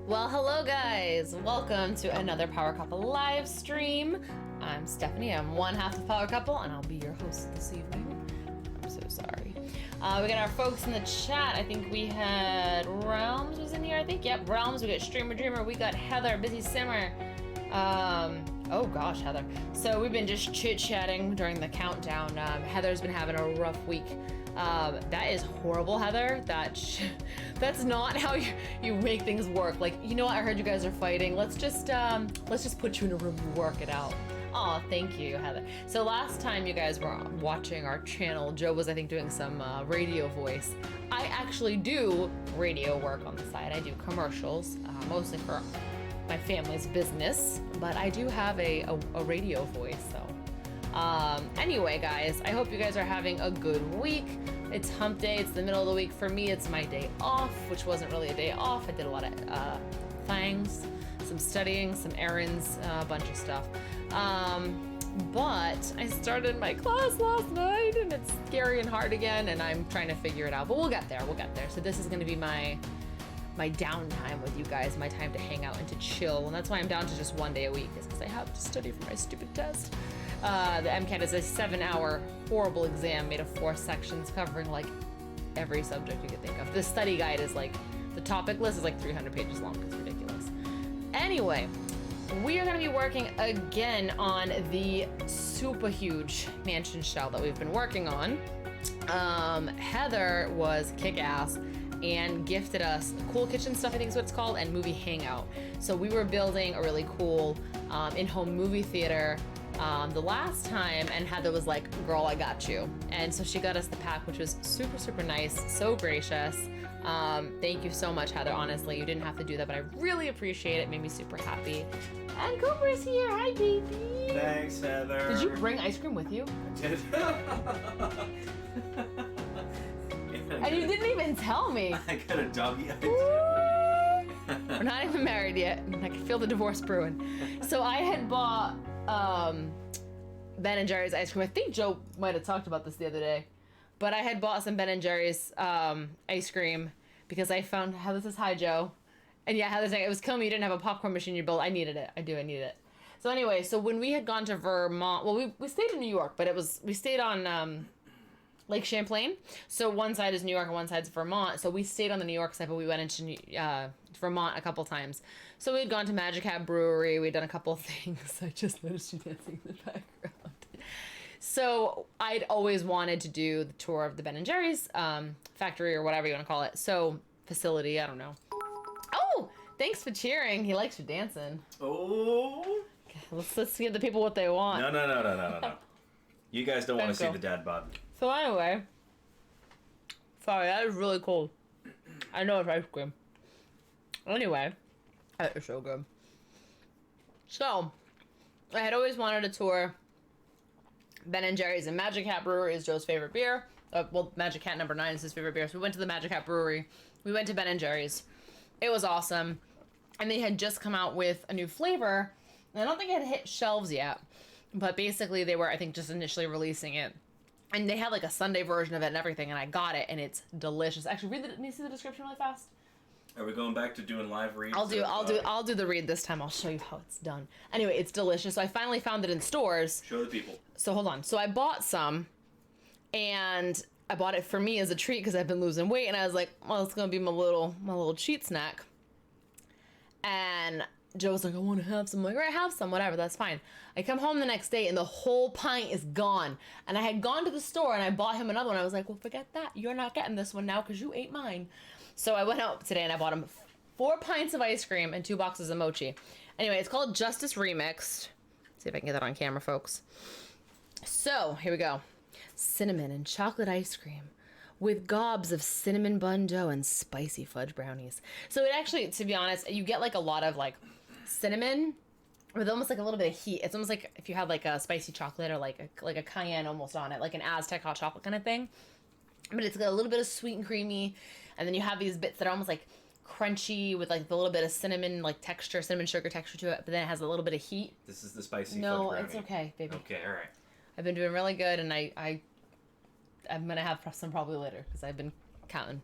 Well, hello guys! Welcome to another Power Couple live stream. I'm Stephanie, I'm one half of Power Couple, and I'll be your host this evening. I'm so sorry. We got our folks in the chat. I think we had Realms was in here, I think. Yep, Realms. We got Streamer Dreamer. We got Heather, Busy Simmer. Oh gosh, Heather. So we've been just chit-chatting during the countdown. Heather's been having a rough week. That is horrible, Heather. That's not how you make things work. Like, you know what? I heard you guys are fighting. Let's just put you in a room and work it out. Oh, thank you, Heather. So last time you guys were watching our channel, Joe was, I think, doing some radio voice. I actually do radio work on the side. I do commercials, mostly for my family's business, but I do have a radio voice, so. Anyway, guys, I hope you guys are having a good week. It's hump day. It's the middle of the week. For me, it's my day off, which wasn't really a day off. I did a lot of things, some studying, some errands, a bunch of stuff. But I started my class last night, and it's scary and hard again, and I'm trying to figure it out. But we'll get there. We'll get there. So this is going to be my downtime with you guys, my time to hang out and to chill. And that's why I'm down to just one day a week, is because I have to study for my stupid test. The MCAT is a 7-hour horrible exam made of 4 sections covering like every subject you could think of. The study guide is like, the topic list is like 300 pages long. It's ridiculous. Anyway, we are going to be working again on the super huge mansion shell that we've been working on. Heather was kick-ass and gifted us Cool Kitchen Stuff, I think is what it's called, and Movie Hangout. So we were building a really cool in-home movie theater the last time, and Heather was like, girl, I got you. And so she got us the pack, which was super, super nice, so gracious. Thank you so much, Heather. Honestly, you didn't have to do that, but I really appreciate it. It made me super happy. And Cooper's here. Hi, baby. Thanks, Heather. Did you bring ice cream with you? I did. And you didn't even tell me. I got a doggy ice. We're not even married yet. I can feel the divorce brewing. So I had bought Ben & Jerry's ice cream. I think Joe might have talked about this the other day. But I had bought some Ben & Jerry's ice cream because I found Heather says hi, Joe. And yeah, Heather's saying it was killing me you didn't have a popcorn machine you built. I needed it. I needed it. So anyway, so when we had gone to Vermont, well, we stayed in New York, but we stayed on Lake Champlain. So one side is New York and one side's Vermont. So we stayed on the New York side, but we went into Vermont a couple times. So we had gone to Magic Hat Brewery. We'd done a couple of things. I just noticed you dancing in the background. So I'd always wanted to do the tour of the Ben & Jerry's factory or whatever you want to call it. So facility, I don't know. Oh, thanks for cheering. He likes you dancing. Oh. Okay, let's give the people what they want. No. You guys don't want to see the dad bod. So anyway, sorry, that is really cold. I know it's ice cream. Anyway, that is so good. So, I had always wanted to tour Ben & Jerry's, and Magic Hat Brewery is Joe's favorite beer. Well, Magic Hat number 9 is his favorite beer. So we went to the Magic Hat Brewery. We went to Ben & Jerry's. It was awesome. And they had just come out with a new flavor. And I don't think it had hit shelves yet. But basically, they were, I think, just initially releasing it. And they had like a Sunday version of it and everything. And I got it, and it's delicious. Actually, can you see the description really fast? Are we going back to doing live reads? I'll do the read this time. I'll show you how it's done. Anyway, it's delicious. So I finally found it in stores. Show the people. So hold on. So I bought some, and I bought it for me as a treat because I've been losing weight, and I was like, well, it's gonna be my little cheat snack. And Joe was like, I want to have some. I'm like, all right, have some, whatever, that's fine. I come home the next day, and the whole pint is gone. And I had gone to the store, and I bought him another one. I was like, well, forget that. You're not getting this one now because you ate mine. So I went out today, and I bought him 4 pints of ice cream and 2 boxes of mochi. Anyway, it's called Justice Remixed. Let's see if I can get that on camera, folks. So, here we go. Cinnamon and chocolate ice cream with gobs of cinnamon bun dough and spicy fudge brownies. So it actually, to be honest, you get like a lot of like cinnamon with almost like a little bit of heat. It's almost like if you had like a spicy chocolate or like a cayenne almost on it, like an Aztec hot chocolate kind of thing. But it's got a little bit of sweet and creamy, and then you have these bits that are almost like crunchy with like the little bit of cinnamon like texture, cinnamon sugar texture to it, but then it has a little bit of heat. This is the spicy fudge No, brownie. it's okay, baby. Okay, all right. I've been doing really good, and I'm gonna have some probably later because I've been counting.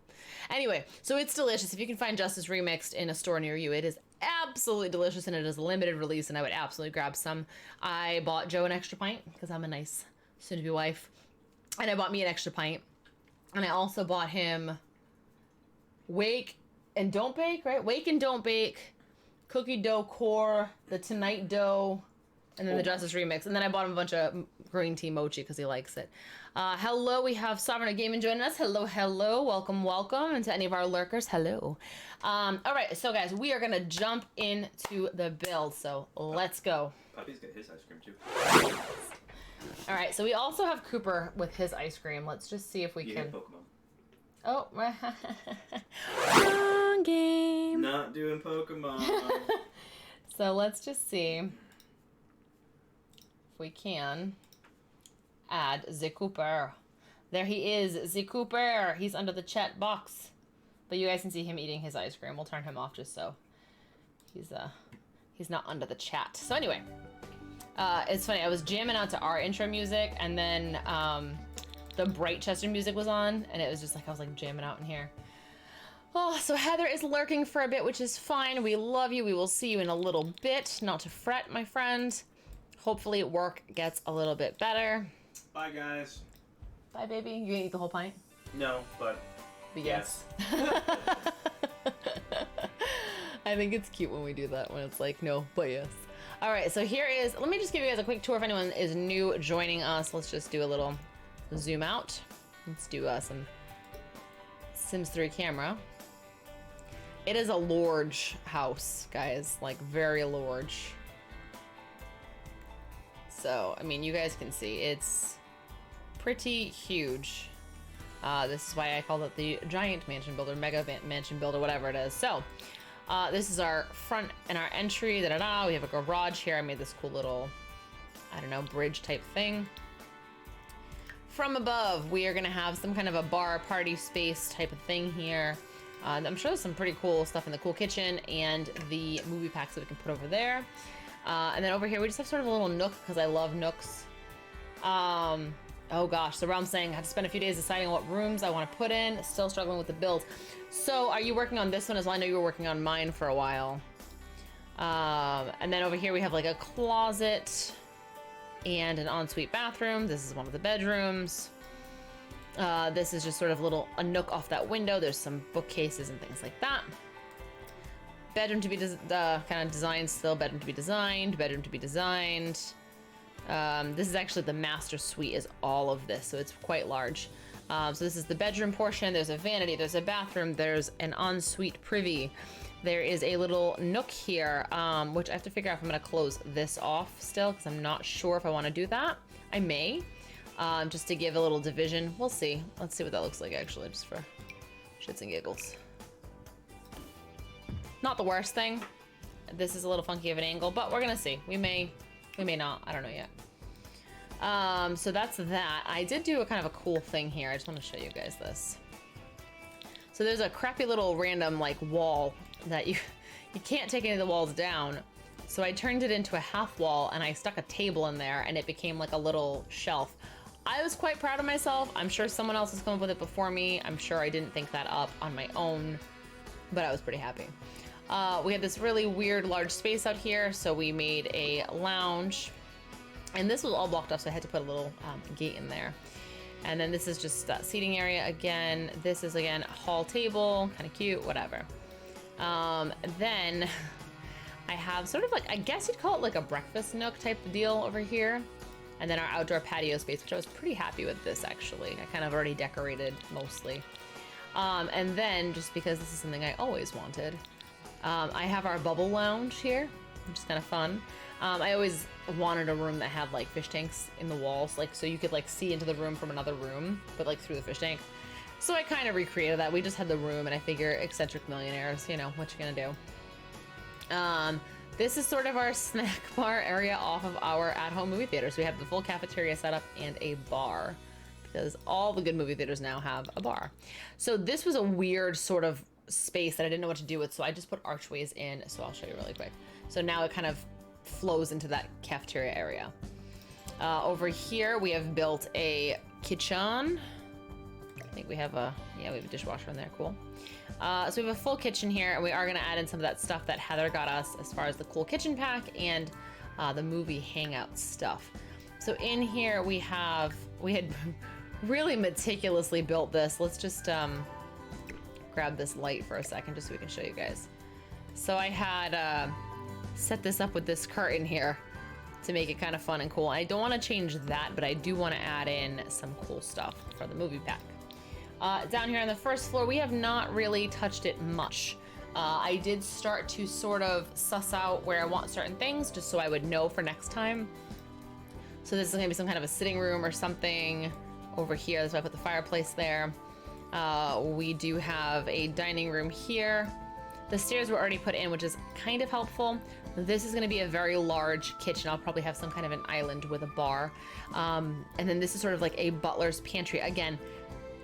Anyway, so it's delicious. If you can find Justice Remixed in a store near you, it is absolutely delicious, and it is a limited release, and I would absolutely grab some. I bought Joe an extra pint because I'm a nice soon-to-be wife, and I bought me an extra pint, and I also bought him Wake and Don't Bake, right? Wake and Don't Bake, Cookie Dough Core, the Tonight Dough, and then the Justice Remix. And then I bought him a bunch of green tea mochi because he likes it. Hello, we have Sovereign of Gaming joining us. Hello, hello. Welcome, welcome. And to any of our lurkers, hello. All right, so guys, we are going to jump into the build. So let's go. Puppy's got his ice cream too. All right, so we also have Cooper with his ice cream. Let's just see if we can. Pokemon. Oh, wrong game. Not doing Pokemon. So let's just see if we can add the Cooper. There he is, the Cooper. He's under the chat box. But you guys can see him eating his ice cream. We'll turn him off just so he's not under the chat. So anyway, it's funny. I was jamming out to our intro music, and then the Bright Chester music was on, and it was just like I was like jamming out in here. Oh, so Heather is lurking for a bit, which is fine. We love you. We will see you in a little bit. Not to fret, my friend. Hopefully work gets a little bit better. Bye, guys. Bye, baby. You gonna eat the whole pint? No, but yes. I think it's cute when we do that, when it's like, no, but yes. All right, so here is, let me just give you guys a quick tour if anyone is new joining us. Let's just do a little zoom out. Let's do some Sims 3 camera. It is a large house, guys, like very large. So, I mean, you guys can see it's pretty huge. This is why I called it the Giant Mansion Builder, Mega Mansion Builder, whatever it is. So, this is our front and our entry. Da-da-da. We have a garage here. I made this cool little, I don't know, bridge type thing. From above, we are going to have some kind of a bar party space type of thing here. I'm sure there's some pretty cool stuff in the cool kitchen and the movie packs that we can put over there. And then over here, we just have sort of a little nook because I love nooks. Oh gosh, so Realm's saying I had to spend a few days deciding what rooms I want to put in. Still struggling with the build. So are you working on this one as well? I know you were working on mine for a while. And then over here we have like a closet and an ensuite bathroom. This is one of the bedrooms. This is just sort of a nook off that window. There's some bookcases and things like that. Bedroom to be kind of designed still. Bedroom to be designed. Bedroom to be designed. This is actually the master suite is all of this, so it's quite large. So this is the bedroom portion. There's a vanity. There's a bathroom. There's an ensuite privy. There is a little nook here, which I have to figure out if I'm going to close this off still, because I'm not sure if I want to do that. I may, just to give a little division. We'll see. Let's see what that looks like, actually, just for shits and giggles. Not the worst thing. This is a little funky of an angle, but we're going to see. We may not. I don't know yet. So that's that. I did do a kind of a cool thing here. I just want to show you guys this. So there's a crappy little random like wall that you can't take any of the walls down. So I turned it into a half wall and I stuck a table in there and it became like a little shelf. I was quite proud of myself. I'm sure someone else has come up with it before me. I'm sure I didn't think that up on my own, but I was pretty happy. We had this really weird large space out here, so we made a lounge. And this was all blocked off, so I had to put a little gate in there. And then this is just that seating area again. This is, again, a hall table, kind of cute, whatever. Then I have sort of like, I guess you'd call it like a breakfast nook type of deal over here. And then our outdoor patio space, which I was pretty happy with this, actually. I kind of already decorated mostly. And then, just because this is something I always wanted, I have our bubble lounge here, which is kind of fun. I always wanted a room that had like fish tanks in the walls, like so you could like see into the room from another room, but like through the fish tank. So I kind of recreated that. We just had the room, and I figure eccentric millionaires, you know, what you gonna do. This is sort of our snack bar area off of our at-home movie theater. So we have the full cafeteria setup and a bar, because all the good movie theaters now have a bar. So this was a weird sort of space that I didn't know what to do with, so I just put archways in. So I'll show you really quick. So now it kind of flows into that cafeteria area. Over here we have built a kitchen. I think we have a, yeah, we have a dishwasher in there, cool. So we have a full kitchen here, and we are gonna add in some of that stuff that Heather got us as far as the cool kitchen pack and the movie hangout stuff. So in here we had really meticulously built this. Let's just grab this light for a second just so we can show you guys. So I had set this up with this curtain here to make it kind of fun and cool. I don't want to change that, but I do want to add in some cool stuff for the movie pack. Down here on the first floor, we have not really touched it much. I did start to sort of suss out where I want certain things just so I would know for next time. So this is gonna be some kind of a sitting room or something over here. That's why I put the fireplace there. We do have a dining room here. The stairs were already put in, which is kind of helpful. This is going to be a very large kitchen. I'll probably have some kind of an island with a bar. And then this is sort of like a butler's pantry. Again,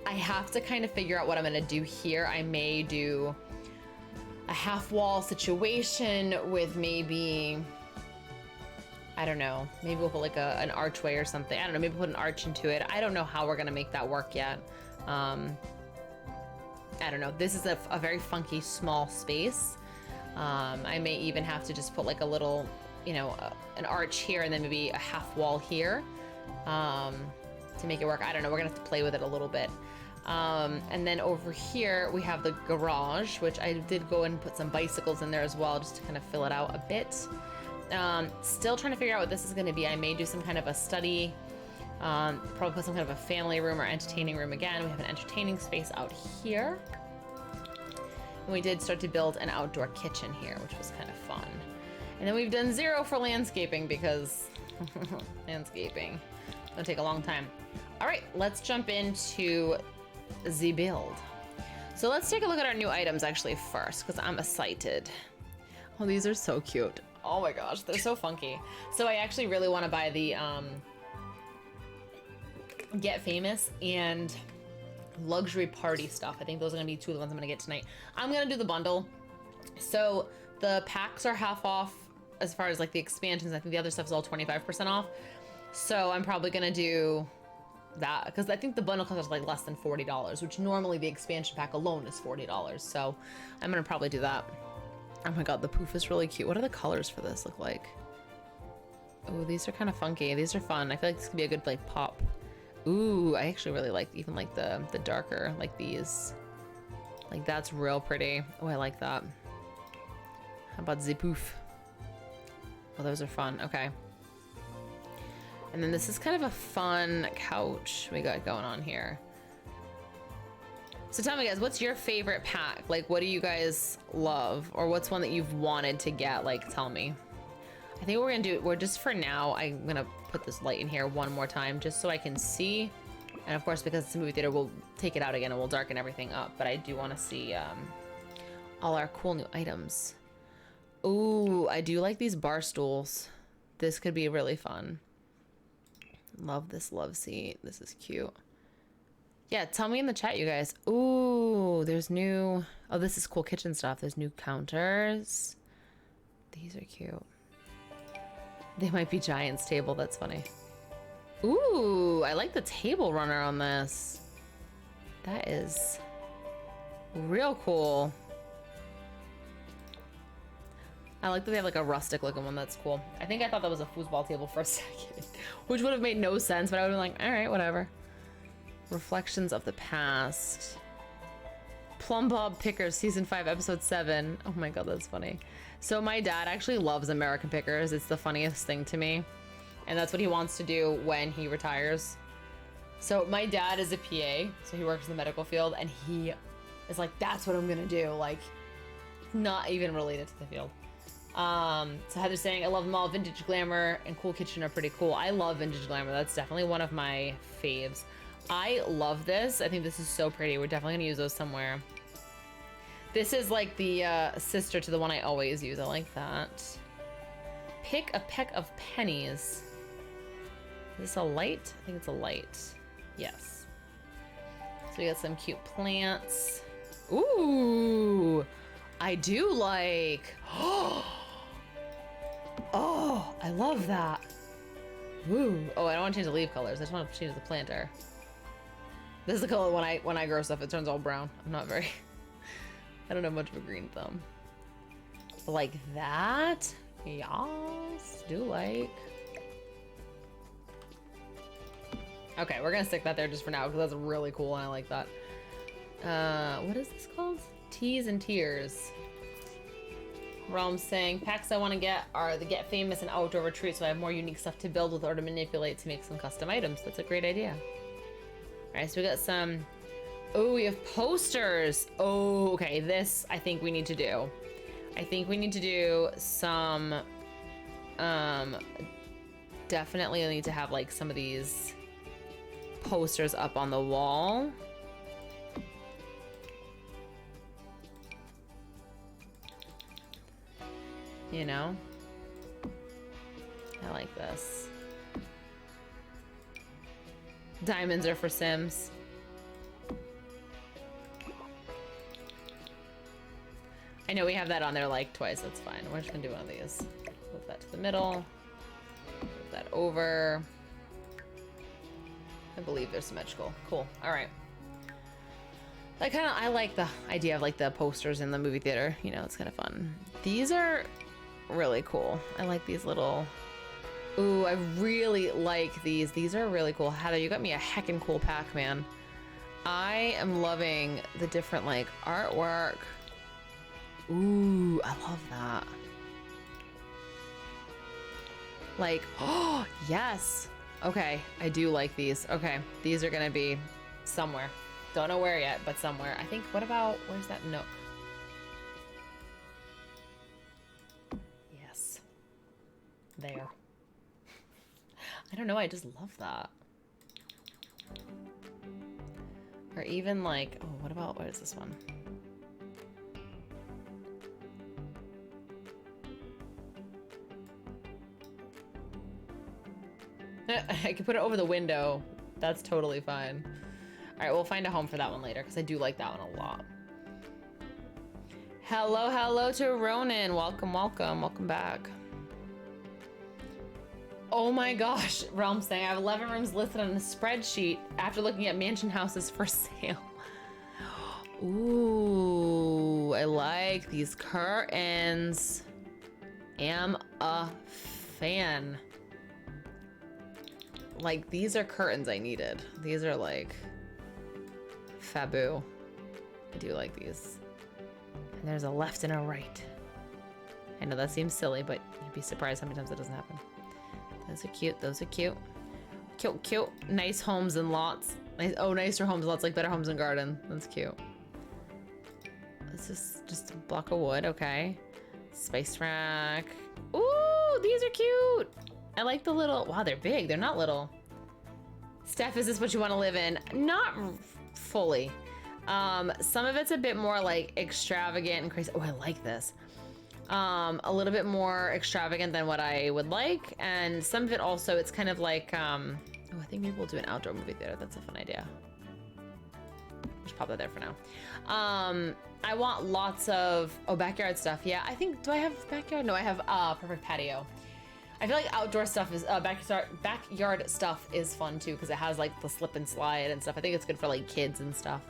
I have to kind of figure out what I'm going to do here. I may do a half wall situation with maybe, I don't know, maybe we'll put like an archway or something. I don't know, maybe put an arch into it. I don't know how we're going to make that work yet. I don't know. This is a very funky small space. I may even have to just put like a little, you know, an arch here and then maybe a half wall here to make it work. I don't know. We're gonna have to play with it a little bit. And then over here we have the garage, which I did go and put some bicycles in there as well, just to kind of fill it out a bit. Still trying to figure out what this is going to be. I may do some kind of a study. Probably put some kind of a family room or entertaining room again. We have an entertaining space out here. And we did start to build an outdoor kitchen here, which was kind of fun. And then we've done 0 for landscaping because landscaping is gonna take a long time. All right, let's jump into the build. So let's take a look at our new items actually first, because I'm excited. Oh, these are so cute. Oh my gosh, they're so funky. So I actually really want to buy the Get Famous and luxury party stuff. I think those are gonna be 2 of the ones I'm gonna get tonight. I'm gonna do the bundle. So the packs are half off as far as like the expansions. I think the other stuff is all 25% off. So I'm probably gonna do that because I think the bundle costs like less than $40, which normally the expansion pack alone is $40. So I'm gonna probably do that. Oh my god, the poof is really cute. What are the colors for this look like? Oh, these are kind of funky. These are fun. I feel like this could be a good like pop. Ooh, I actually really like even like the darker, like these. Like that's real pretty. Oh, I like that. How about the poof? Oh, those are fun. Okay. And then this is kind of a fun couch we got going on here. So tell me guys, what's your favorite pack? Like, what do you guys love? Or what's one that you've wanted to get? Like, tell me. I think what we're gonna do, we're just for now, I'm gonna put this light in here one more time just so I can see. And of course, because it's a movie theater, we'll take it out again and we'll darken everything up. But I do wanna see all our cool new items. Ooh, I do like these bar stools. This could be really fun. Love this love seat. This is cute. Yeah, tell me in the chat, you guys. Ooh, there's new... Oh, this is cool kitchen stuff. There's new counters. These are cute. They might be Giant's table. That's funny. Ooh, I like the table runner on this. That is real cool. I like that they have like a rustic looking one. That's cool. I think I thought that was a foosball table for a second, which would have made no sense, but I would have been like, all right, whatever. Reflections of the Past. Plum Bob Pickers, season 5, episode 7. Oh my god, that's funny. So my dad actually loves American Pickers. It's the funniest thing to me. And that's what he wants to do when he retires. So my dad is a PA, so he works in the medical field, and he is like, that's what I'm gonna do. Like, not even related to the field. So Heather's saying, I love them all. Vintage Glamour and Cool Kitchen are pretty cool. I love Vintage Glamour. That's definitely one of my faves. I love this. I think this is so pretty. We're definitely gonna use those somewhere. This is like the sister to the one I always use. I like that. Pick a peck of pennies. Is this a light? I think it's a light. Yes. So we got some cute plants. Ooh, I do like. Oh, I love that. Ooh. Oh, I don't want to change the leaf colors. I just want to change the planter. This is the color when I grow stuff, it turns all brown. I'm not very, I don't have much of a green thumb. But like that, yes, do like. Okay, we're gonna stick that there just for now because that's really cool and I like that. What is this called? Teas and Tears. Realm's saying, packs I want to get are the Get Famous and Outdoor Retreat, so I have more unique stuff to build with or to manipulate to make some custom items. That's a great idea. All right, so we got some, oh, we have posters. Oh, okay, this I think we need to do. I think we need to do some, definitely need to have like some of these posters up on the wall. You know, I like this. Diamonds are for Sims. I know we have that on there like twice, that's fine. We're just gonna do one of these. Move that to the middle. Move that over. I believe they're symmetrical. Cool, all right. I like the idea of like the posters in the movie theater. You know, it's kind of fun. These are really cool. I like these little, ooh, I really like these. These are really cool. Heather, you got me a heckin' cool pack, man. I am loving the different like artwork. Ooh, I love that. Like, oh, yes. Okay, I do like these. Okay, these are gonna be somewhere. Don't know where yet, but somewhere. I think, what about, where's that nook? Yes. There. I don't know, I just love that. Or even like, oh, what about, what is this one? I can put it over the window. That's totally fine. All right, we'll find a home for that one later because I do like that one a lot. Hello, hello to Ronan. Welcome, welcome, welcome back. Oh my gosh, Realm saying I have 11 rooms listed on a spreadsheet after looking at mansion houses for sale. Ooh, I like these curtains. Am a fan. Like, these are curtains I needed. These are like Fabu. I do like these. And there's a left and a right. I know that seems silly, but you'd be surprised how many times that doesn't happen. Those are cute. Those are cute. Cute, cute. Nice homes and lots. Nice, oh, nicer homes and lots, like better homes and garden. That's cute. This is just a block of wood. Okay. Spice rack. Ooh, these are cute. I like the little, wow, they're big. They're not little. Steph, is this what you want to live in? Not fully. Some of it's a bit more like extravagant and crazy. Oh, I like this. A little bit more extravagant than what I would like. And some of it also, it's kind of like, oh, I think maybe we'll do an outdoor movie theater. That's a fun idea. Just pop that there for now. I want lots of, oh, backyard stuff. Yeah, I think, do I have backyard? No, I have perfect patio. I feel like outdoor stuff is, backyard stuff is fun too, because it has like the slip and slide and stuff. I think it's good for like kids and stuff.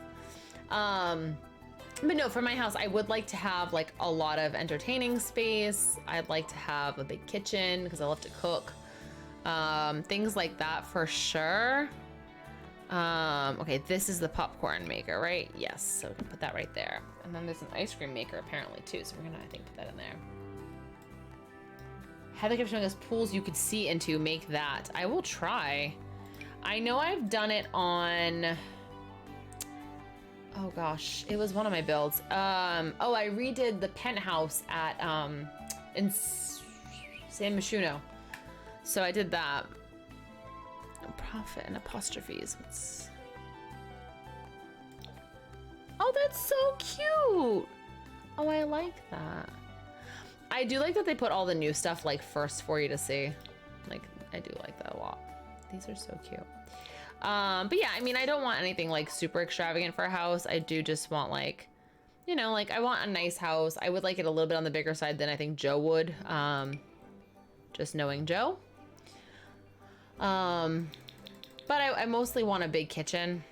But no, for my house, I would like to have like a lot of entertaining space. I'd like to have a big kitchen because I love to cook. Things like that for sure. Okay, this is the popcorn maker, right? Yes, so we can put that right there. And then there's an ice cream maker apparently too, so we're gonna, I think, put that in there. Heather kept showing us pools you could see into. Make that. I will try. I know I've done it on, oh gosh, it was one of my builds. Oh, I redid the penthouse at in San Myshuno. So I did that. Profit and apostrophes. What's... Oh, that's so cute. Oh, I like that. I do like that they put all the new stuff like first for you to see. Like, I do like that a lot. These are so cute. But yeah, I mean, I don't want anything like super extravagant for a house. I do just want like, you know, like I want a nice house. I would like it a little bit on the bigger side than I think Joe would. Just knowing Joe. But I mostly want a big kitchen.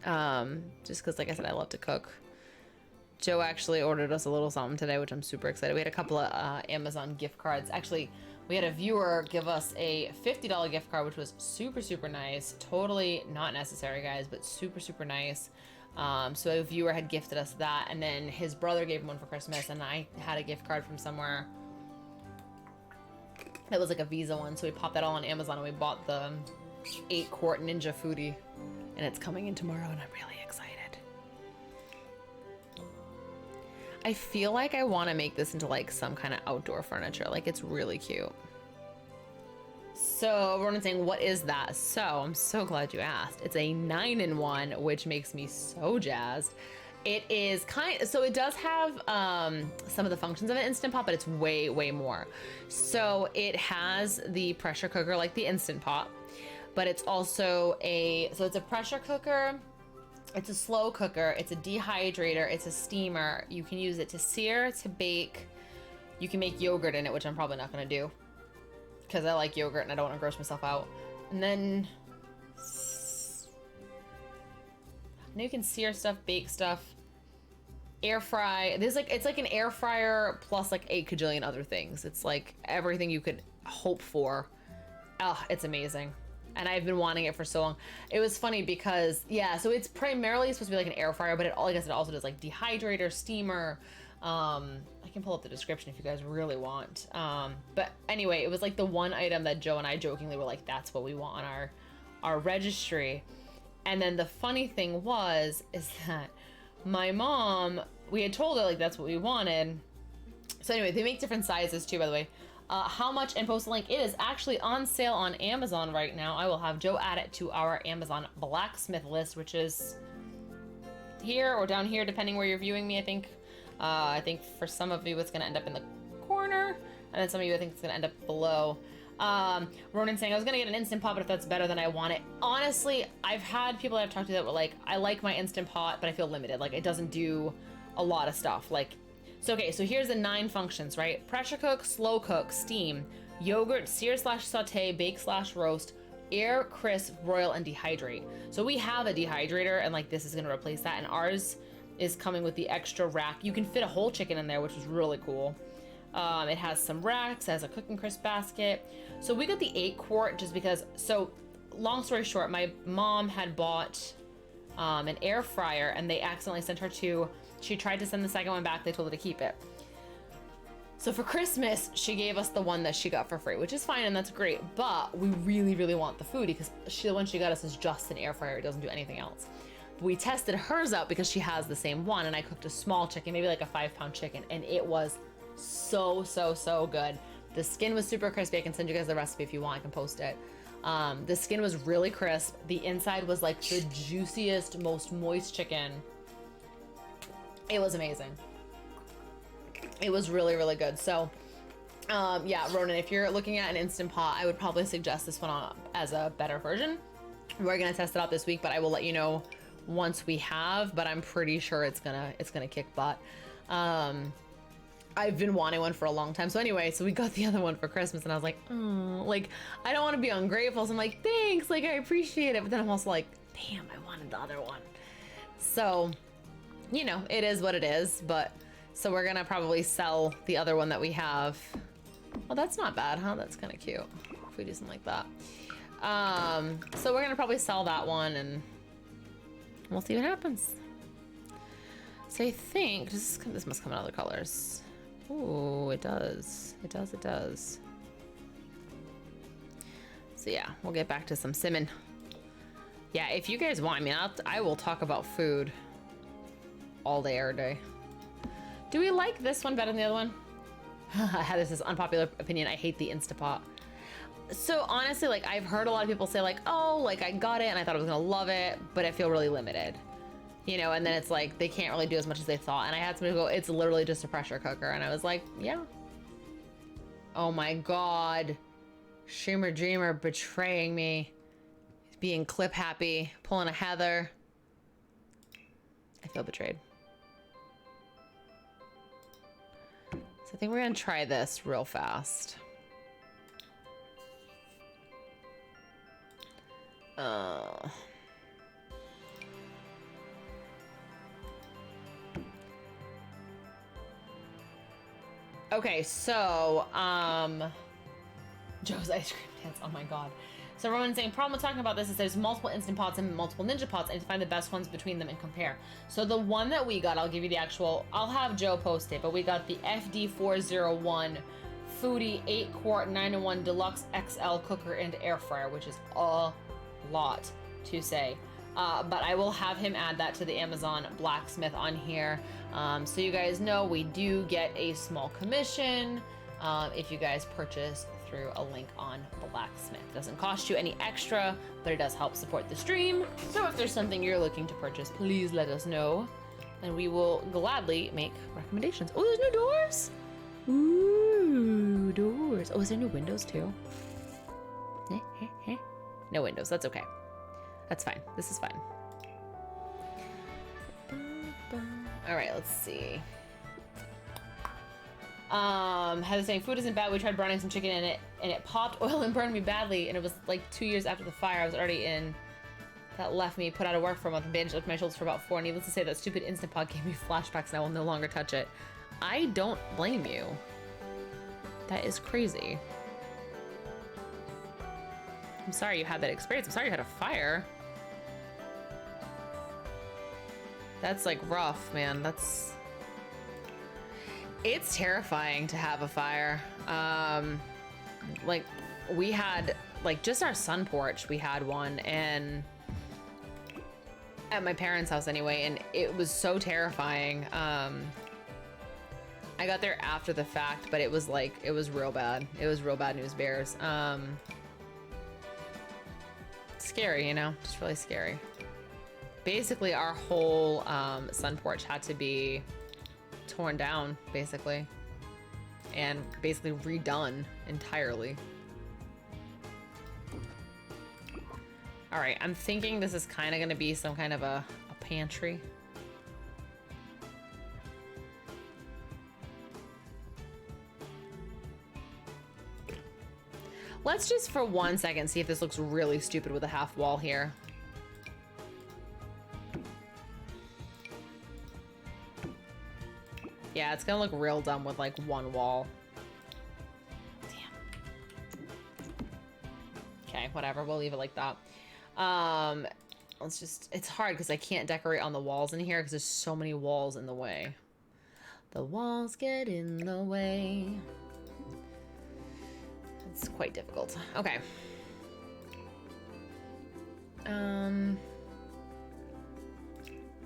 Just because, like I said, I love to cook. Joe actually ordered us a little something today, which I'm super excited. We had a couple of Amazon gift cards. Actually, we had a viewer give us a $50 gift card, which was super, super nice. Totally not necessary, guys, but super, super nice. So a viewer had gifted us that, and then his brother gave him one for Christmas, and I had a gift card from somewhere. It was like a Visa one, so we popped that all on Amazon, and we bought the 8-quart Ninja Foodie, and it's coming in tomorrow, and I'm really excited. I feel like I want to make this into like some kind of outdoor furniture. Like, it's really cute. So Ronan's saying, what is that? So I'm so glad you asked. It's a 9-in-1, which makes me so jazzed. It is so it does have some of the functions of an Instant Pot, but it's way, way more. So it has the pressure cooker like the Instant Pot, but it's also it's a pressure cooker. It's a slow cooker, it's a dehydrator, it's a steamer. You can use it to sear, to bake. You can make yogurt in it, which I'm probably not gonna do because I like yogurt and I don't want to gross myself out. And then you can sear stuff, bake stuff, air fry. It's like an air fryer plus like 8 kajillion other things. It's like everything you could hope for. Oh, it's amazing. And I've been wanting it for so long. It was funny because, yeah, so it's primarily supposed to be like an air fryer, but I guess it also does like dehydrator, steamer. I can pull up the description if you guys really want. But anyway, it was like the one item that Joe and I jokingly were like, that's what we want on our registry. And then the funny thing is that my mom, we had told her like that's what we wanted. So anyway, they make different sizes too, by the way. How much, and post a link. It is actually on sale on Amazon right now. I will have Joe add it to our Amazon blacksmith list, which is here or down here, depending where you're viewing me, I think. I think for some of you, it's going to end up in the corner, and then some of you, I think it's going to end up below. Ronan saying, I was going to get an Instant Pot, but if that's better than I want it. Honestly, I've had people that I've talked to that were like, I like my Instant Pot, but I feel limited. Like, it doesn't do a lot of stuff. Like, so here's the 9 functions, right? Pressure cook, slow cook, steam, yogurt, sear/saute, bake/roast, air, crisp, broil, and dehydrate. So we have a dehydrator, and like this is gonna replace that, and ours is coming with the extra rack. You can fit a whole chicken in there, which is really cool. It has some racks, it has a cooking crisp basket. So we got the 8-quart just because, so long story short, my mom had bought an air fryer, and they accidentally sent her she tried to send the second one back, they told her to keep it. So for Christmas, she gave us the one that she got for free, which is fine and that's great, but we really, really want the food because the one she got us is just an air fryer, it doesn't do anything else. But we tested hers out because she has the same one, and I cooked a small chicken, maybe like a 5-pound chicken, and it was so, so, so good. The skin was super crispy. I can send you guys the recipe if you want, I can post it. The skin was really crisp. The inside was like the juiciest, most moist chicken. It was amazing. It was really, really good. So, yeah, Ronan, if you're looking at an Instant Pot, I would probably suggest this one as a better version. We're gonna test it out this week, but I will let you know once we have. But I'm pretty sure it's gonna kick butt. I've been wanting one for a long time. So anyway, so we got the other one for Christmas, and I was like, oh, like I don't want to be ungrateful. So I'm like, thanks, like I appreciate it. But then I'm also like, damn, I wanted the other one. So, you know, it is what it is. But so we're gonna probably sell the other one that we have. Well, that's not bad, huh? That's kind of cute if we do something like that. So we're gonna probably sell that one, and we'll see what happens. So I think this must come in other colors. Ooh, it does. It does, it does. So yeah, we'll get back to some simming. Yeah, if you guys want, I mean, I will talk about food all day, every day. Do we like this one better than the other one? This is unpopular opinion. I hate the Instapot. So honestly, like I've heard a lot of people say like, oh, like I got it and I thought I was gonna love it, but I feel really limited. You know, and then it's like they can't really do as much as they thought. And I had somebody go, it's literally just a pressure cooker. And I was like, yeah. Oh my God. Shimmer Dreamer betraying me. Being clip happy, pulling a Heather. I feel betrayed. So I think we're gonna try this real fast. Okay, so, Joe's ice cream dance, oh my god. So Roman's saying, problem with talking about this is there's multiple Instant Pots and multiple Ninja Pots. I need to find the best ones between them and compare. So the one that we got, I'll give you the actual, I'll have Joe post it, but we got the FD401 Foodie 8-quart 9-in-1 Deluxe XL cooker and air fryer, which is a lot to say. But I will have him add that to the Amazon Blacksmith on here. So you guys know we do get a small commission if you guys purchase through a link on Blacksmith. It doesn't cost you any extra, but it does help support the stream. So if there's something you're looking to purchase, please let us know, and we will gladly make recommendations. Oh, there's new doors. Ooh, doors. Oh, is there new windows too? No windows. That's okay. That's fine. This is fine. All right, let's see. Heather saying food isn't bad. We tried browning some chicken in it, and it popped oil and burned me badly. And it was like 2 years after the fire. I was already in. That left me put out of work for a month and bandaged up my shoulders for about 4. Needless to say, that stupid Instant Pot gave me flashbacks, and I will no longer touch it. I don't blame you. That is crazy. I'm sorry you had that experience. I'm sorry you had a fire. That's like rough, man. It's terrifying to have a fire. Like we had, like just our sun porch, we had one, and at my parents' house anyway, and it was so terrifying. I got there after the fact, but it was like, it was real bad. It was real bad news bears. Scary, you know, just really scary. Basically our whole sun porch had to be torn down, basically, and basically redone entirely. All right, I'm thinking this is kind of going to be some kind of a pantry. Let's just for 1 second see if this looks really stupid with a half wall here. Yeah, it's gonna look real dumb with like one wall. Damn. Okay, whatever, we'll leave it like that. Let's just, it's hard because I can't decorate on the walls in here because there's so many walls in the way. The walls get in the way. It's quite difficult. Okay.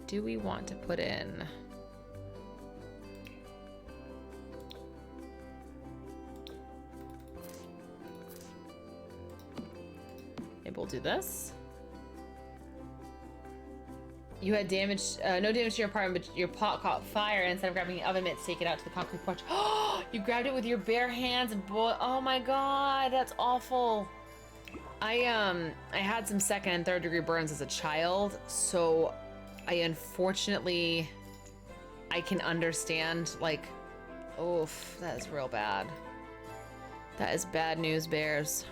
Do we want to put in... Maybe we'll do this. You had damage, no damage to your apartment, but your pot caught fire, and instead of grabbing the oven mitt to take it out to the concrete porch. Oh, you grabbed it with your bare hands and oh my god, that's awful. I had some 2nd and 3rd degree burns as a child, so I unfortunately, I can understand, like, oof, that is real bad. That is bad news, bears.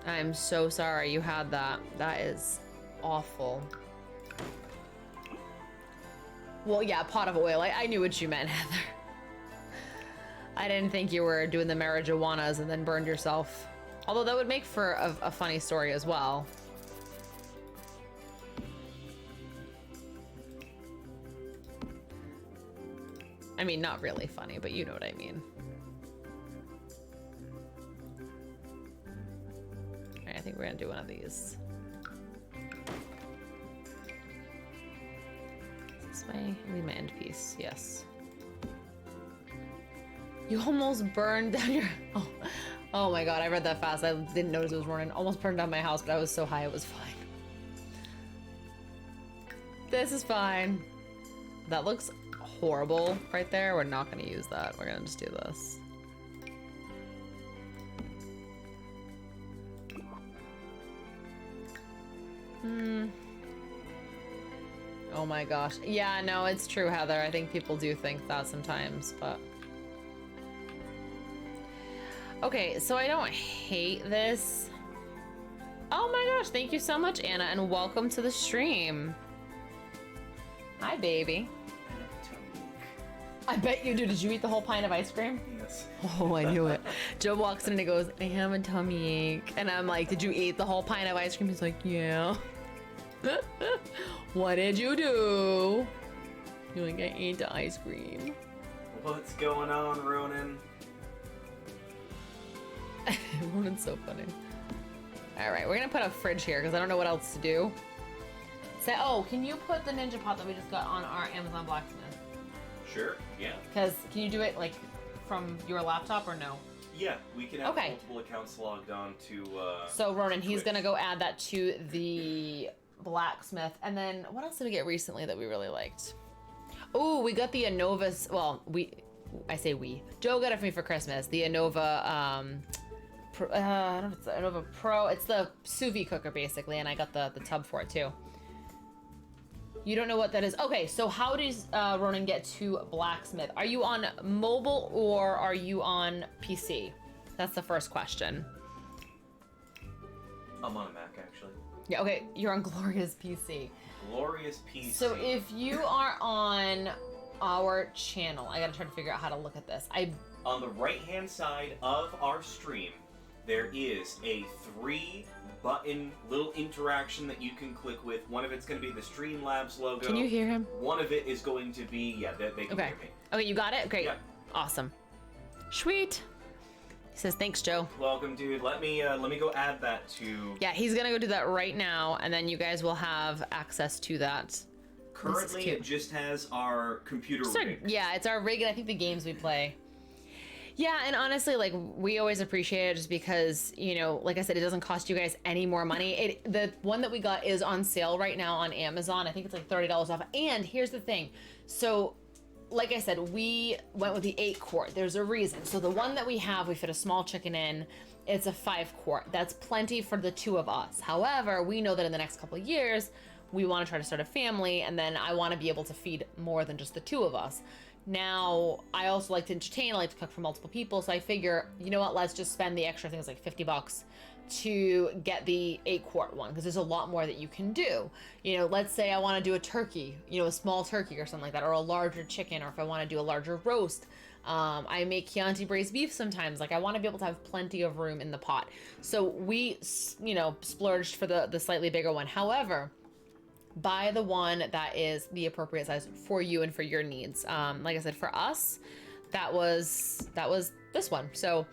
I'm so sorry you had that. That is awful. Well, yeah, pot of oil. I knew what you meant, Heather. I didn't think you were doing the marijuanas and then burned yourself. Although that would make for a funny story as well. I mean, not really funny, but you know what I mean. I think we're gonna do one of these. This way, leave my end piece. Yes. You almost burned down your. Oh my god! I read that fast. I didn't notice it was running. Almost burned down my house, but I was so high it was fine. This is fine. That looks horrible right there. We're not gonna use that. We're gonna just do this. Oh my gosh. Yeah, no, it's true, Heather. I think people do think that sometimes, but... Okay, so I don't hate this. Oh my gosh, thank you so much, Anna, and welcome to the stream. Hi, baby. I bet you do. Did you eat the whole pint of ice cream? Yes. Oh, I knew it. Joe walks in and he goes, I have a tummy ache. And I'm like, did you eat the whole pint of ice cream? He's like, yeah. What did you do? You're like, I ate the ice cream. What's going on, Ronan? Ronan's so funny. All right, we're gonna put a fridge here because I don't know what else to do. Oh, can you put the Ninja Pot that we just got on our Amazon Blacksmith? Sure, yeah. Because can you do it like from your laptop or no? Yeah, we can have multiple accounts logged on to so Ronan, Twitch. he's gonna go add that to the blacksmith. And then what else did we get recently that we really liked? Oh, we got the Anova. Well, I say we. Joe got it for me for Christmas. The Anova. I don't know if it's the Anova Pro. It's the sous vide cooker basically, and I got the tub for it too. You don't know what that is. Okay, so how does Ronan get to blacksmith? Are you on mobile or are you on PC? That's the first question. I'm on a Mac actually. Yeah, okay, you're on Gloria's PC. Glorious PC. So if you are on our channel, I gotta try to figure out how to look at this. On the right-hand side of our stream, there is a 3-button little interaction that you can click with. One of it's going to be the Streamlabs logo. Can you hear him? One of it is going to be, they can hear me. Okay, you got it? Great. Yeah. Awesome. Sweet. He says, thanks, Joe. Welcome, dude. Let me go add that to... Yeah, he's gonna go do that right now, and then you guys will have access to that. Currently, it just has our computer rig. Yeah, it's our rig, and I think the games we play. Yeah, and honestly, like, we always appreciate it just because, you know, like I said, it doesn't cost you guys any more money. The one that we got is on sale right now on Amazon. I think it's like $30 off. And here's the thing. So, like I said, we went with the 8-quart. There's a reason. So the one that we have, we fit a small chicken in. It's a 5-quart. That's plenty for the 2 of us. However, we know that in the next couple of years, we want to try to start a family, and then I want to be able to feed more than just the 2 of us. Now, I also like to entertain, I like to cook for multiple people, so I figure, you know what, let's just spend the extra, I think it's like $50 to get the 8-quart one, because there's a lot more that you can do. You know, let's say I want to do a turkey, you know, a small turkey or something like that, or a larger chicken, or if I want to do a larger roast. I make Chianti braised beef sometimes. Like, I want to be able to have plenty of room in the pot. So we, you know, splurged for the slightly bigger one. However, buy the one that is the appropriate size for you and for your needs. Like I said, for us, that was this one. So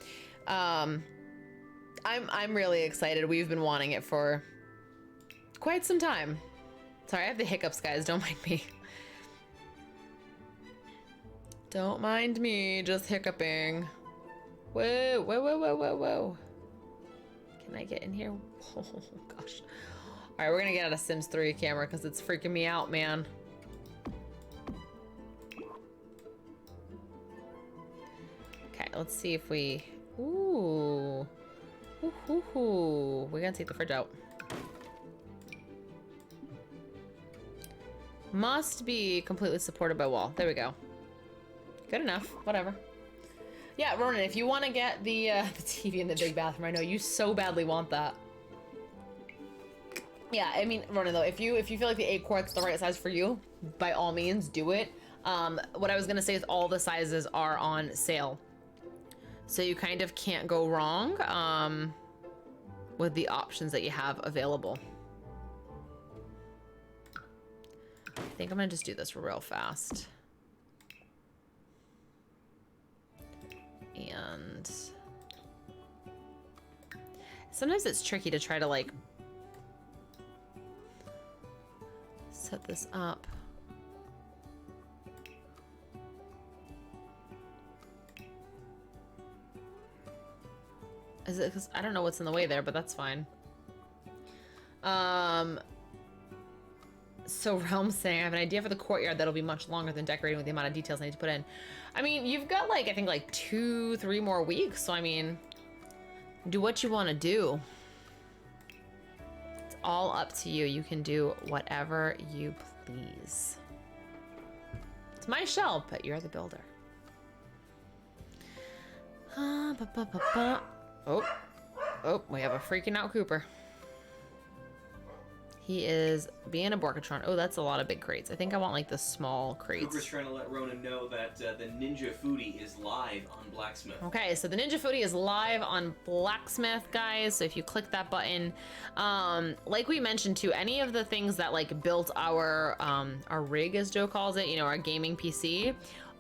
I'm really excited. We've been wanting it for quite some time. Sorry, I have the hiccups, guys. Don't mind me. Don't mind me, just hiccuping. Whoa, whoa, whoa, whoa, whoa, whoa. Can I get in here? Oh, gosh. All right, we're gonna get out a Sims 3 camera because it's freaking me out, man. Okay, let's see if we... Ooh. Ooh, ooh, ooh. We're gonna take the fridge out. Must be completely supported by wall. There we go. Good enough. Whatever. Yeah, Ronan, if you want to get the TV in the big bathroom, I know you so badly want that. Yeah, I mean, Ronan, though, if you feel like the 8-quart's the right size for you, by all means, do it. What I was gonna say is all the sizes are on sale, so you kind of can't go wrong with the options that you have available. I think I'm gonna just do this real fast. And sometimes it's tricky to try to, like, set this up. Is it because I don't know what's in the way there, but that's fine. So Realm's saying, I have an idea for the courtyard that'll be much longer than decorating with the amount of details I need to put in. I mean, you've got, like, I think like 2-3 more weeks, so I mean, do what you want to do. It's all up to you. You can do whatever you please. It's my shell, but you're the builder. Oh, we have a freaking out Cooper. He is being a Borkatron. Oh, that's a lot of big crates. I think I want like the small crates. Cooper's trying to let Ronan know that the Ninja Foodie is live on Blacksmith. Okay, so the Ninja Foodie is live on Blacksmith, guys. So if you click that button, like we mentioned too, any of the things that like built our rig, as Joe calls it, you know, our gaming PC,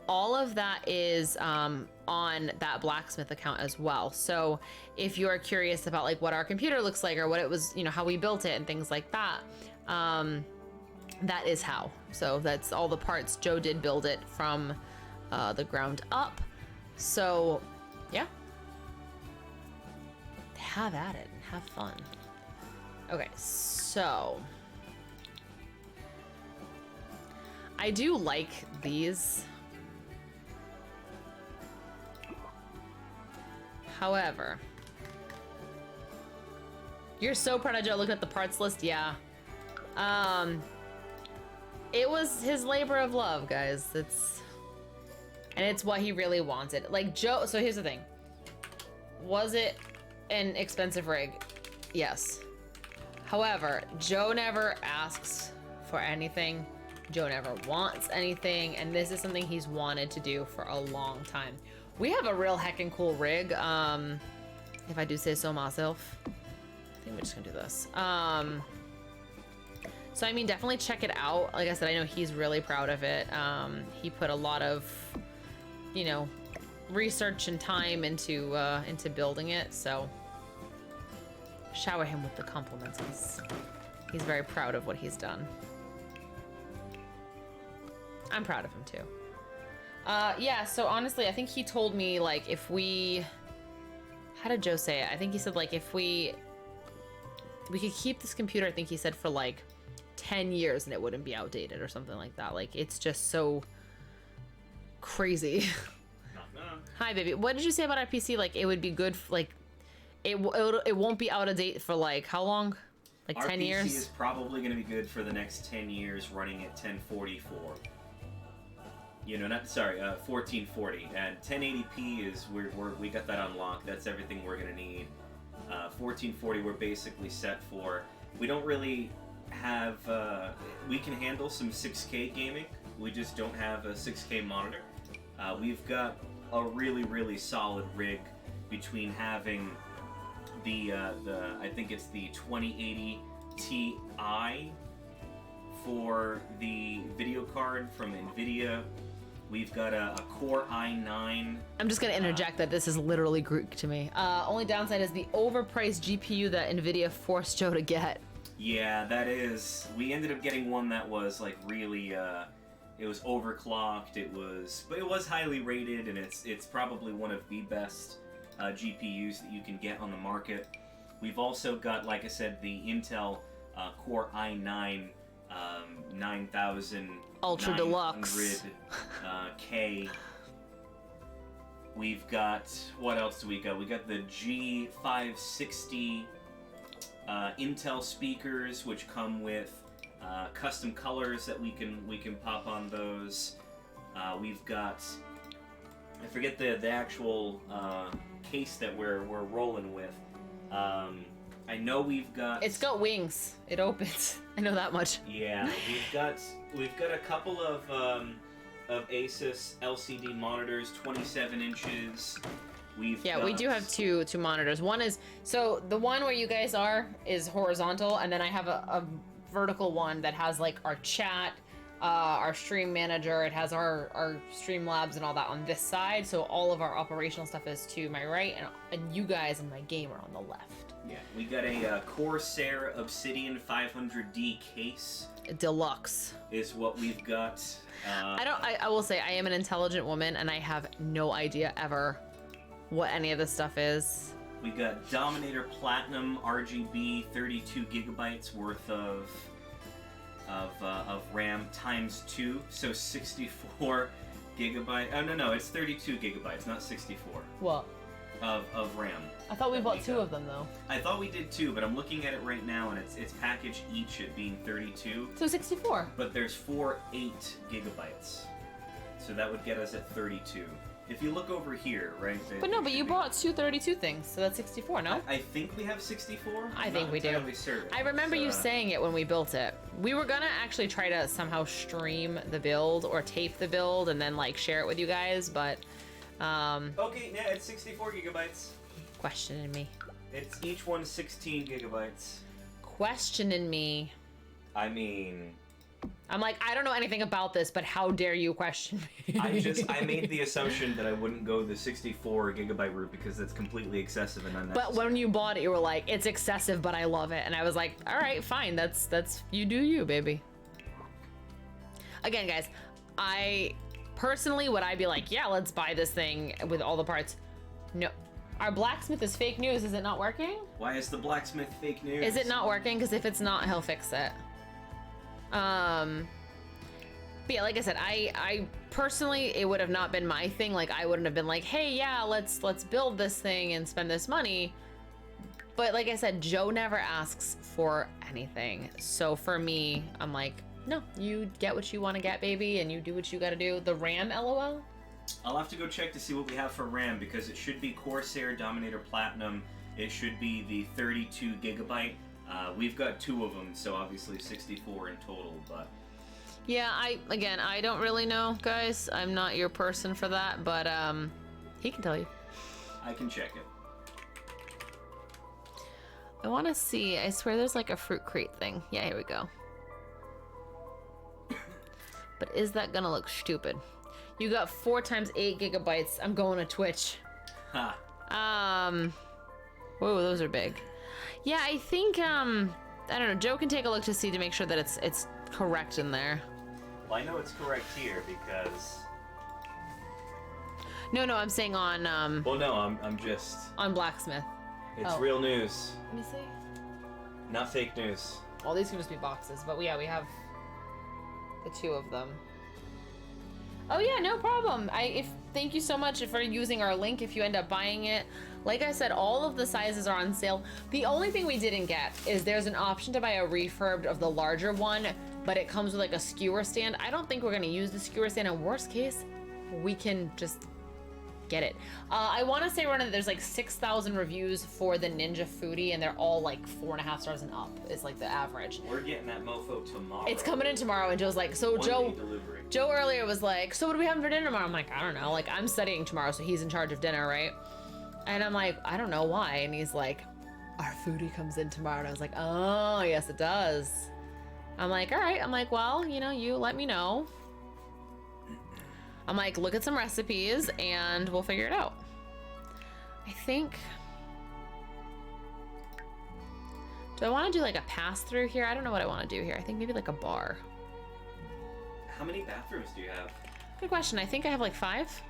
all of that is on that Blacksmith account as well. So if you're curious about like what our computer looks like or what it was, you know, how we built it and things like that, that is how. So that's all the parts. Joe did build it from the ground up. So yeah, have at it, have fun. Okay, so I do like these. However, you're so proud of Joe looking at the parts list. Yeah. It was his labor of love, guys. And it's what he really wanted. Like Joe, so here's the thing. Was it an expensive rig? Yes. However, Joe never asks for anything. Joe never wants anything. And this is something he's wanted to do for a long time. We have a real heckin' cool rig, if I do say so myself. I think we're just gonna do this. So I mean, definitely check it out. Like I said, I know he's really proud of it. He put a lot of, you know, research and time into building it. So shower him with the compliments. He's very proud of what he's done. I'm proud of him too. Yeah, so honestly, I think he told me, like, if we... How did Joe say it? I think he said, like, if we could keep this computer, I think he said, for, like, 10 years and it wouldn't be outdated or something like that. Like, it's just so crazy. Hi, baby. What did you say about our PC? Like, it would be good, like, it won't be out of date for, like, how long? Like, 10 years? Our PC is probably going to be good for the next 10 years running at 1044. You know, 1440, and 1080p is we got that unlocked. That's everything we're gonna need. 1440 we're basically set for. We don't really have. We can handle some 6K gaming. We just don't have a 6K monitor. We've got a really solid rig between having the I think it's the 2080 Ti for the video card from NVIDIA. We've got a Core i9. I'm just going to interject that this is literally Greek to me. Only downside is the overpriced GPU that NVIDIA forced Joe to get. Yeah, that is. We ended up getting one that was like really, it was overclocked. But it was highly rated, and it's probably one of the best GPUs that you can get on the market. We've also got, like I said, the Intel Core i9 9000 Ultra Deluxe K. We've got, what else do we got? We got the G560 Intel speakers, which come with custom colors that we can pop on those. We've got, I forget the actual case that we're rolling with. I know we've got. It's got wings. It opens. I know that much. Yeah, we've got a couple of Asus LCD monitors, 27 inches. We do have two monitors. One is, so the one where you guys are is horizontal, and then I have a vertical one that has like our chat, our stream manager. It has our Streamlabs and all that on this side. So all of our operational stuff is to my right, and you guys and my game are on the left. Yeah, we got a Corsair Obsidian 500D case. Deluxe is what we've got. I will say I am an intelligent woman, and I have no idea ever what any of this stuff is. We got Dominator Platinum RGB 32 gigabytes worth of RAM times 2, so 64 gigabyte. Oh no, it's 32 gigabytes, not 64. What? Of RAM. I thought we bought two of them though. I thought we did too, but I'm looking at it right now, and it's packaged each at being 32. So 64. But there's 8 gigabytes. So that would get us at 32. If you look over here, right? But no, but you bought 232 things, so that's 64, no? I think we have 64. I think we do. Certain. I remember you saying it when we built it. We were gonna actually try to somehow stream the build or tape the build and then like share it with you guys, but okay, yeah, it's 64 gigabytes. questioning me. It's each one 16 gigabytes. Questioning me. I mean, I'm like, I don't know anything about this, but how dare you question me? I made the assumption that I wouldn't go the 64 gigabyte route because that's completely excessive and unnecessary. But when you bought it, you were like, it's excessive, but I love it. And I was like, all right, fine. That's you do you, baby. Again, guys, I personally, would I be like, yeah, let's buy this thing with all the parts? No. Our blacksmith is fake news. Is it not working? Why is the blacksmith fake news? Is it not working? Because if it's not, he'll fix it. But yeah, like I said, I personally, it would have not been my thing. Like, I wouldn't have been like, hey, yeah, let's build this thing and spend this money. But like I said, Joe never asks for anything. So for me, I'm like, no, you get what you want to get, baby, and you do what you got to do. The RAM, LOL. I'll have to go check to see what we have for RAM because it should be Corsair Dominator Platinum. It should be the 32 gigabyte. We've got 2 of them, so obviously 64 in total, but... Yeah, I don't really know, guys. I'm not your person for that, but, he can tell you. I can check it. I want to see, I swear there's like a fruit crate thing. Yeah, here we go. But is that gonna look stupid? You got 4 times 8 gigabytes. I'm going to Twitch. Ha. Whoa, those are big. Yeah, I think, I don't know. Joe can take a look to see to make sure that it's correct in there. Well, I know it's correct here because... No, I'm saying on, Well, no, I'm just... on Blacksmith. It's real news. Let me see. Not fake news. Well, these can just be boxes, but yeah, we have the 2 of them. Oh yeah, no problem. Thank you so much for using our link if you end up buying it. Like I said, all of the sizes are on sale. The only thing we didn't get is there's an option to buy a refurbed of the larger one, but it comes with like a skewer stand. I don't think we're gonna use the skewer stand. In worst case, we can just get it. I want to say, Rona, that there's like 6,000 reviews for the Ninja Foodie, and they're all like 4.5 stars and up. Is like the average. We're getting that mofo tomorrow. It's coming in tomorrow, and Joe's like, so Joe earlier was like, so what are we having for dinner tomorrow? I'm like, I don't know. Like, I'm studying tomorrow, so he's in charge of dinner, right? And I'm like, I don't know why. And he's like, our foodie comes in tomorrow. And I was like, oh, yes, it does. I'm like, all right. I'm like, well, you know, you let me know. I'm like, look at some recipes and we'll figure it out. I think... Do I want to do like a pass-through here? I don't know what I want to do here. I think maybe like a bar. How many bathrooms do you have? Good question. I think I have like 5.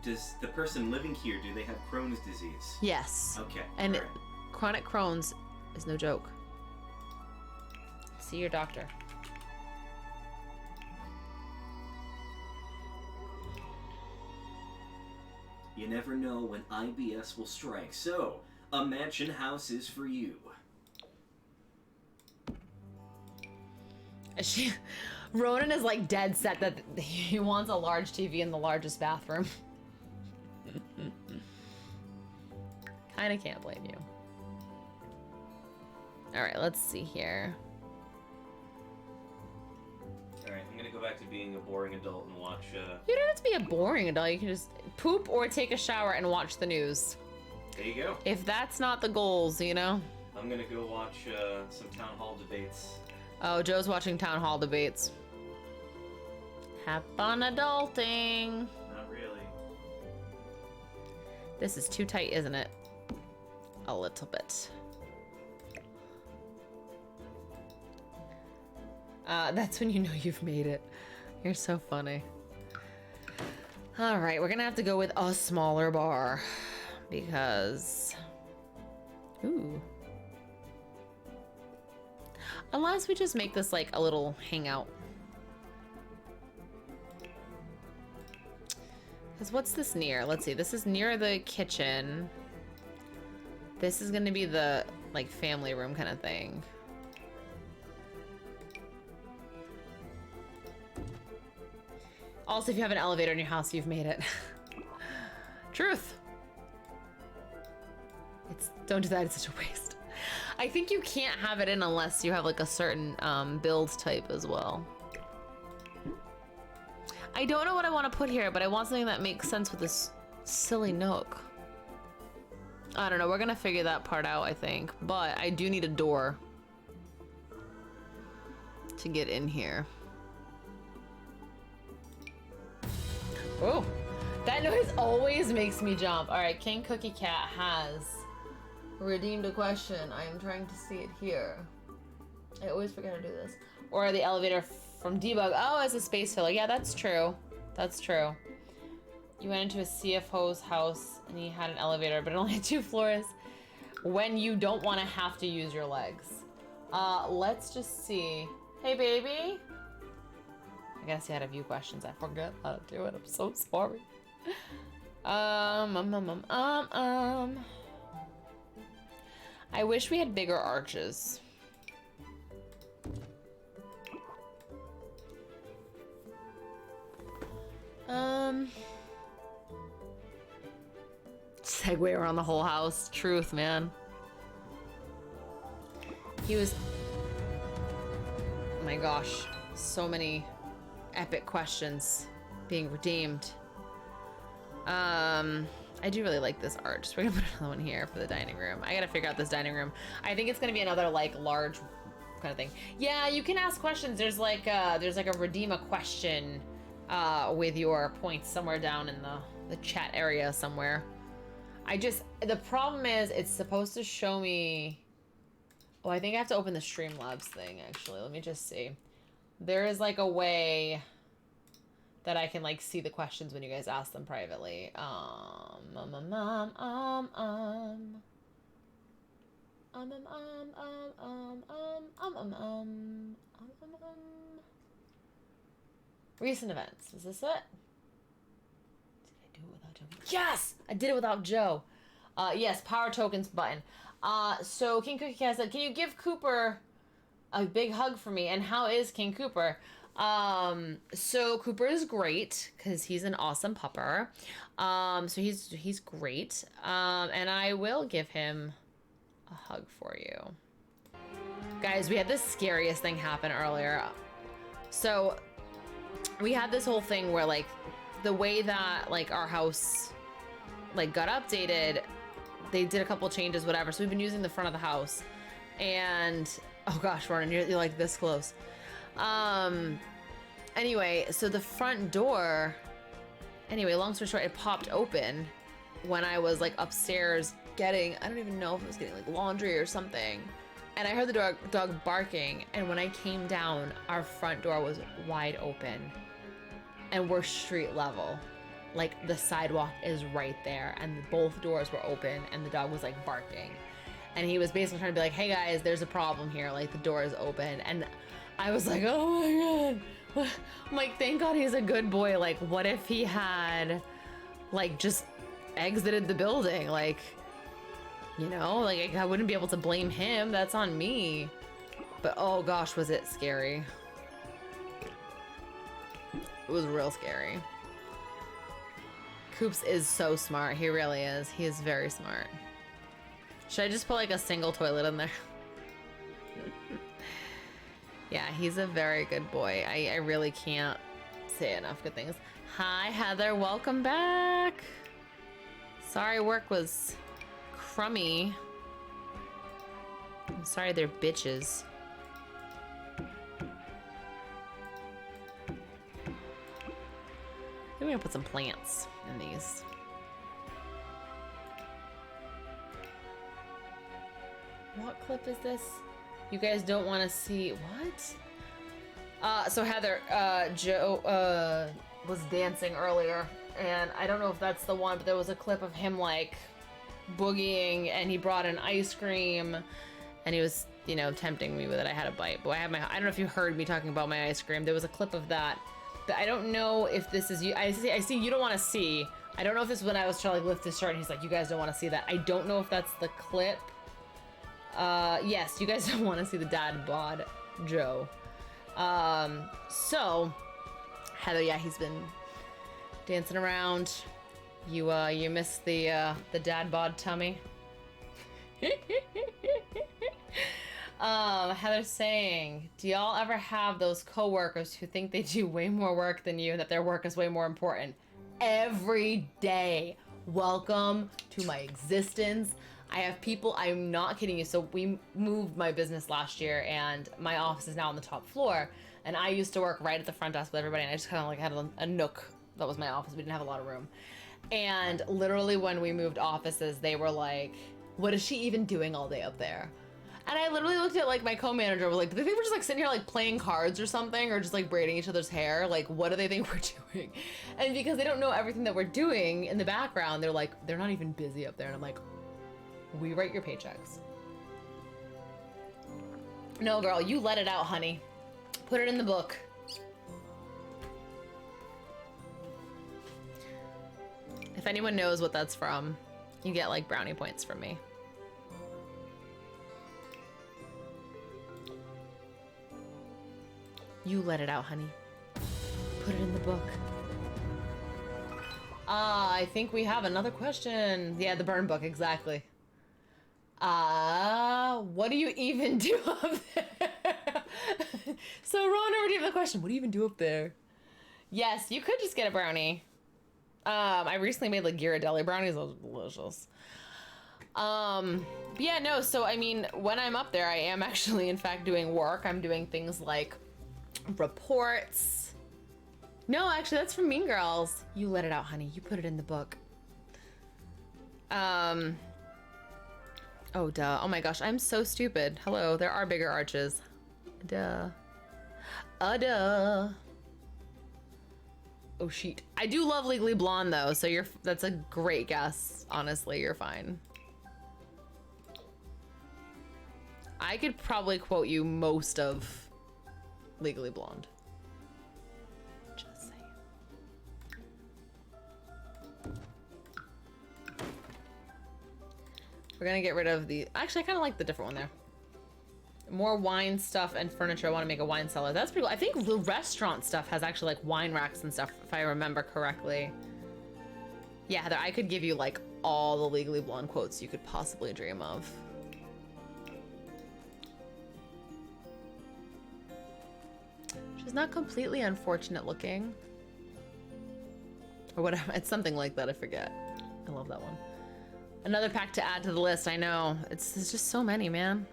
Does the person living here, do they have Crohn's disease? Yes. Okay. And right. Chronic Crohn's is no joke. See your doctor. You never know when IBS will strike, so a mansion house is for you. Ronan is like dead set that he wants a large TV in the largest bathroom. Kinda can't blame you. Alright, let's see here. Alright, I'm gonna go back to being a boring adult and watch, You don't have to be a boring adult, you can just poop or take a shower and watch the news. There you go. If that's not the goals, you know? I'm gonna go watch, some town hall debates. Oh, Joe's watching town hall debates. Have fun adulting. Not really. This is too tight, isn't it? A little bit. That's when you know you've made it. You're so funny. All right, we're gonna have to go with a smaller bar because... Ooh. Unless we just make this like a little hangout. Because what's this near? Let's see, this is near the kitchen. This is gonna be the like family room kind of thing. Also, if you have an elevator in your house, you've made it. Truth. Don't do that, it's such a waste. I think you can't have it in unless you have like a certain build type as well. I don't know what I want to put here, but I want something that makes sense with this silly nook. I don't know, we're gonna figure that part out, I think. But I do need a door to get in here. Oh, that noise always makes me jump. All right, King Cookie Cat has redeemed a question. I am trying to see it here. I always forget to do this. Or the elevator from Debug. Oh, it's a space filler. Yeah, that's true. That's true. You went into a CFO's house and he had an elevator, but it only had 2 floors. When you don't want to have to use your legs. Let's just see. Hey, baby. I guess you had a few questions. I forgot how to do it. I'm so sorry. I wish we had bigger arches. Segue around the whole house. Truth, man. He was... Oh my gosh. So many epic questions being redeemed. I do really like this arch. So we're gonna put another one here for the dining room. I gotta figure out this dining room. I think it's gonna be another like large kind of thing. Yeah, you can ask questions. There's like a redeem a question with your points somewhere down in the chat area somewhere. The problem is it's supposed to show me... Oh, I think I have to open the Streamlabs thing actually. Let me just see. There is like a way that I can like see the questions when you guys ask them privately. Recent events. Is this it? Did I do it without Joe? Yes! I did it without Joe. Yes, power tokens button. So King Cookie Cat said, can you give Cooper a big hug for me? And how is King Cooper? So Cooper is great because he's an awesome pupper. So he's great. And I will give him a hug for you. Guys, we had the scariest thing happen earlier. So we had this whole thing where like the way that like our house like got updated, they did a couple changes, whatever. So we've been using the front of the house and oh gosh, Ronan, you're like this close. Anyway, so the front door, anyway, long story short, it popped open when I was like upstairs getting, I don't even know if it was getting like laundry or something. And I heard the dog barking. And when I came down, our front door was wide open and we're street level. Like the sidewalk is right there and both doors were open and the dog was like barking. And he was basically trying to be like, hey guys, there's a problem here. Like the door is open. And I was like, oh my God. I'm like, thank God he's a good boy. Like, what if he had like just exited the building? Like, you know, like I wouldn't be able to blame him. That's on me. But oh gosh, was it scary. It was real scary. Coops is so smart. He really is. He is very smart. Should I just put like a single toilet in there? Yeah, he's a very good boy. I really can't say enough good things. Hi, Heather. Welcome back. Sorry work was crummy. I'm sorry they're bitches. We're gonna put some plants in these. What clip is this? You guys don't want to see what? So Heather, Joe was dancing earlier, and I don't know if that's the one, but there was a clip of him like boogieing, and he brought an ice cream, and he was, you know, tempting me with it. I had a bite, but I don't know if you heard me talking about my ice cream. There was a clip of that. But I don't know if this is you. I see you don't want to see. I don't know if this is when I was trying to like lift his shirt and he's like, you guys don't want to see that. I don't know if that's the clip. Yes, you guys don't want to see the dad bod Joe. So Heather, yeah, he's been Dancing around. You miss the dad bod tummy. Heather's saying, do y'all ever have those coworkers who think they do way more work than you and that their work is way more important? Every day. Welcome to my existence. I have people, I'm not kidding you. So we moved my business last year and my office is now on the top floor. And I used to work right at the front desk with everybody, and I just kind of like had a nook. That was my office. We didn't have a lot of room. And literally when we moved offices, they were like, what is she even doing all day up there? And I literally looked at like my co-manager, was like, do they think we're just like sitting here like playing cards or something, or just like braiding each other's hair? Like, what do they think we're doing? And because they don't know everything that we're doing in the background, they're like, they're not even busy up there. And I'm like, we write your paychecks. No, girl, you let it out, honey. Put it in the book. If anyone knows what that's from, you get like brownie points from me. You let it out, honey. Put it in the book. I think we have another question. Yeah, the burn book, exactly. What do you even do up there? So Ron already have the question. What do you even do up there? Yes, you could just get a brownie. I recently made like Ghirardelli brownies. Those were delicious. Yeah, no, so I mean, when I'm up there, I am actually, in fact, doing work. I'm doing things like reports. No, actually, that's from Mean Girls. You let it out, honey. You put it in the book. Oh, duh. Oh my gosh, I'm so stupid. Hello, there are bigger arches. Duh. Duh. Oh, sheet. I do love Legally Blonde, though, so that's a great guess. Honestly, you're fine. I could probably quote you most of Legally Blonde. Just saying. We're gonna get rid of the... Actually, I kind of like the different one there. More wine stuff and furniture. I want to make a wine cellar. That's pretty cool. I think the restaurant stuff has actually like wine racks and stuff, if I remember correctly. Yeah, Heather, I could give you like all the Legally Blonde quotes you could possibly dream of. She's not completely unfortunate looking. Or whatever. It's something like that. I forget. I love that one. Another pack to add to the list. I know. There's just so many, man.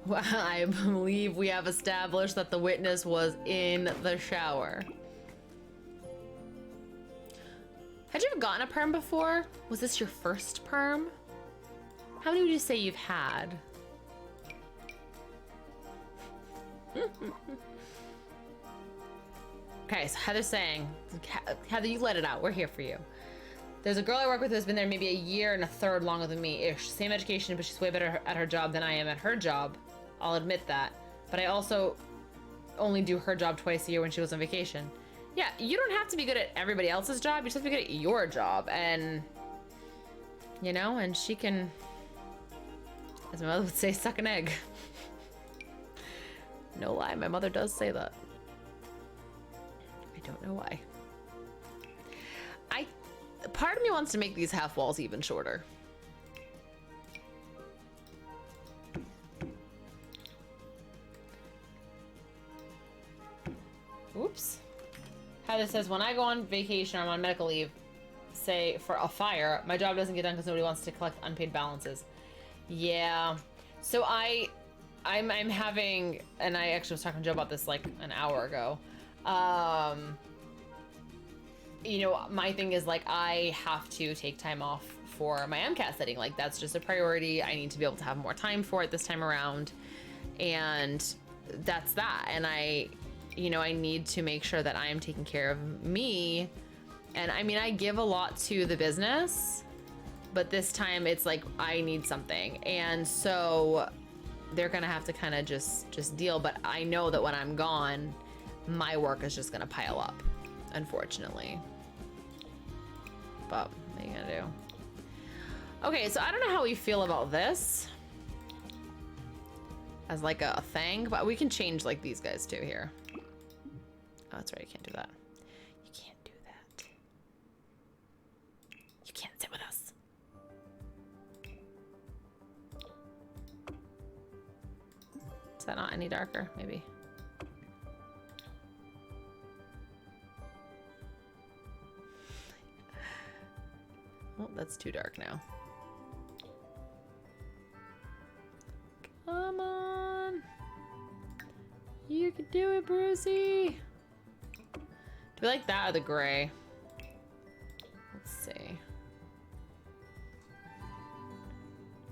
Well, I believe we have established that the witness was in the shower. Had you ever gotten a perm before? Was this your first perm? How many would you say you've had? Okay, so Heather's saying, Heather, you let it out. We're here for you. There's a girl I work with who's been there maybe a year and a third longer than me-ish. Same education, but she's way better at her job than I am at her job. I'll admit that. But I also only do her job twice a year when she was on vacation. Yeah, you don't have to be good at everybody else's job. You just have to be good at your job. And, you know, and she can, as my mother would say, suck an egg. No lie, my mother does say that. I don't know why. Part of me wants to make these half walls even shorter. Oops. Heather says, when I go on vacation or I'm on medical leave, say for a fire, my job doesn't get done because nobody wants to collect unpaid balances. Yeah. So I'm having, and I actually was talking to Joe about this like an hour ago. You know, my thing is like, I have to take time off for my MCAT setting. Like that's just a priority. I need to be able to have more time for it this time around. And that's that. And you know, I need to make sure that I am taking care of me. And I mean, I give a lot to the business, but this time it's like, I need something. And so they're gonna have to kind of just deal. But I know that when I'm gone, my work is just gonna pile up, unfortunately. But what are you gonna do? Okay, so I don't know how we feel about this. as like a thing, but we can change like these guys too here. Oh, that's right, you can't do that. You can't do that. You can't sit with us. Is that not any darker? Maybe. Oh, that's too dark now. Come on. You can do it, Brucey. Do we like that or the gray? Let's see.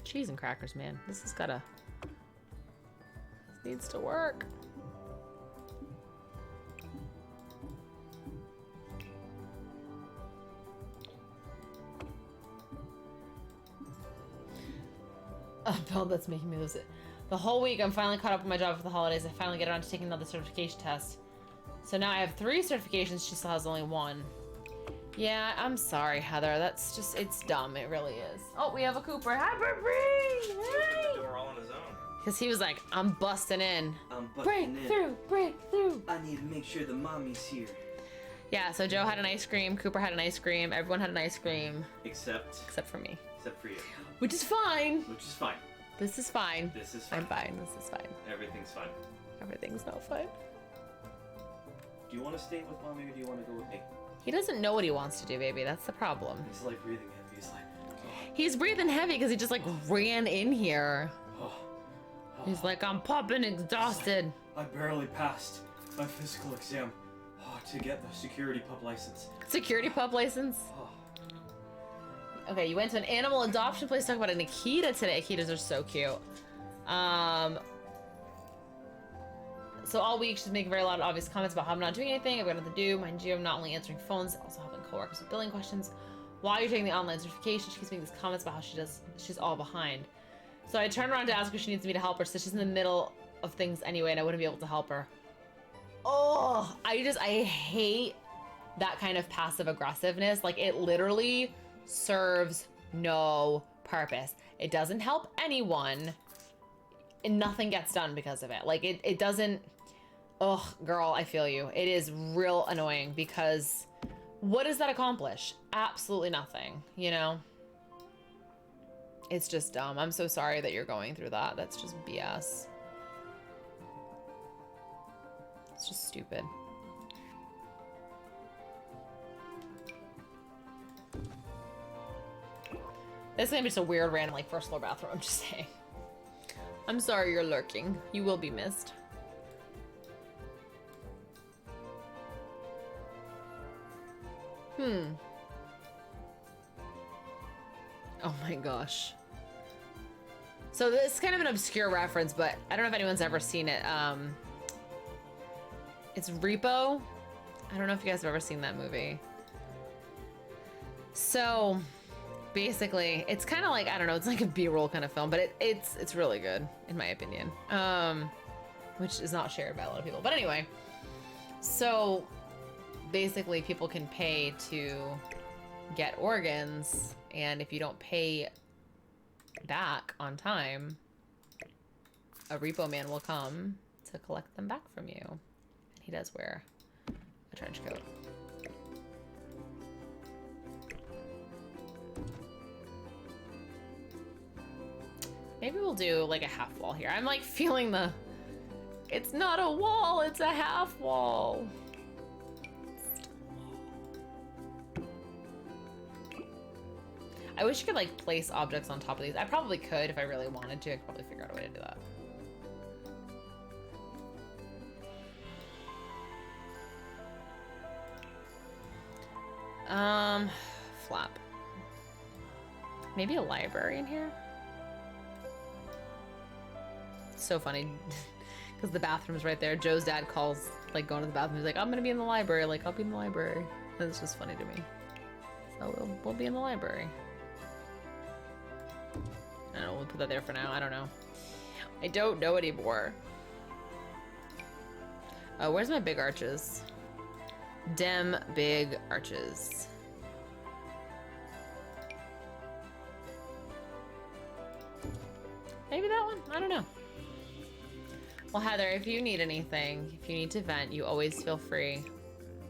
Cheese and crackers, man. This has gotta... This needs to work. Oh, Bill, that's making me lose it. The whole week, I'm finally caught up with my job for the holidays. I finally get around to taking another certification test. So now I have 3 certifications. She still has only 1. Yeah, I'm sorry, Heather. That's just, it's dumb. It really is. Oh, we have a Cooper. Hi, Bree! The door all on his own. Because he was like, I'm busting in. I'm busting Break in. through, break through. I need to make sure the mommy's here. Yeah, so Joe had an ice cream. Cooper had an ice cream. Everyone had an ice cream. Except for me. Except for you. Which is fine. Which is fine. This is fine. This is fine. I'm fine. This is fine. Everything's fine. Everything's not fine. Do you want to stay with mommy or do you want to go with me? He doesn't know what he wants to do, baby. That's the problem. He's like breathing heavy. He's like, oh. He's breathing heavy because he just like ran in here. Oh. He's like, I'm popping exhausted. I barely passed my physical exam to get the security pup license. Security pup license? Oh. Okay, you went to an animal adoption place to talk about an Akita today. Akitas are so cute. So all week she's making very loud, obvious comments about how I'm not doing anything. I've got nothing to do. Mind you, I'm not only answering phones, also helping coworkers with billing questions. While you're taking the online certification, she keeps making these comments about how she's all behind. So I turned around to ask her if she needs me to help her. So she's in the middle of things anyway, and I wouldn't be able to help her. Oh, I hate that kind of passive aggressiveness. Like, it literally serves no purpose. It doesn't help anyone, and nothing gets done because of it. Like, it doesn't... Ugh, girl, I feel you. It is real annoying because what does that accomplish? Absolutely nothing, you know? It's just dumb. I'm so sorry that you're going through that. That's just BS. It's just stupid. This is gonna be just a weird random like first floor bathroom, I'm just saying. I'm sorry you're lurking. You will be missed. Oh my gosh. So this is kind of an obscure reference, but I don't know if anyone's ever seen it. It's Repo. I don't know if you guys have ever seen that movie. So basically, it's kind of like, I don't know, it's like a B-roll kind of film, but it's really good, in my opinion. Which is not shared by a lot of people. But anyway, so basically people can pay to get organs, and if you don't pay back on time, a repo man will come to collect them back from you. And he does wear a trench coat. Maybe we'll do like a half wall here. I'm like feeling the, it's not a wall, it's a half wall. I wish you could like place objects on top of these. I probably could if I really wanted to. I could probably figure out a way to do that. Flap. Maybe a library in here? So funny because the bathroom's right there. Joe's dad calls, like going to the bathroom. He's like, I'm gonna be in the library. Like, I'll be in the library. That's just funny to me. So we'll be in the library. I don't know, we'll put that there for now. I don't know. I don't know anymore. Oh, where's my big arches? Dem big arches. Maybe that one? I don't know. Well, Heather, if you need anything, if you need to vent, you always feel free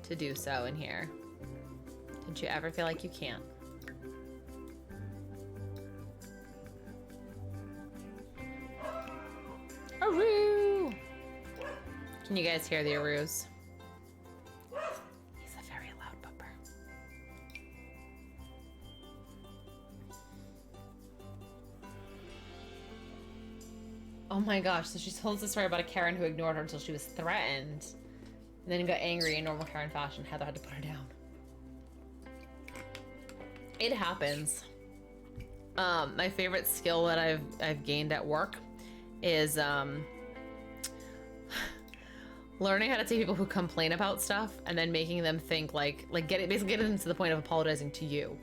to do so in here. Don't you ever feel like you can't? Aroo! Can you guys hear the aroos? He's a very loud bumper. Oh my gosh, so she told us a story about a Karen who ignored her until she was threatened. And then got angry in normal Karen fashion. Heather had to put her down. It happens. My favorite skill that I've gained at work is learning how to take people who complain about stuff and then making them think basically get them to the point of apologizing to you.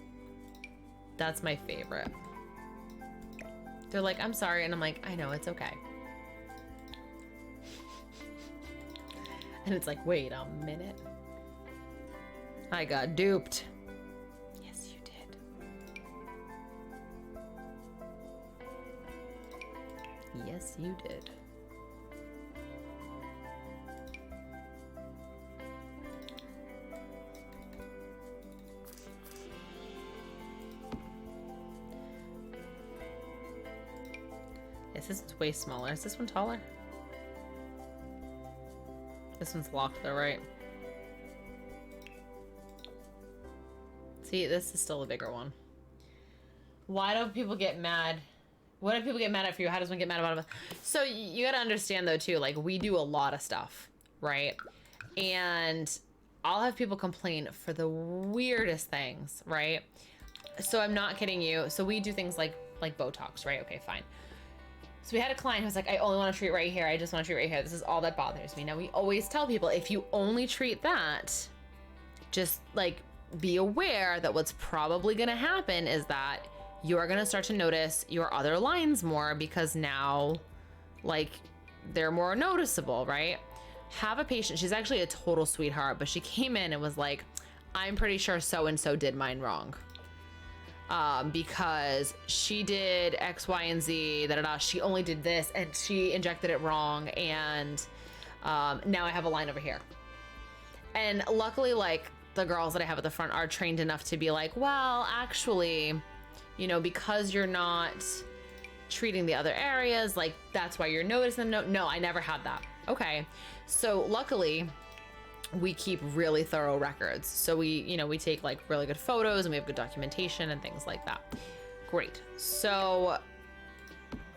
That's my favorite. They're like, I'm sorry, and I'm like, I know, it's okay. And it's like, wait a minute. I got duped. Yes, you did. Yes, you did. Yes, this one's way smaller. Is this one taller? This one's locked though, right? See, this is still a bigger one. Why do people get mad? What do people get mad at for you? How does one get mad about it? So you gotta understand though too, like we do a lot of stuff, right? And I'll have people complain for the weirdest things, right? So I'm not kidding you. So we do things like Botox, right? Okay, fine. So we had a client who was like, I only want to treat right here. I just want to treat right here. This is all that bothers me. Now we always tell people, if you only treat that, just like be aware that what's probably going to happen is that you're going to start to notice your other lines more because now like they're more noticeable, right? Have a patient. She's actually a total sweetheart, but she came in and was like, I'm pretty sure so-and-so did mine wrong. Because she did X, Y, and Z, she only did this and she injected it wrong. And now I have a line over here. And luckily, like the girls that I have at the front are trained enough to be like, well, actually, you know, because you're not treating the other areas, like that's why you're noticing. No, I never had that. Okay. So luckily, we keep really thorough records. So we take like really good photos and we have good documentation and things like that. Great. So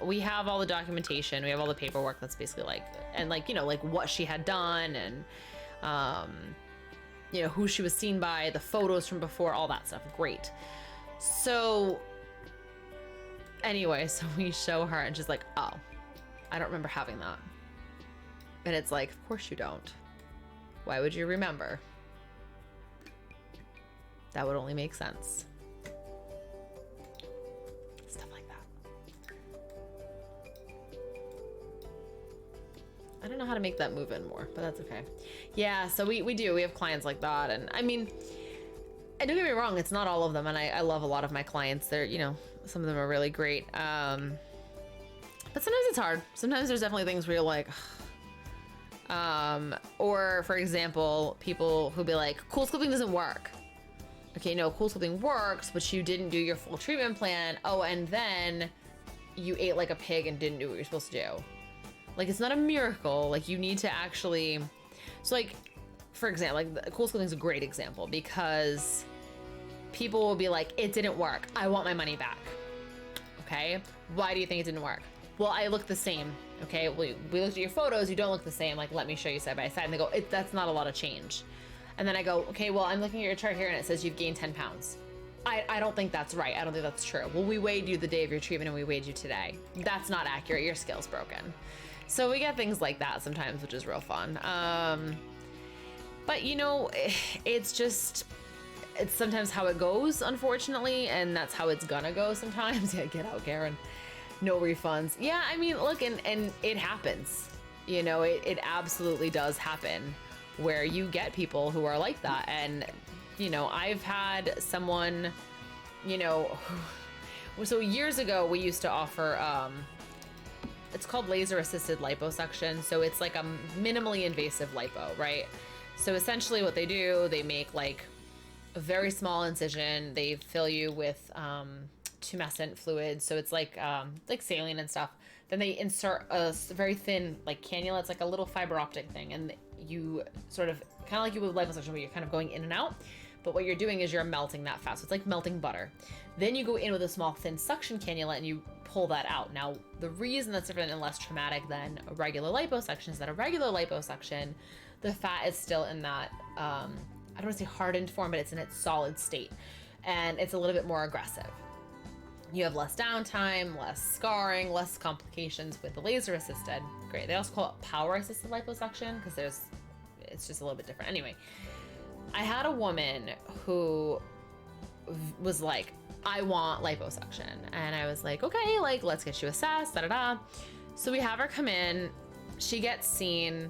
we have all the documentation, we have all the paperwork that's basically like, and like, you know, like what she had done and, you know, who she was seen by, the photos from before, all that stuff. Great. So anyway, so we show her and she's like, oh, I don't remember having that. And it's like, of course you don't. Why would you remember? That would only make sense. Stuff like that. I don't know how to make that move in more, but that's okay. Yeah, so we have clients like that. And I mean, and don't get me wrong, it's not all of them. And I love a lot of my clients. They're, you know, some of them are really great. But sometimes it's hard. Sometimes there's definitely things where you're like, or for example, people who be like, cool sculpting doesn't work. Okay, no, cool sculpting works, but you didn't do your full treatment plan. Oh, and then you ate like a pig and didn't do what you're supposed to do. Like, it's not a miracle. Like, you need to actually, so like, for example, like cool sculpting is a great example because people will be like, it didn't work. I want my money back. Okay. Why do you think it didn't work? Well, I look the same. Okay, we looked at your photos, you don't look the same, like let me show you side by side. And they go, that's not a lot of change. And then I go, okay, well, I'm looking at your chart here and it says you've gained 10 pounds. I don't think that's right. I don't think that's true. Well, we weighed you the day of your treatment and we weighed you today. That's not accurate. Your scale's broken. So we get things like that sometimes, which is real fun. But you know, it's sometimes how it goes, unfortunately, and that's how it's gonna go sometimes. Yeah, get out, Karen. No refunds. Yeah, I mean, look, and it happens. You know, it absolutely does happen where you get people who are like that. And, you know, I've had someone, you know, so years ago we used to offer it's called laser assisted liposuction. So it's like a minimally invasive lipo, right? So essentially what they do, they make like a very small incision. They fill you with tumescent fluid. So it's like saline and stuff. Then they insert a very thin like cannula. It's like a little fiber optic thing. And you sort of, kind of like you would with liposuction where you're kind of going in and out. But what you're doing is you're melting that fat. So it's like melting butter. Then you go in with a small thin suction cannula and you pull that out. Now, the reason that's different and less traumatic than a regular liposuction is that a regular liposuction, the fat is still in that, I don't want to say hardened form, but it's in its solid state. And it's a little bit more aggressive. You have less downtime, less scarring, less complications with the laser assisted. Great. They also call it power assisted liposuction because it's just a little bit different. Anyway, I had a woman who was like, I want liposuction. And I was like, okay, like, let's get you assessed, da-da-da. So we have her come in. She gets seen.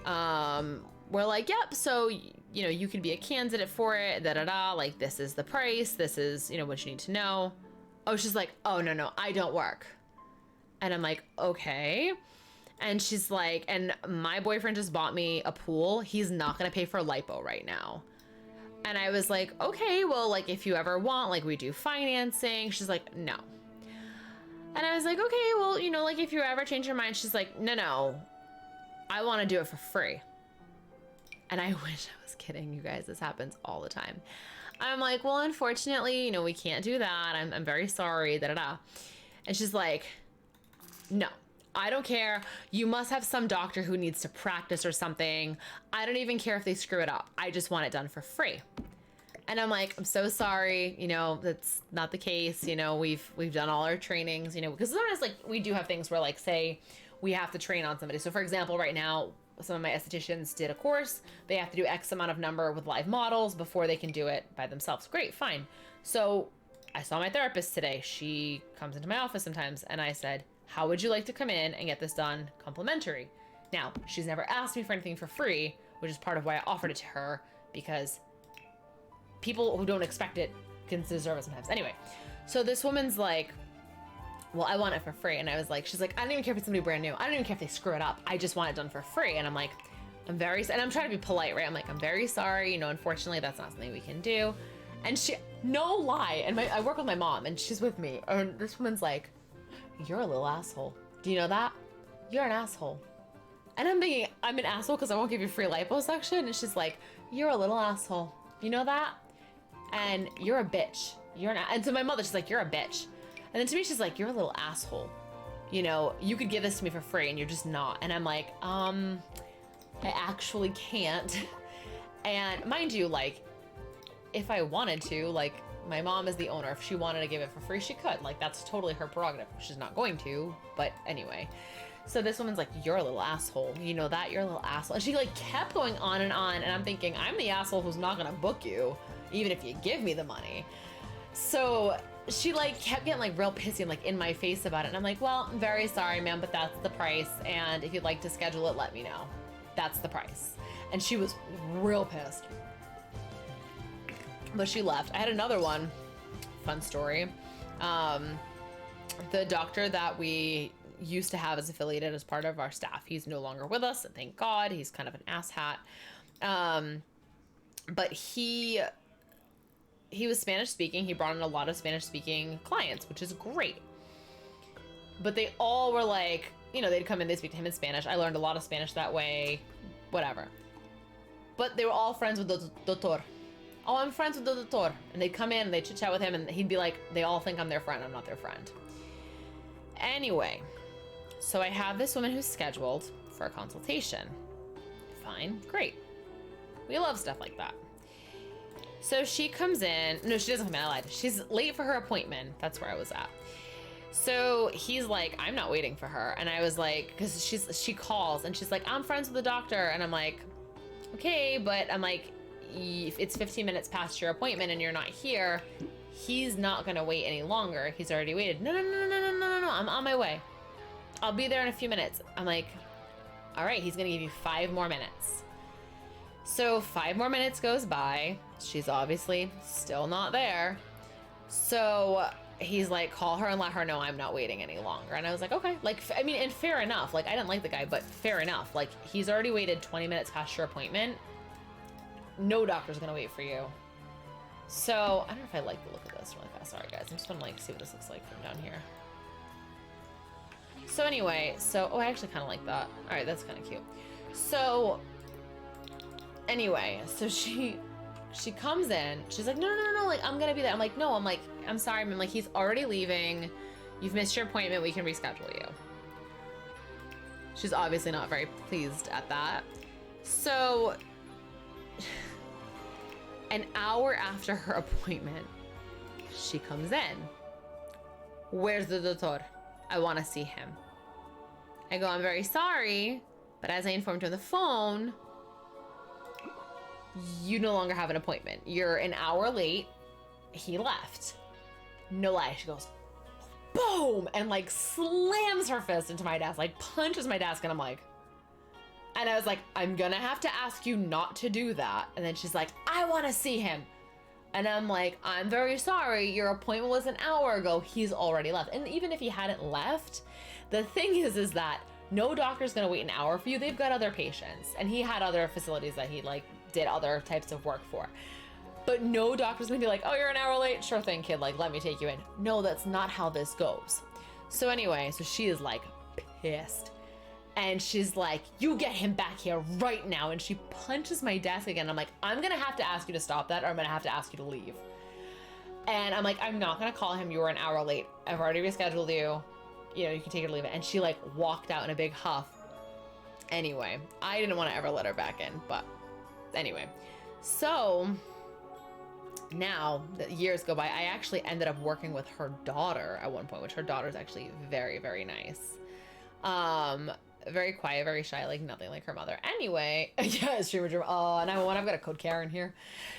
We're like, yep, so, you know, you can be a candidate for it, da-da-da. Like, this is the price. This is, you know, what you need to know. Oh, she's like, oh, no, I don't work. And I'm like, okay. And she's like, and my boyfriend just bought me a pool. He's not going to pay for lipo right now. And I was like, okay, well, like, if you ever want, like, we do financing. She's like, no. And I was like, okay, well, you know, like, if you ever change your mind, she's like, no, I want to do it for free. And I wish I was kidding, you guys. This happens all the time. I'm like, well, unfortunately, you know, we can't do that. I'm very sorry, da-da-da. And she's like, no. I don't care. You must have some doctor who needs to practice or something. I don't even care if they screw it up. I just want it done for free. And I'm like, I'm so sorry. You know, that's not the case. You know, we've done all our trainings, you know, because sometimes like we do have things where like, say we have to train on somebody. So for example, right now, some of my estheticians did a course. They have to do X amount of number with live models before they can do it by themselves. Great, fine. So I saw my therapist today. She comes into my office sometimes and I said, how would you like to come in and get this done complimentary? Now, she's never asked me for anything for free, which is part of why I offered it to her, because people who don't expect it can deserve it sometimes. Anyway, so this woman's like, well, I want it for free. And I was like, she's like, I don't even care if it's somebody brand new. I don't even care if they screw it up. I just want it done for free. And I'm like, and I'm trying to be polite, right? I'm like, I'm very sorry. You know, unfortunately, that's not something we can do. And she, no lie. And I work with my mom and she's with me. And this woman's like, you're a little asshole. Do you know that? You're an asshole. And I'm thinking, I'm an asshole because I won't give you free liposuction. And she's like, you're a little asshole. You know that? And you're a bitch. And to my mother, she's like, you're a bitch. And then to me, she's like, you're a little asshole. You know, you could give this to me for free and you're just not. And I'm like, I actually can't. And mind you, like, if I wanted to, like, my mom is the owner. If she wanted to give it for free, she could. Like, that's totally her prerogative. She's not going to, but anyway. So this woman's like, you're a little asshole. You know that? You're a little asshole. And she, like, kept going on. And I'm thinking, I'm the asshole who's not going to book you, even if you give me the money. So she, like, kept getting, like, real pissy and, like, in my face about it. And I'm like, well, I'm very sorry, ma'am, but that's the price. And if you'd like to schedule it, let me know. That's the price. And she was real pissed. But she left. I had another one. Fun story. The doctor that we used to have as affiliated as part of our staff, he's no longer with us, and thank God. He's kind of an asshat. But he was Spanish speaking. He brought in a lot of Spanish speaking clients, which is great. But they all were like, you know, they'd come in, they'd speak to him in Spanish. I learned a lot of Spanish that way, whatever. But they were all friends with the doctor. Oh, I'm friends with the doctor. And they'd come in and they'd chit chat with him and he'd be like, they all think I'm their friend. I'm not their friend. Anyway, so I have this woman who's scheduled for a consultation. Fine, great. We love stuff like that. So she comes in. No, she doesn't come in. I lied. She's late for her appointment. That's where I was at. So he's like, I'm not waiting for her. And I was like, because she calls and she's like, I'm friends with the doctor. And I'm like, okay, but I'm like, if it's 15 minutes past your appointment and you're not here, he's not gonna wait any longer. He's already waited. No, I'm on my way. I'll be there in a few minutes. I'm like, all right, he's gonna give you 5 more minutes. So 5 more minutes goes by. She's obviously still not there. So he's like, call her and let her know I'm not waiting any longer. And I was like, okay. Like, I mean, and fair enough. Like, I didn't like the guy, but fair enough. Like, he's already waited 20 minutes past your appointment. No doctor's gonna wait for you. So, I don't know if I like the look of this really fast. Sorry, guys. I'm just gonna, like, see what this looks like from down here. So anyway, oh, I actually kind of like that. All right, that's kind of cute. So, anyway, so she comes in. She's like, no, like, I'm gonna be there. I'm like, no, I'm sorry, I'm like, he's already leaving. You've missed your appointment. We can reschedule you. She's obviously not very pleased at that. So, an hour after her appointment, she comes in. Where's the doctor? I want to see him. I go, I'm very sorry, but as I informed you on the phone, you no longer have an appointment. You're an hour late. He left. No lie. She goes, boom, and like slams her fist into my desk, like punches my desk, and I'm like, and I was like, I'm gonna have to ask you not to do that. And then she's like, I want to see him. And I'm like, I'm very sorry. Your appointment was an hour ago. He's already left. And even if he hadn't left, the thing is that no doctor's gonna wait an hour for you. They've got other patients. And he had other facilities that he like did other types of work for. But no doctor's gonna be like, oh, you're an hour late? Sure thing, kid. Like, let me take you in. No, that's not how this goes. So anyway, so she is like pissed. And she's like, you get him back here right now. And she punches my desk again. I'm like, I'm gonna have to ask you to stop that, or I'm gonna have to ask you to leave. And I'm like, I'm not gonna call him. You were an hour late. I've already rescheduled you. You know, you can take it or leave it. And she like walked out in a big huff. Anyway, I didn't want to ever let her back in, but anyway. So now that years go by, I actually ended up working with her daughter at one point, which her daughter's actually very, very nice. Very quiet, very shy, like nothing like her mother. Anyway, yeah, streamer dream. Oh, and I've got a code Karen here.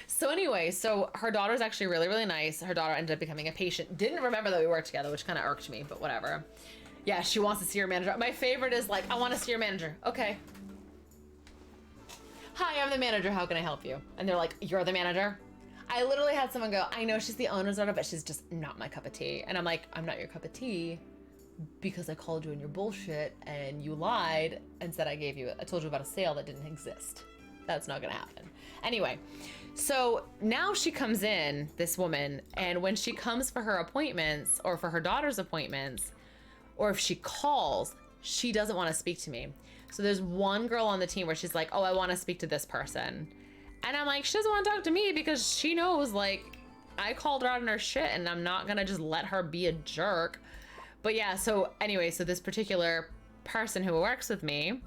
So anyway, so her daughter's actually really, really nice. Her daughter ended up becoming a patient. Didn't remember that we worked together, which kind of irked me, but whatever. Yeah, she wants to see her manager. My favorite is like, I want to see your manager. Okay. Hi, I'm the manager. How can I help you? And they're like, you're the manager? I literally had someone go, I know she's the owner's daughter, but she's just not my cup of tea. And I'm like, I'm not your cup of tea. Because I called you on your bullshit and you lied and said I told you about a sale that didn't exist. That's not gonna happen. Anyway, so now she comes in, this woman, and when she comes for her appointments or for her daughter's appointments, or if she calls, she doesn't want to speak to me. So there's one girl on the team where she's like, oh, I want to speak to this person. And I'm like, she doesn't want to talk to me because she knows, like, I called her out on her shit and I'm not gonna just let her be a jerk. But yeah, so anyway, so this particular person who works with me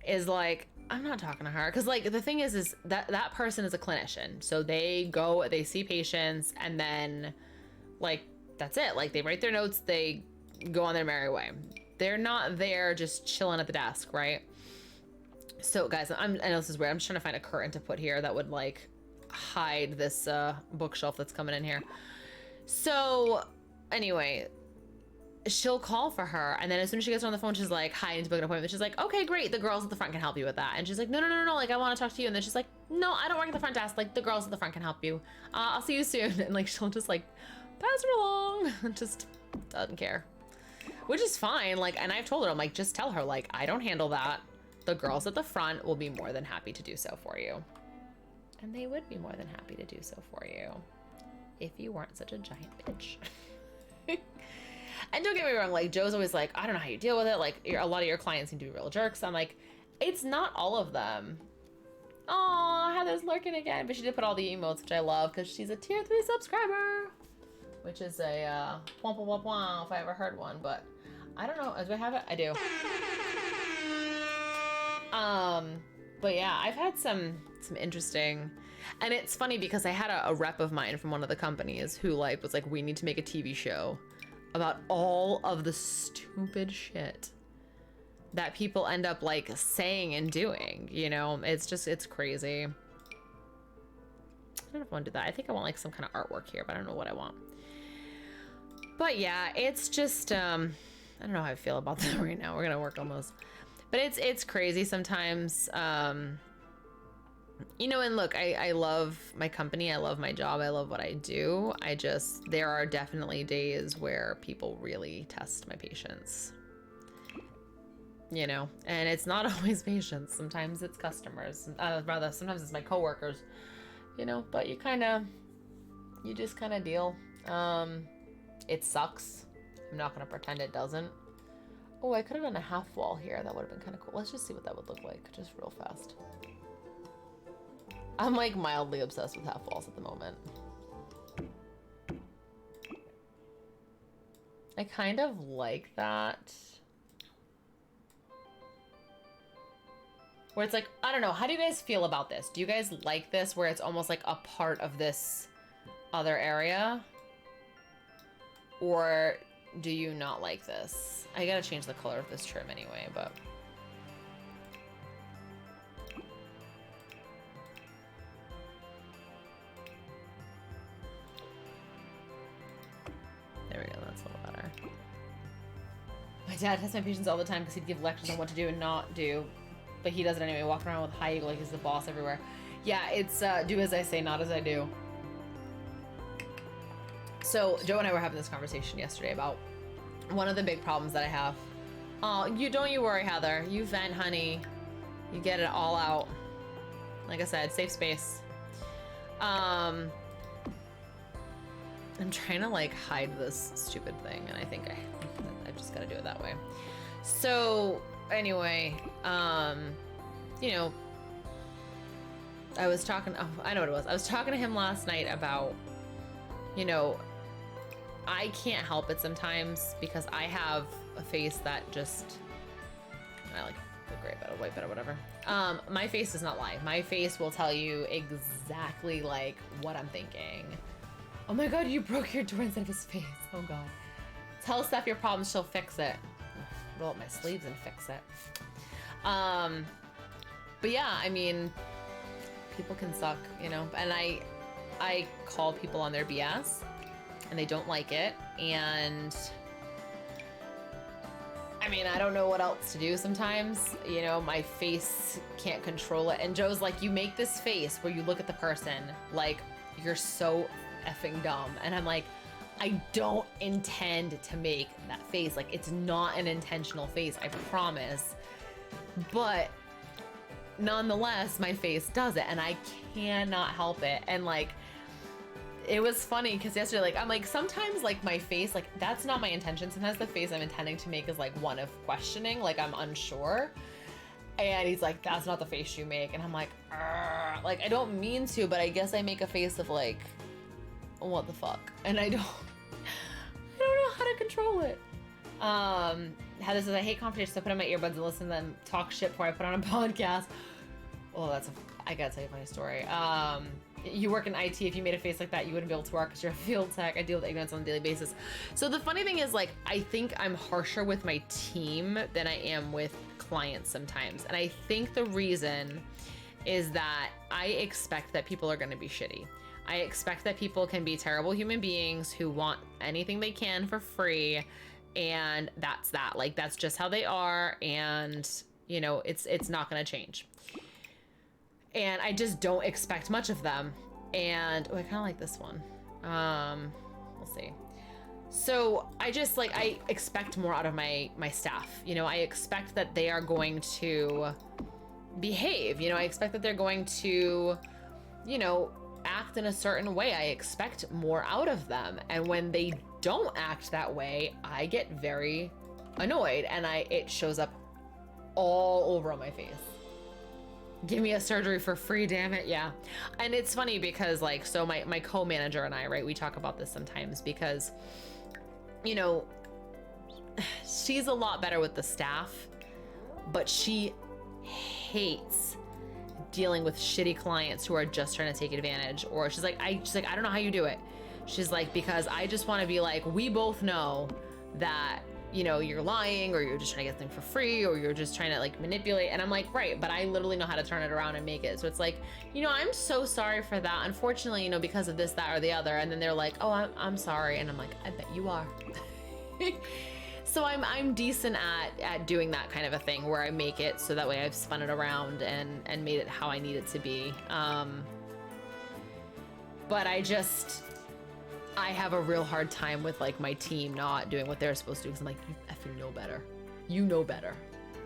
is like, I'm not talking to her. Cause like, the thing is that person is a clinician. So they see patients and then like, that's it. Like they write their notes, they go on their merry way. They're not there just chilling at the desk, right? So guys, I know this is weird. I'm just trying to find a curtain to put here that would like hide this bookshelf that's coming in here. So anyway, she'll call for her, and then as soon as she gets her on the phone, she's like, hi, I need to book an appointment. She's like, okay, great, the girls at the front can help you with that. And she's like, no, like, I want to talk to you. And then she's like, no, I don't work at the front desk. Like, the girls at the front can help you. I'll see you soon. And like, she'll just like pass her along and just doesn't care, which is fine. Like, and I've told her, I'm like, just tell her, like, I don't handle that. The girls at the front will be more than happy to do so for you. And they would be more than happy to do so for you if you weren't such a giant bitch. And don't get me wrong, like, Joe's always like, I don't know how you deal with it. Like, a lot of your clients seem to be real jerks. I'm like, it's not all of them. Oh, Heather's lurking again. But she did put all the emotes, which I love, because she's a tier 3 subscriber. Which is a, womp womp womp, if I ever heard one. But I don't know. Do I have it? I do. But yeah, I've had some interesting... And it's funny because I had a rep of mine from one of the companies who, like, was like, we need to make a TV show about all of the stupid shit that people end up like saying and doing, you know? It's crazy. I don't know if I want to do that. I think I want like some kind of artwork here, but I don't know what I want. But yeah, it's just, I don't know how I feel about that right now. We're gonna work on those. But it's crazy sometimes. You You know, and look, I love my company. I love my job. I love what I do. There are definitely days where people really test my patience. You know, and it's not always patients. Sometimes it's customers. Rather, sometimes it's my coworkers, you know, but you just kind of deal. It sucks. I'm not going to pretend it doesn't. Oh, I could have done a half wall here. That would have been kind of cool. Let's just see what that would look like, just real fast. I'm like mildly obsessed with half walls at the moment. I kind of like that. Where it's like, I don't know, how do you guys feel about this? Do you guys like this where it's almost like a part of this other area? Or do you not like this? I gotta change the color of this trim anyway, but... There we go, that's a little better. My dad tests my patients all the time because he'd give lectures on what to do and not do. But he does it anyway, walking around with high ego like he's the boss everywhere. Yeah, it's do as I say, not as I do. So Joe and I were having this conversation yesterday about one of the big problems that I have. Oh, don't you worry, Heather. You vent, honey. You get it all out. Like I said, safe space. I'm trying to like hide this stupid thing, and I think I just gotta do it that way. So anyway, you know, I was talking, oh, I know what it was. I was talking to him last night about, you know, I can't help it sometimes because I have a face that just, I like the gray better, white better, whatever. My face does not lie. My face will tell you exactly like what I'm thinking. Oh my God, you broke your door instead of his face. Oh God. Tell Steph your problems, she'll fix it. Roll up my sleeves and fix it. But yeah, I mean, people can suck, you know, and I call people on their BS and they don't like it. And I mean, I don't know what else to do sometimes, you know, my face can't control it. And Joe's like, you make this face where you look at the person like you're so effing dumb. And I'm like, I don't intend to make that face. Like, it's not an intentional face, I promise. But nonetheless, my face does it and I cannot help it. And like, it was funny because yesterday, like, I'm like, sometimes like my face, like that's not my intention. Sometimes the face I'm intending to make is like one of questioning, like I'm unsure. And he's like, that's not the face you make. And I'm like, like, I don't mean to, but I guess I make a face of like, what the fuck? And I don't know how to control it. Heather says, I hate competition, so I put on my earbuds and listen to them talk shit before I put on a podcast. Oh, I gotta tell you a funny story. You work in IT, if you made a face like that, you wouldn't be able to work because you're a field tech. I deal with ignorance on a daily basis. So the funny thing is, like, I think I'm harsher with my team than I am with clients sometimes. And I think the reason is that I expect that people are gonna be shitty. I expect that people can be terrible human beings who want anything they can for free, and that's that. Like, that's just how they are, and you know, it's not gonna change. And I just don't expect much of them. And oh, I kind of like this one. We'll see. So I just like, I expect more out of my staff. You know, I expect that they are going to behave. You know, I expect that they're going to, you know, act in a certain way. I expect more out of them. And when they don't act that way, I get very annoyed, and it shows up all over on my face. Give me a surgery for free, damn it. Yeah. And it's funny because like, so my co-manager and I, right, we talk about this sometimes because, you know, she's a lot better with the staff, but she hates dealing with shitty clients who are just trying to take advantage. Or she's like, I don't know how you do it. She's like, because I just want to be like, we both know that, you know, you're lying, or you're just trying to get things for free, or you're just trying to like manipulate. And I'm like, right, but I literally know how to turn it around and make it. So it's like, you know, I'm so sorry for that. Unfortunately, you know, because of this, that, or the other. And then they're like, oh, I'm sorry. And I'm like, I bet you are. So I'm decent at doing that kind of a thing where I make it so that way I've spun it around and made it how I need it to be. But I have a real hard time with like my team not doing what they're supposed to do because I'm like, you effing know better. You know better.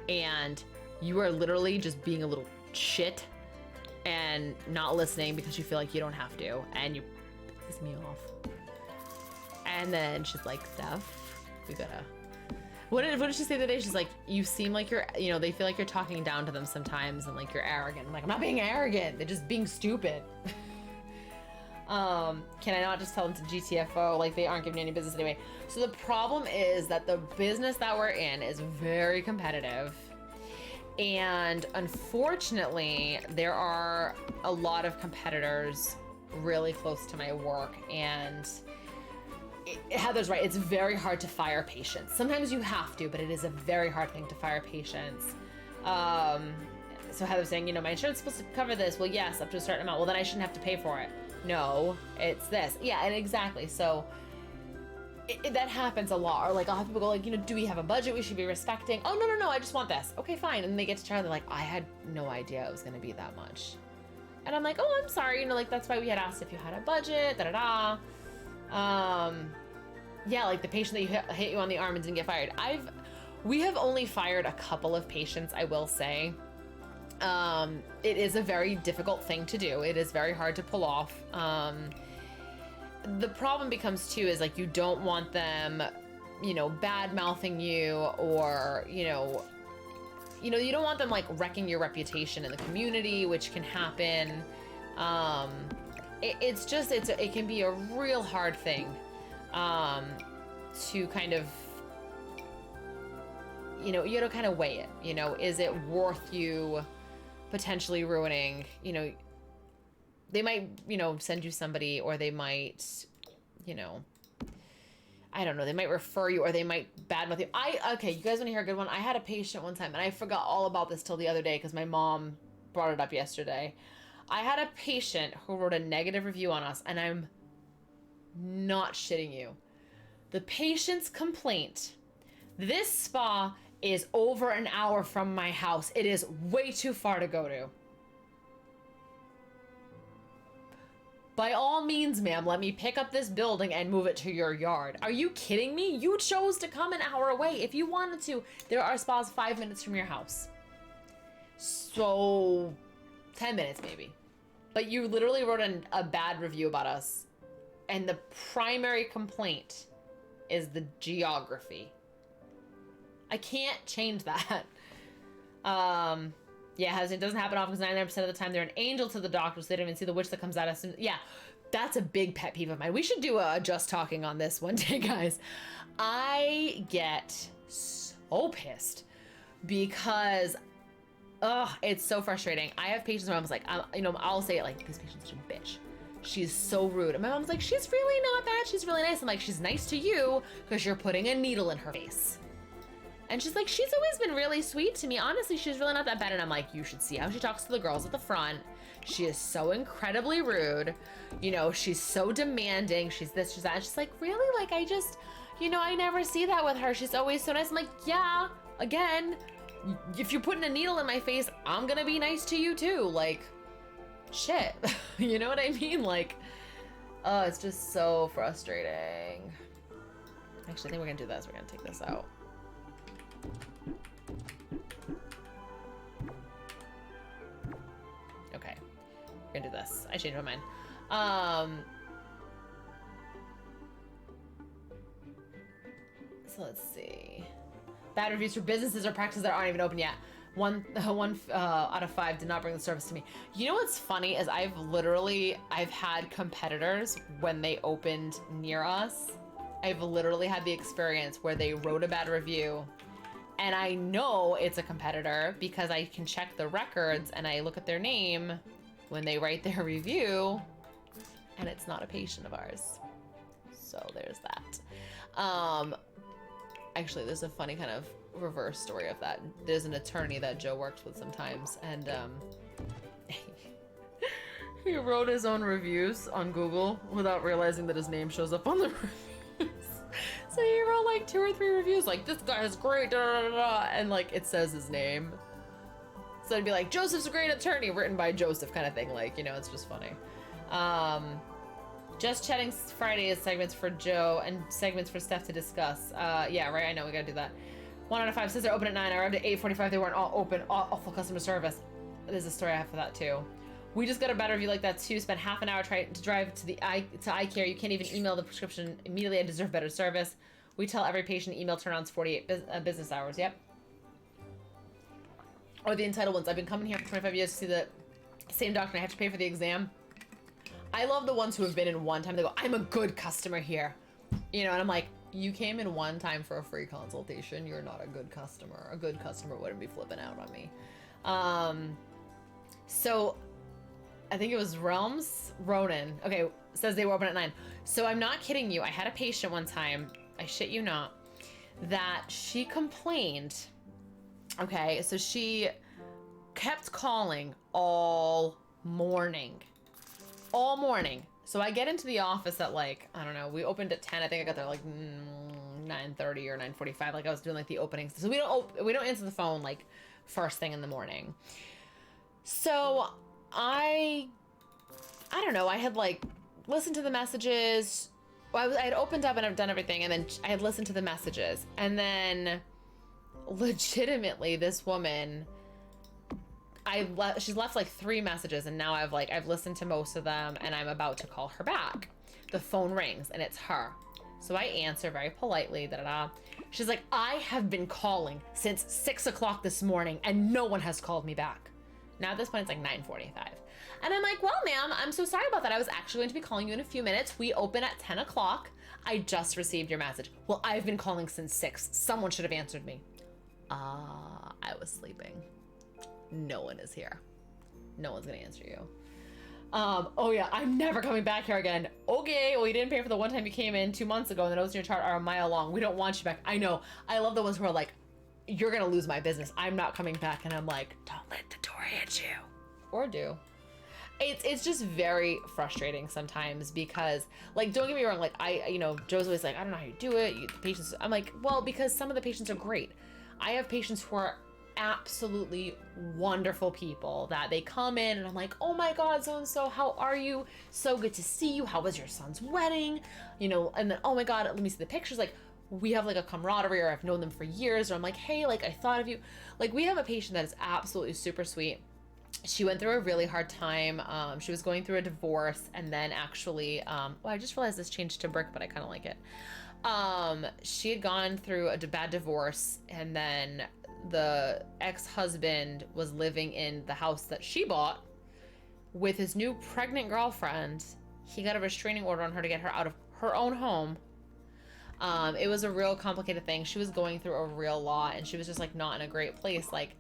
And you are literally just being a little shit and not listening because you feel like you don't have to, and you piss me off. And then she's like, Steph, we gotta... What did she say the other day? She's like, you seem like you're, you know, they feel like you're talking down to them sometimes and like you're arrogant. I'm like, I'm not being arrogant. They're just being stupid. Can I not just tell them to GTFO? Like, they aren't giving you any business anyway. So the problem is that the business that we're in is very competitive. And unfortunately, there are a lot of competitors really close to my work, and Heather's right, it's very hard to fire patients. Sometimes you have to, but it is a very hard thing to fire patients. So Heather's saying, you know, my insurance is supposed to cover this. Well, yes, up to a certain amount. Well, then I shouldn't have to pay for it. No, it's this. Yeah, and exactly. So that happens a lot. Or like, I'll have people go like, you know, do we have a budget we should be respecting? Oh, no, I just want this. Okay, fine. And they get to try, they're like, I had no idea it was going to be that much. And I'm like, oh, I'm sorry. You know, like, that's why we had asked if you had a budget, da-da-da. Yeah, like the patient that you hit you on the arm and didn't get fired. We have only fired a couple of patients, I will say. It is a very difficult thing to do. It is very hard to pull off. The problem becomes too is like, you don't want them, you know, bad mouthing you, or, you don't want them like wrecking your reputation in the community, which can happen. It can be a real hard thing to kind of, you know, kind of weigh it. You know, is it worth you potentially ruining, you know, they might, you know, send you somebody, or they might, you know, I don't know, they might refer you, or they might badmouth you. Okay, you guys want to hear a good one? I had a patient one time, and I forgot all about this till the other day because my mom brought it up yesterday. I had a patient who wrote a negative review on us, and I'm not shitting you. The patient's complaint: this spa is over an hour from my house. It is way too far to go to. By all means, ma'am, let me pick up this building and move it to your yard. Are you kidding me? You chose to come an hour away. If you wanted to, there are spas 5 minutes from your house. So 10 minutes maybe. But you literally wrote a bad review about us. And the primary complaint is the geography. I can't change that. Yeah, it doesn't happen often because 99% of the time they're an angel to the doctors. So they don't even see the witch that comes at us. Yeah, that's a big pet peeve of mine. We should do a Just Talking on this one day, guys. I get so pissed because, it's so frustrating. I have patients where I was like, I'll say it like, this patient's such a bitch. She's so rude. And my mom's like, she's really not bad. She's really nice. I'm like, she's nice to you because you're putting a needle in her face. And she's like, she's always been really sweet to me. Honestly, she's really not that bad. And I'm like, you should see how she talks to the girls at the front. She is so incredibly rude. You know, she's so demanding. She's this, she's that. And she's like, really? Like, I just, I never see that with her. She's always so nice. I'm like, yeah, again, if you're putting a needle in my face, I'm gonna be nice to you too. Like, shit. You know what I mean? Like, oh, it's just so frustrating. Actually, I think we're gonna do this. We're gonna take this out. Okay, we're gonna do this. I changed my mind. So let's see. Bad reviews for businesses or practices that aren't even open yet. One out of 5 did not bring the service to me. You know what's funny is I've had competitors when they opened near us. I've literally had the experience where they wrote a bad review. And I know it's a competitor because I can check the records and I look at their name when they write their review, and it's not a patient of ours. So there's that. Actually, there's a funny kind of reverse story of that. There's an attorney that Joe works with sometimes, and he wrote his own reviews on Google without realizing that his name shows up on the reviews. So he wrote like 2 or 3 reviews, like, this guy is great, da, da, da, da, and like it says his name. So it'd be like, Joseph's a great attorney, written by Joseph, kind of thing. Like, you know, it's just funny. Just chatting Fridays, segments for Joe and segments for Steph to discuss. Yeah, right, I know, we gotta do that. 1 out of 5 says they're open at 9. I arrived at 8:45. They weren't all open. Awful customer service. There's a story I have for that too. We just got a bad review like that too. Spent half an hour trying to drive to eye care. You can't even email the prescription immediately. I deserve better service. We tell every patient email turnaround's 48 business hours. Yep. Or the entitled ones. I've been coming here for 25 years to see the same doctor and I have to pay for the exam. I love the ones who have been in one time. They go, I'm a good customer here. You know, and I'm like, you came in one time for a free consultation. You're not a good customer. A good customer wouldn't be flipping out on me. So I think it was Ronan. Okay, says they were open at 9. So I'm not kidding you. I had a patient one time, I shit you not, that she complained. Okay, so she kept calling all morning. All morning. So I get into the office at like, I don't know, we opened at 10. I think I got there like 9:30 or 9:45. Like I was doing like the openings. So we don't answer the phone like first thing in the morning. So I don't know, I had like listened to the messages. Well, I had opened up and I've done everything, and then I had listened to the messages, and then legitimately this woman, she's left like 3 messages, and now I've listened to most of them, and I'm about to call her back. The phone rings and it's her. So I answer very politely, She's like, I have been calling since 6 o'clock this morning and no one has called me back. Now at this point it's like 9:45. And I'm like, well, ma'am, I'm so sorry about that. I was actually going to be calling you in a few minutes. We open at 10 o'clock. I just received your message. Well, I've been calling since 6. Someone should have answered me. I was sleeping. No one is here. No one's gonna answer you. Oh yeah, I'm never coming back here again. Okay, well, you didn't pay for the one time you came in 2 months ago, and the notes in your chart are a mile long. We don't want you back. I know. I love the ones who are like, you're gonna lose my business. I'm not coming back. And I'm like, don't let the door hit you. Or do. It's just very frustrating sometimes because, like, don't get me wrong, like, Joe's always like, I don't know how you do it. The patients, I'm like, well, because some of the patients are great. I have patients who are absolutely wonderful people that they come in and I'm like, oh my God, so-and-so, how are you? So good to see you. How was your son's wedding? You know, and then, oh my God, let me see the pictures. Like, we have like a camaraderie, or I've known them for years, or I'm like, hey, like, I thought of you. Like, we have a patient that is absolutely super sweet. She went through a really hard time. She was going through a divorce, and then actually, well, I just realized this changed to brick, but I kind of like it. She had gone through a bad divorce, and then the ex-husband was living in the house that she bought with his new pregnant girlfriend. He got a restraining order on her to get her out of her own home. It was a real complicated thing. She was going through a real lot, and she was just like not in a great place. Like,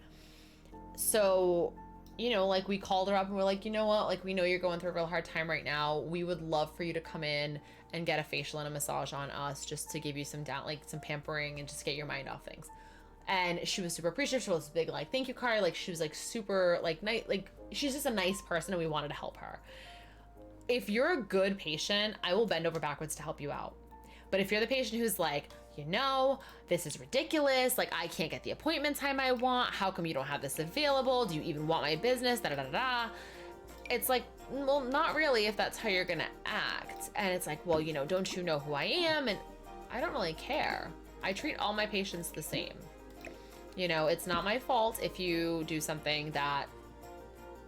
so, you know, like, we called her up and we're like, you know what, like, we know you're going through a real hard time right now. We would love for you to come in and get a facial and a massage on us, just to give you some some pampering and just get your mind off things. And she was super appreciative. She was big, like, thank you card. Like, she was like super like nice, like, she's just a nice person, and we wanted to help her. If you're a good patient, I will bend over backwards to help you out. But if you're the patient who's like, you know, this is ridiculous, like, I can't get the appointment time I want, how come you don't have this available, do you even want my business, da da da da, it's like, well, not really, if that's how you're gonna act. And it's like, well, you know, don't you know who I am? And I don't really care. I treat all my patients the same. You know, it's not my fault if you do something that,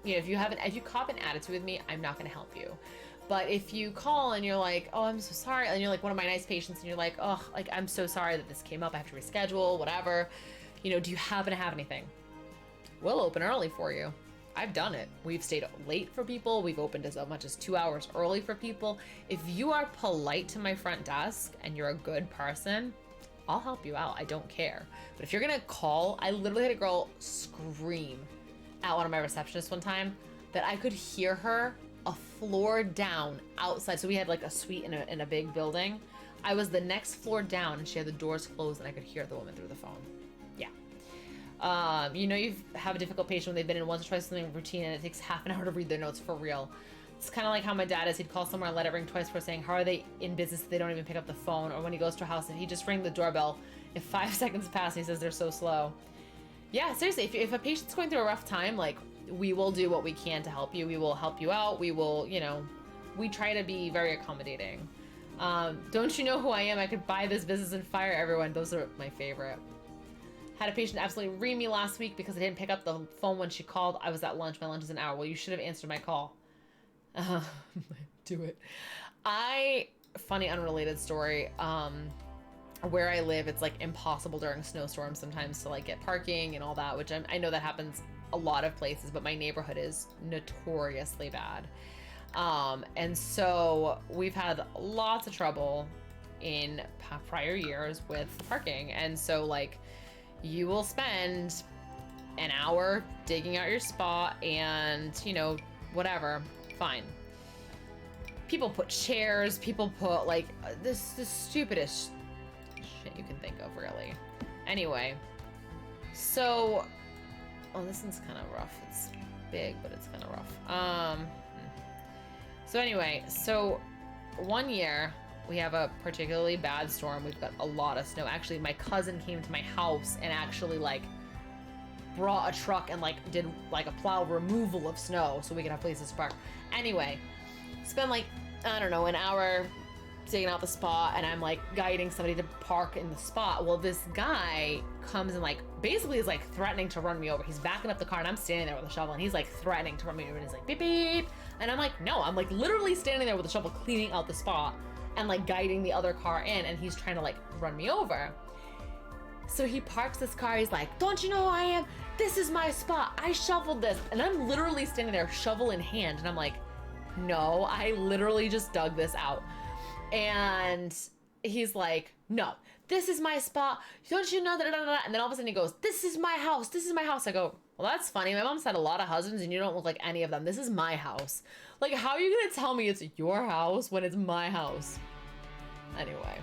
you know, if you cop an attitude with me, I'm not gonna help you. But if you call and you're like, oh, I'm so sorry, and you're like one of my nice patients, and you're like, oh, like, I'm so sorry that this came up, I have to reschedule, whatever, you know, do you happen to have anything? We'll open early for you. I've done it. We've stayed late for people. We've opened as much as 2 hours early for people. If you are polite to my front desk and you're a good person, I'll help you out. I don't care. But if you're gonna call, I literally had a girl scream at one of my receptionists one time that I could hear her a floor down outside. So we had like a suite in a big building. I was the next floor down, and she had the doors closed, and I could hear the woman through the phone. Yeah. You know, you have a difficult patient when they've been in once or twice something routine, and it takes half an hour to read their notes for real. It's kind of like how my dad is. He'd call somewhere and let it ring twice for saying, how are they in business if they don't even pick up the phone? Or when he goes to a house, if he just ring the doorbell, if 5 seconds pass, he says they're so slow. Yeah, seriously, if a patient's going through a rough time, like, we will do what we can to help you. We will help you out. We will, you know, we try to be very accommodating. Don't you know who I am? I could buy this business and fire everyone. Those are my favorite. Had a patient absolutely ream me last week because I didn't pick up the phone when she called. I was at lunch. My lunch is an hour. Well, you should have answered my call. Do it. Funny unrelated story. Where I live, it's like impossible during snowstorms sometimes to like get parking and all that, which I know that happens a lot of places, but my neighborhood is notoriously bad. And so we've had lots of trouble in prior years with parking. And so like you will spend an hour digging out your spot and, you know, whatever, fine. People put chairs, people put like the stupidest shit you can think of, really. Anyway, so, oh, this one's kind of rough. It's big, but it's kind of rough. So anyway, so one year we have a particularly bad storm. We've got a lot of snow. Actually, my cousin came to my house and actually like brought a truck and like did like a plow removal of snow so we could have places to park. Anyway, spend like, I don't know, an hour digging out the spot, and I'm like guiding somebody to park in the spot. Well, this guy comes and like basically is like threatening to run me over. He's backing up the car and I'm standing there with a shovel and he's like threatening to run me over and he's like beep beep. And I'm like, no, I'm like literally standing there with a shovel cleaning out the spot and like guiding the other car in, and he's trying to like run me over. So he parks this car, he's like, don't you know who I am? This is my spot. I shoveled this. And I'm literally standing there, shovel in hand, and I'm like, no, I literally just dug this out. And he's like, no, this is my spot. Don't you know that? And then all of a sudden he goes, this is my house. This is my house. I go, well, that's funny. My mom's had a lot of husbands and you don't look like any of them. This is my house. Like, how are you going to tell me it's your house when it's my house? Anyway,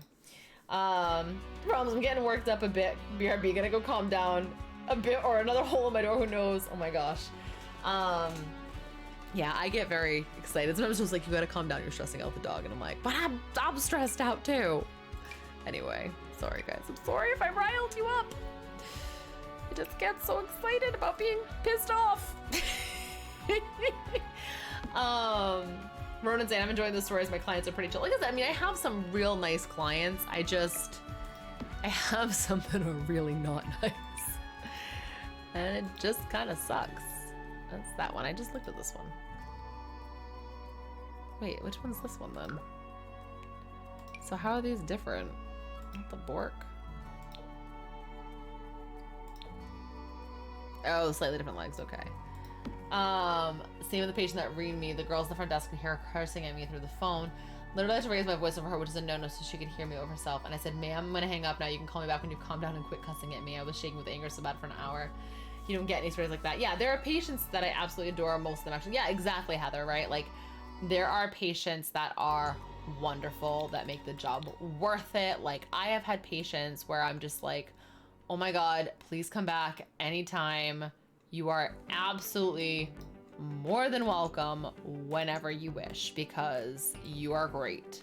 problems. I'm getting worked up a bit. BRB, gonna go calm down a bit, or another hole in my door. Who knows? Oh my gosh. Yeah, I get very excited. Sometimes just like, you gotta calm down, you're stressing out the dog. And I'm like, but I'm stressed out too. Anyway, sorry guys. I'm sorry if I riled you up. I just get so excited about being pissed off. Ronan saying, I'm enjoying the stories. My clients are pretty chill. Like I said, I mean, I have some real nice clients. I have some that are really not nice. And it just kind of sucks. That's that one. I just looked at this one. Wait, which one's this one then? So how are these different? Not the Bork. Oh, slightly different legs, okay. Same with the patient that reamed me. The girls at the front desk could hear her cursing at me through the phone. Literally had to raise my voice over her, which is a no-no, so she could hear me over herself. And I said, ma'am, I'm gonna hang up now. You can call me back when you calm down and quit cussing at me. I was shaking with anger so bad for an hour. You don't get any stories like that. Yeah, there are patients that I absolutely adore. Most of them actually. Yeah, exactly, Heather, right? Like, there are patients that are wonderful, that make the job worth it. Like, I have had patients where I'm just like, oh my God, please come back anytime. You are absolutely more than welcome whenever you wish, because you are great.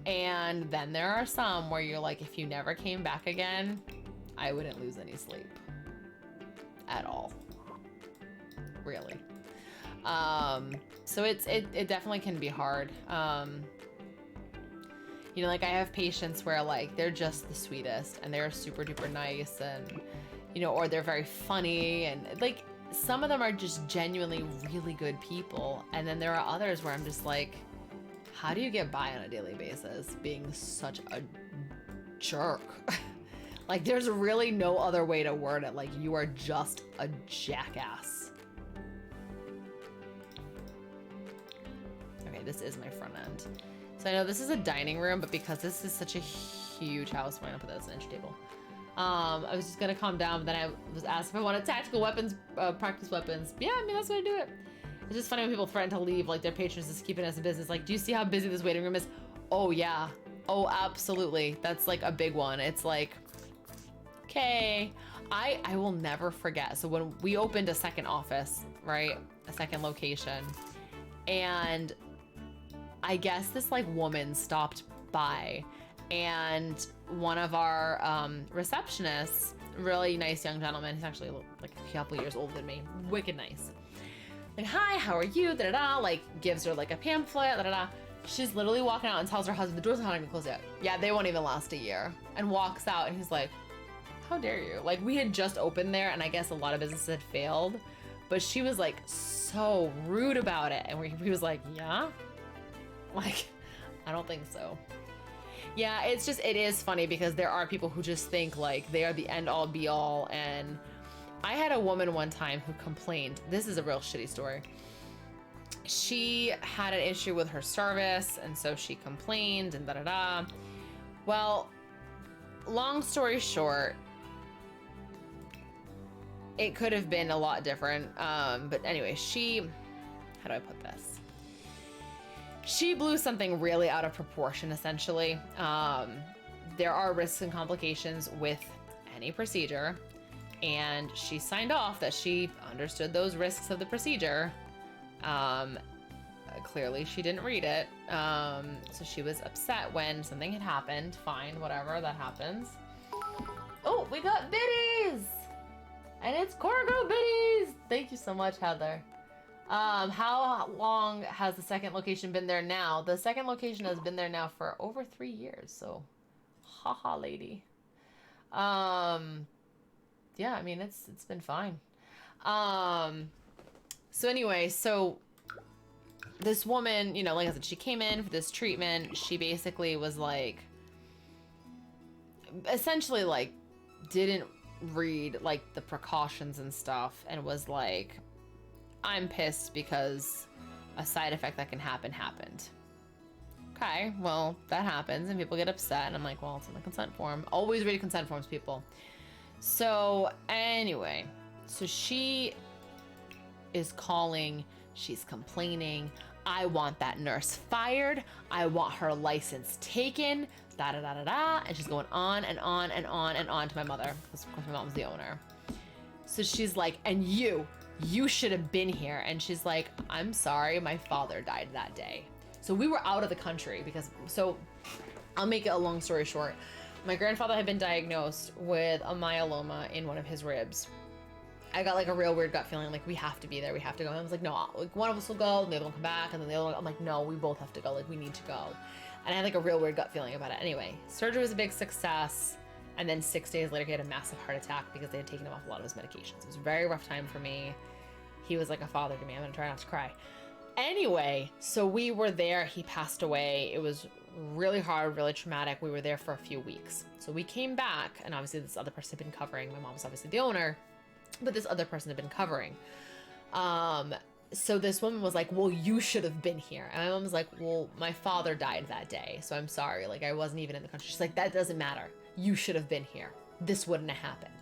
And then there are some where you're like, if you never came back again, I wouldn't lose any sleep at all, really. So it definitely can be hard. You know, like I have patients where like they're just the sweetest and they're super duper nice, and you know, or they're very funny, and like some of them are just genuinely really good people. And then there are others where I'm just like, how do you get by on a daily basis being such a jerk? Like, there's really no other way to word it. Like, you are just a jackass. Okay, this is my front end. So I know this is a dining room, but because this is such a huge house, why not put that as an entry table? I was just gonna calm down, but then I was asked if I wanted tactical weapons, practice weapons. Yeah, I mean, that's what I do it. It's just funny when people threaten to leave, like their patrons just keeping us in business. Like, do you see how busy this waiting room is? Oh yeah, oh absolutely. That's like a big one. It's like, okay, I will never forget. So when we opened a second office, right, a second location, And I guess this like woman stopped by, and one of our receptionists, really nice young gentleman, he's actually like a couple years older than me, wicked nice. Like, hi, how are you? Da da da. Like, gives her like a pamphlet. Da da da. She's literally walking out and tells her husband the door's not even closed yet. Yeah, they won't even last a year. And walks out, and he's like, how dare you? Like, we had just opened there, and I guess a lot of businesses had failed, but she was like so rude about it, and he was like, yeah, like, I don't think so. Yeah, it's just, it is funny because there are people who just think like they are the end all be all. And I had a woman one time who complained. This is a real shitty story. She had an issue with her service, and so she complained and da da da. Well, long story short, it could have been a lot different. But anyway, how do I put this? She blew something really out of proportion, essentially. There are risks and complications with any procedure, and she signed off that she understood those risks of the procedure. Clearly she didn't read it. So she was upset when something had happened. Fine, whatever, that happens. Oh, we got biddies! And it's Corgo biddies! Thank you so much, Heather. How long has the second location been there now? The second location has been there now for over 3 years, so haha, lady. Yeah, I mean, it's been fine. So anyway, so this woman, you know, like I said, she came in for this treatment. She basically was like, essentially like, didn't read like the precautions and stuff, and was like, I'm pissed because a side effect that can happen happened. Okay, well, that happens and people get upset, and I'm like, well, it's in the consent form. Always read consent forms, people. So anyway, so she is calling, she's complaining, I want that nurse fired, I want her license taken, da da da da da, and she's going on and on and on and on to my mother, because of course my mom's the owner. So she's like, and you should have been here. And she's like, I'm sorry, my father died that day. So we were out of the country because, so I'll make it a long story short. My grandfather had been diagnosed with a myeloma in one of his ribs. I got like a real weird gut feeling, like we have to be there, we have to go. And I was like, no, like one of us will go, and the other one will come back, and then the other one, I'm like, no, we both have to go, like we need to go. And I had like a real weird gut feeling about it. Anyway, surgery was a big success. And then 6 days later, he had a massive heart attack because they had taken him off a lot of his medications. It was a very rough time for me. He was like a father to me. I'm gonna try not to cry. Anyway, so we were there. He passed away. It was really hard, really traumatic. We were there for a few weeks. So we came back, and obviously this other person had been covering. My mom was obviously the owner, but this other person had been covering. So this woman was like, well, you should have been here. And my mom was like, well, my father died that day, so I'm sorry. Like, I wasn't even in the country. She's like, that doesn't matter. You should have been here. This wouldn't have happened.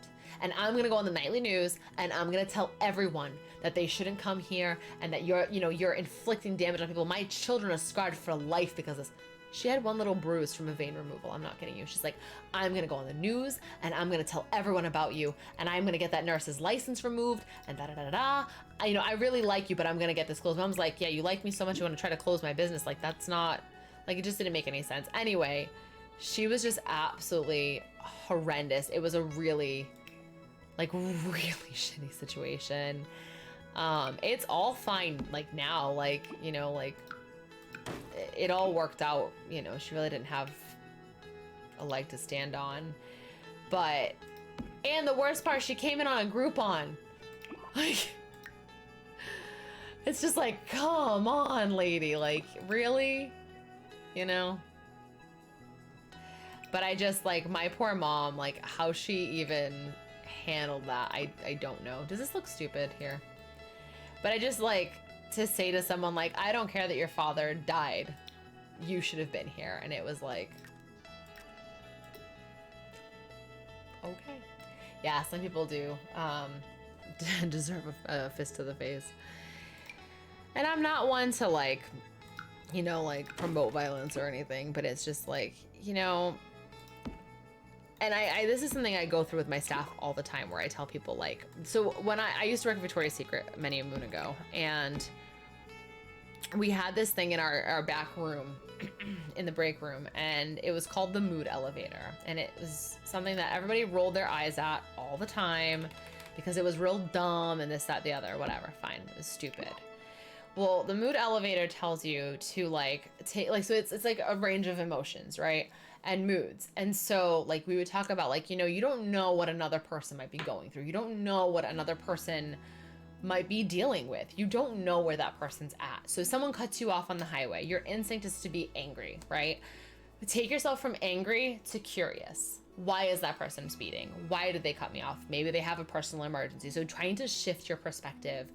And I'm gonna go on the nightly news, and I'm gonna tell everyone that they shouldn't come here, and that you're inflicting damage on people. My children are scarred for life because of this. She had one little bruise from a vein removal. I'm not kidding you. She's like, I'm gonna go on the news, and I'm gonna tell everyone about you, and I'm gonna get that nurse's license removed, and da da da da. I really like you, but I'm gonna get this closed. Mom's like, yeah, you like me so much, you want to try to close my business? Like, that's not, like, it just didn't make any sense. Anyway, she was just absolutely horrendous. It was a really shitty situation. It's all fine, like now, like, like it all worked out, she really didn't have a leg to stand on. But, and the worst part, she came in on a Groupon. Like, it's just like, come on, lady, like, really? But I just, like, my poor mom, like, how she even handled that, I don't know. Does this look stupid here? But I just, like, to say to someone, like, I don't care that your father died, you should have been here. And it was like, okay. Yeah, some people do deserve a fist to the face. And I'm not one to, like, like, promote violence or anything, but it's just like, and I this is something I go through with my staff all the time, where I tell people, like, so when I used to work at Victoria's Secret many a moon ago, and we had this thing in our back room in the break room, and it was called the mood elevator, and it was something that everybody rolled their eyes at all the time because it was real dumb and this, that, the other, whatever. Fine, it was stupid. Well, the mood elevator tells you to like take like, so it's like a range of emotions, right? And moods. And so like we would talk about like, you know, you don't know what another person might be going through. You don't know what another person might be dealing with. You don't know where that person's at. So if someone cuts you off on the highway, your instinct is to be angry, right? Take yourself from angry to curious. Why is that person speeding? Why did they cut me off? Maybe they have a personal emergency. So trying to shift your perspective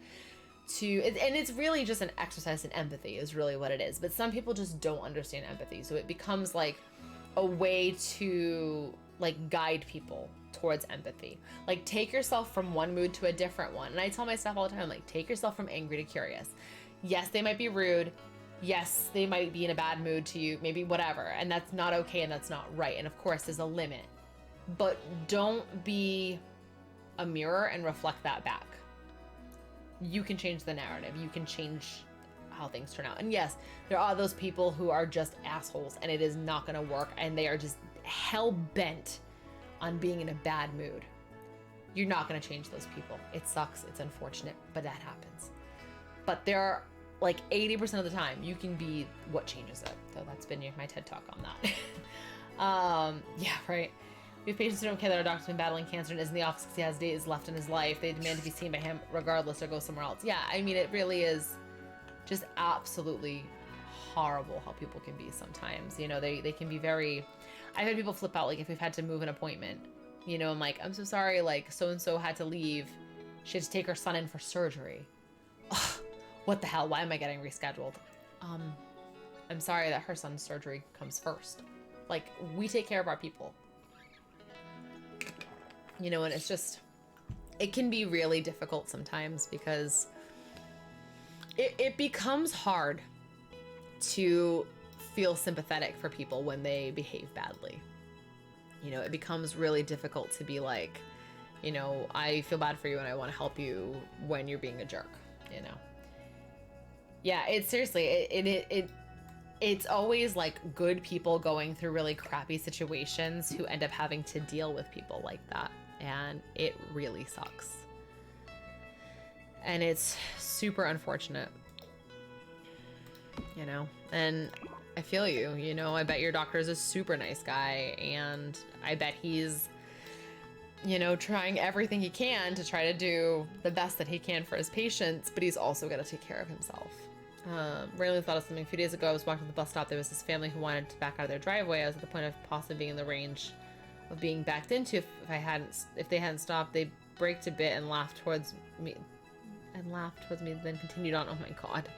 to, and it's really just an exercise in empathy is really what it is. But some people just don't understand empathy. So it becomes like a way to like guide people towards empathy. Like take yourself from one mood to a different one. And I tell my staff all the time, like take yourself from angry to curious. Yes, they might be rude. Yes, they might be in a bad mood to you, maybe whatever. And that's not okay and that's not right. And of course there's a limit, but don't be a mirror and reflect that back. You can change the narrative. You can change how things turn out. And yes, there are those people who are just assholes and it is not going to work. And they are just hell bent on being in a bad mood. You're not going to change those people. It sucks. It's unfortunate, but that happens. But there are like 80% of the time you can be what changes it. So that's been my TED talk on that. Yeah, right. We have patients who don't care that our doctor's been battling cancer and is in the office because he has days left in his life. They demand to be seen by him regardless or go somewhere else. Yeah, I mean, it really is just absolutely horrible how people can be sometimes. You know, they can be very... I've had people flip out, like if we've had to move an appointment. You know, I'm like, I'm so sorry, like so-and-so had to leave. She had to take her son in for surgery. Ugh, what the hell? Why am I getting rescheduled? I'm sorry that her son's surgery comes first. Like, we take care of our people. You know, and it's just, it can be really difficult sometimes because it becomes hard to feel sympathetic for people when they behave badly. You know, it becomes really difficult to be like, you know, I feel bad for you and I want to help you when you're being a jerk, you know? Yeah, it's seriously, it's always like good people going through really crappy situations who end up having to deal with people like that. And it really sucks. And it's super unfortunate, you know? And I feel you, you know, I bet your doctor is a super nice guy and I bet he's, you know, trying everything he can to try to do the best that he can for his patients, but he's also got to take care of himself. Randomly thought of something a few days ago. I was walking to the bus stop. There was this family who wanted to back out of their driveway. I was at the point of possibly being in the range of being backed into if they hadn't stopped. They braked a bit and laughed towards me, then continued on. Oh my god.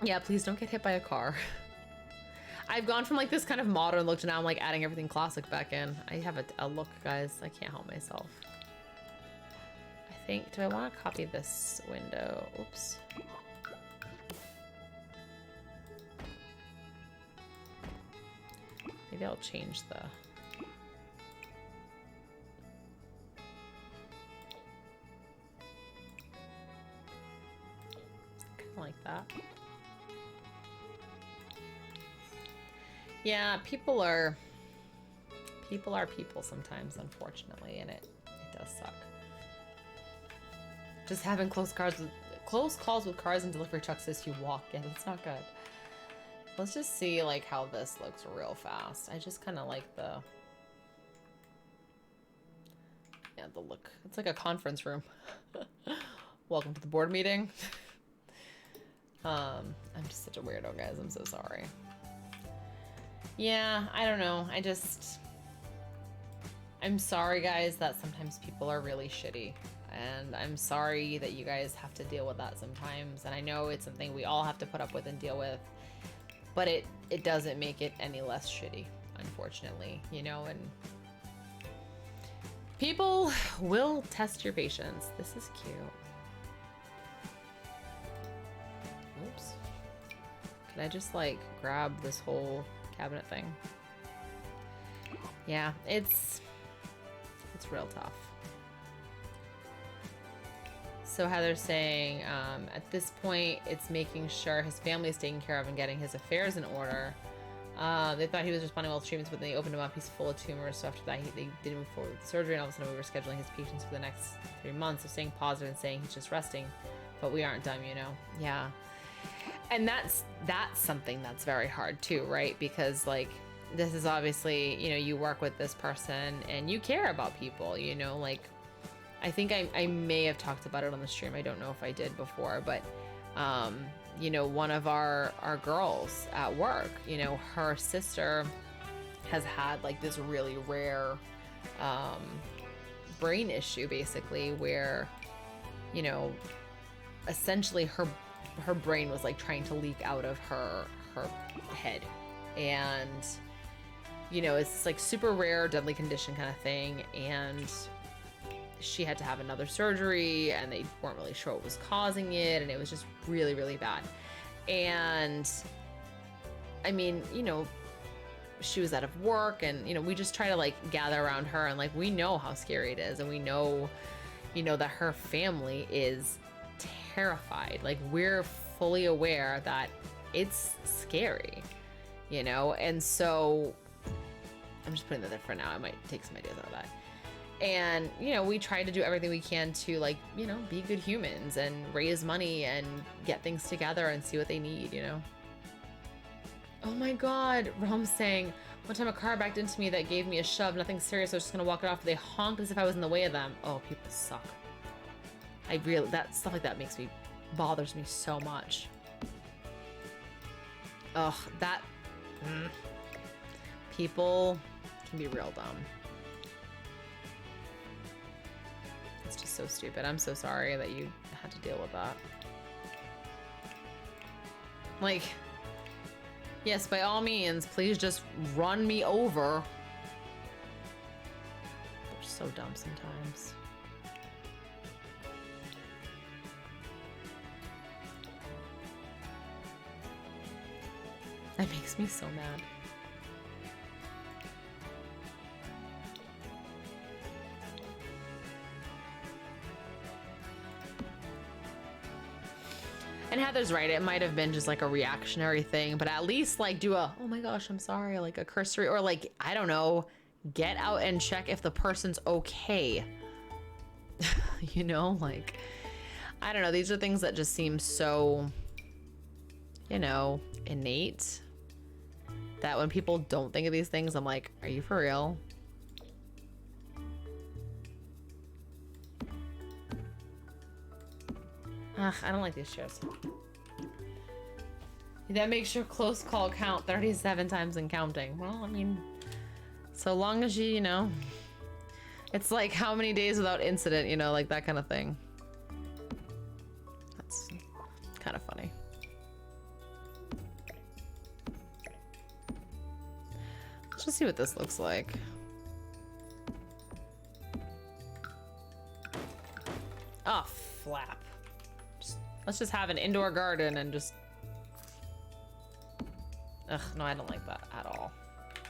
Yeah, please don't get hit by a car. I've gone from like this kind of modern look to now I'm like adding everything classic back in. I have a look, guys. I can't help myself. I think, do I want to copy this window? Oops. Maybe I'll change the... Kind of like that. Yeah, people are people sometimes, unfortunately, and it does suck. Just having close calls with cars and delivery trucks as you walk in, it's not good. Let's just see like how this looks real fast. I just kind of like the look. It's like a conference room. Welcome to the board meeting. I'm just such a weirdo, guys. I'm so sorry. Yeah, I don't know. I'm sorry, guys, that sometimes people are really shitty. And I'm sorry that you guys have to deal with that sometimes. And I know it's something we all have to put up with and deal with. But it doesn't make it any less shitty, unfortunately, you know, and people will test your patience. This is cute. Oops. Can I just like grab this whole cabinet thing? Yeah, it's real tough. So Heather's saying, at this point, it's making sure his family is taken care of and getting his affairs in order. They thought he was responding well to treatments, but then they opened him up. He's full of tumors. So after that, they didn't move forward with the surgery. And all of a sudden, we were scheduling his patients for the next 3 months. So staying positive and saying he's just resting, but we aren't done, you know? Yeah. And that's something that's very hard too, right? Because like, this is obviously, you know, you work with this person and you care about people, you know, like, I think I may have talked about it on the stream. I don't know if I did before, but, you know, one of our girls at work, you know, her sister has had like this really rare, brain issue basically where, you know, essentially her brain was like trying to leak out of her head. And, you know, it's like super rare, deadly condition kind of thing. And she had to have another surgery and they weren't really sure what was causing it. And it was just really, really bad. And I mean, you know, she was out of work and, you know, we just try to like gather around her and like, we know how scary it is. And we know, you know, that her family is terrified. Like we're fully aware that it's scary, you know? And so I'm just putting that there for now. I might take some ideas out of that. And, you know, we try to do everything we can to like, you know, be good humans and raise money and get things together and see what they need, you know? Oh my God, Rom's saying, one time a car backed into me that gave me a shove, nothing serious, I was just gonna walk it off. They honked as if I was in the way of them. Oh, people suck. That stuff like that bothers me so much. Ugh, people can be real dumb. It's just so stupid. I'm so sorry that you had to deal with that. Like, yes, by all means, please just run me over. They're so dumb sometimes. That makes me so mad. And Heather's right, it might have been just like a reactionary thing, but at least like do a, oh my gosh, I'm sorry, like a cursory, or like, I don't know, get out and check if the person's okay. You know, like, I don't know, these are things that just seem so, you know, innate, that when people don't think of these things, I'm like, are you for real? Ugh, I don't like these chairs. That makes your close call count 37 times and counting. Well, I mean, so long as you know, it's like how many days without incident, you know, like that kind of thing. That's kind of funny. Let's just see what this looks like. Oh, flap. Let's just have an indoor garden and just... Ugh, no, I don't like that at all.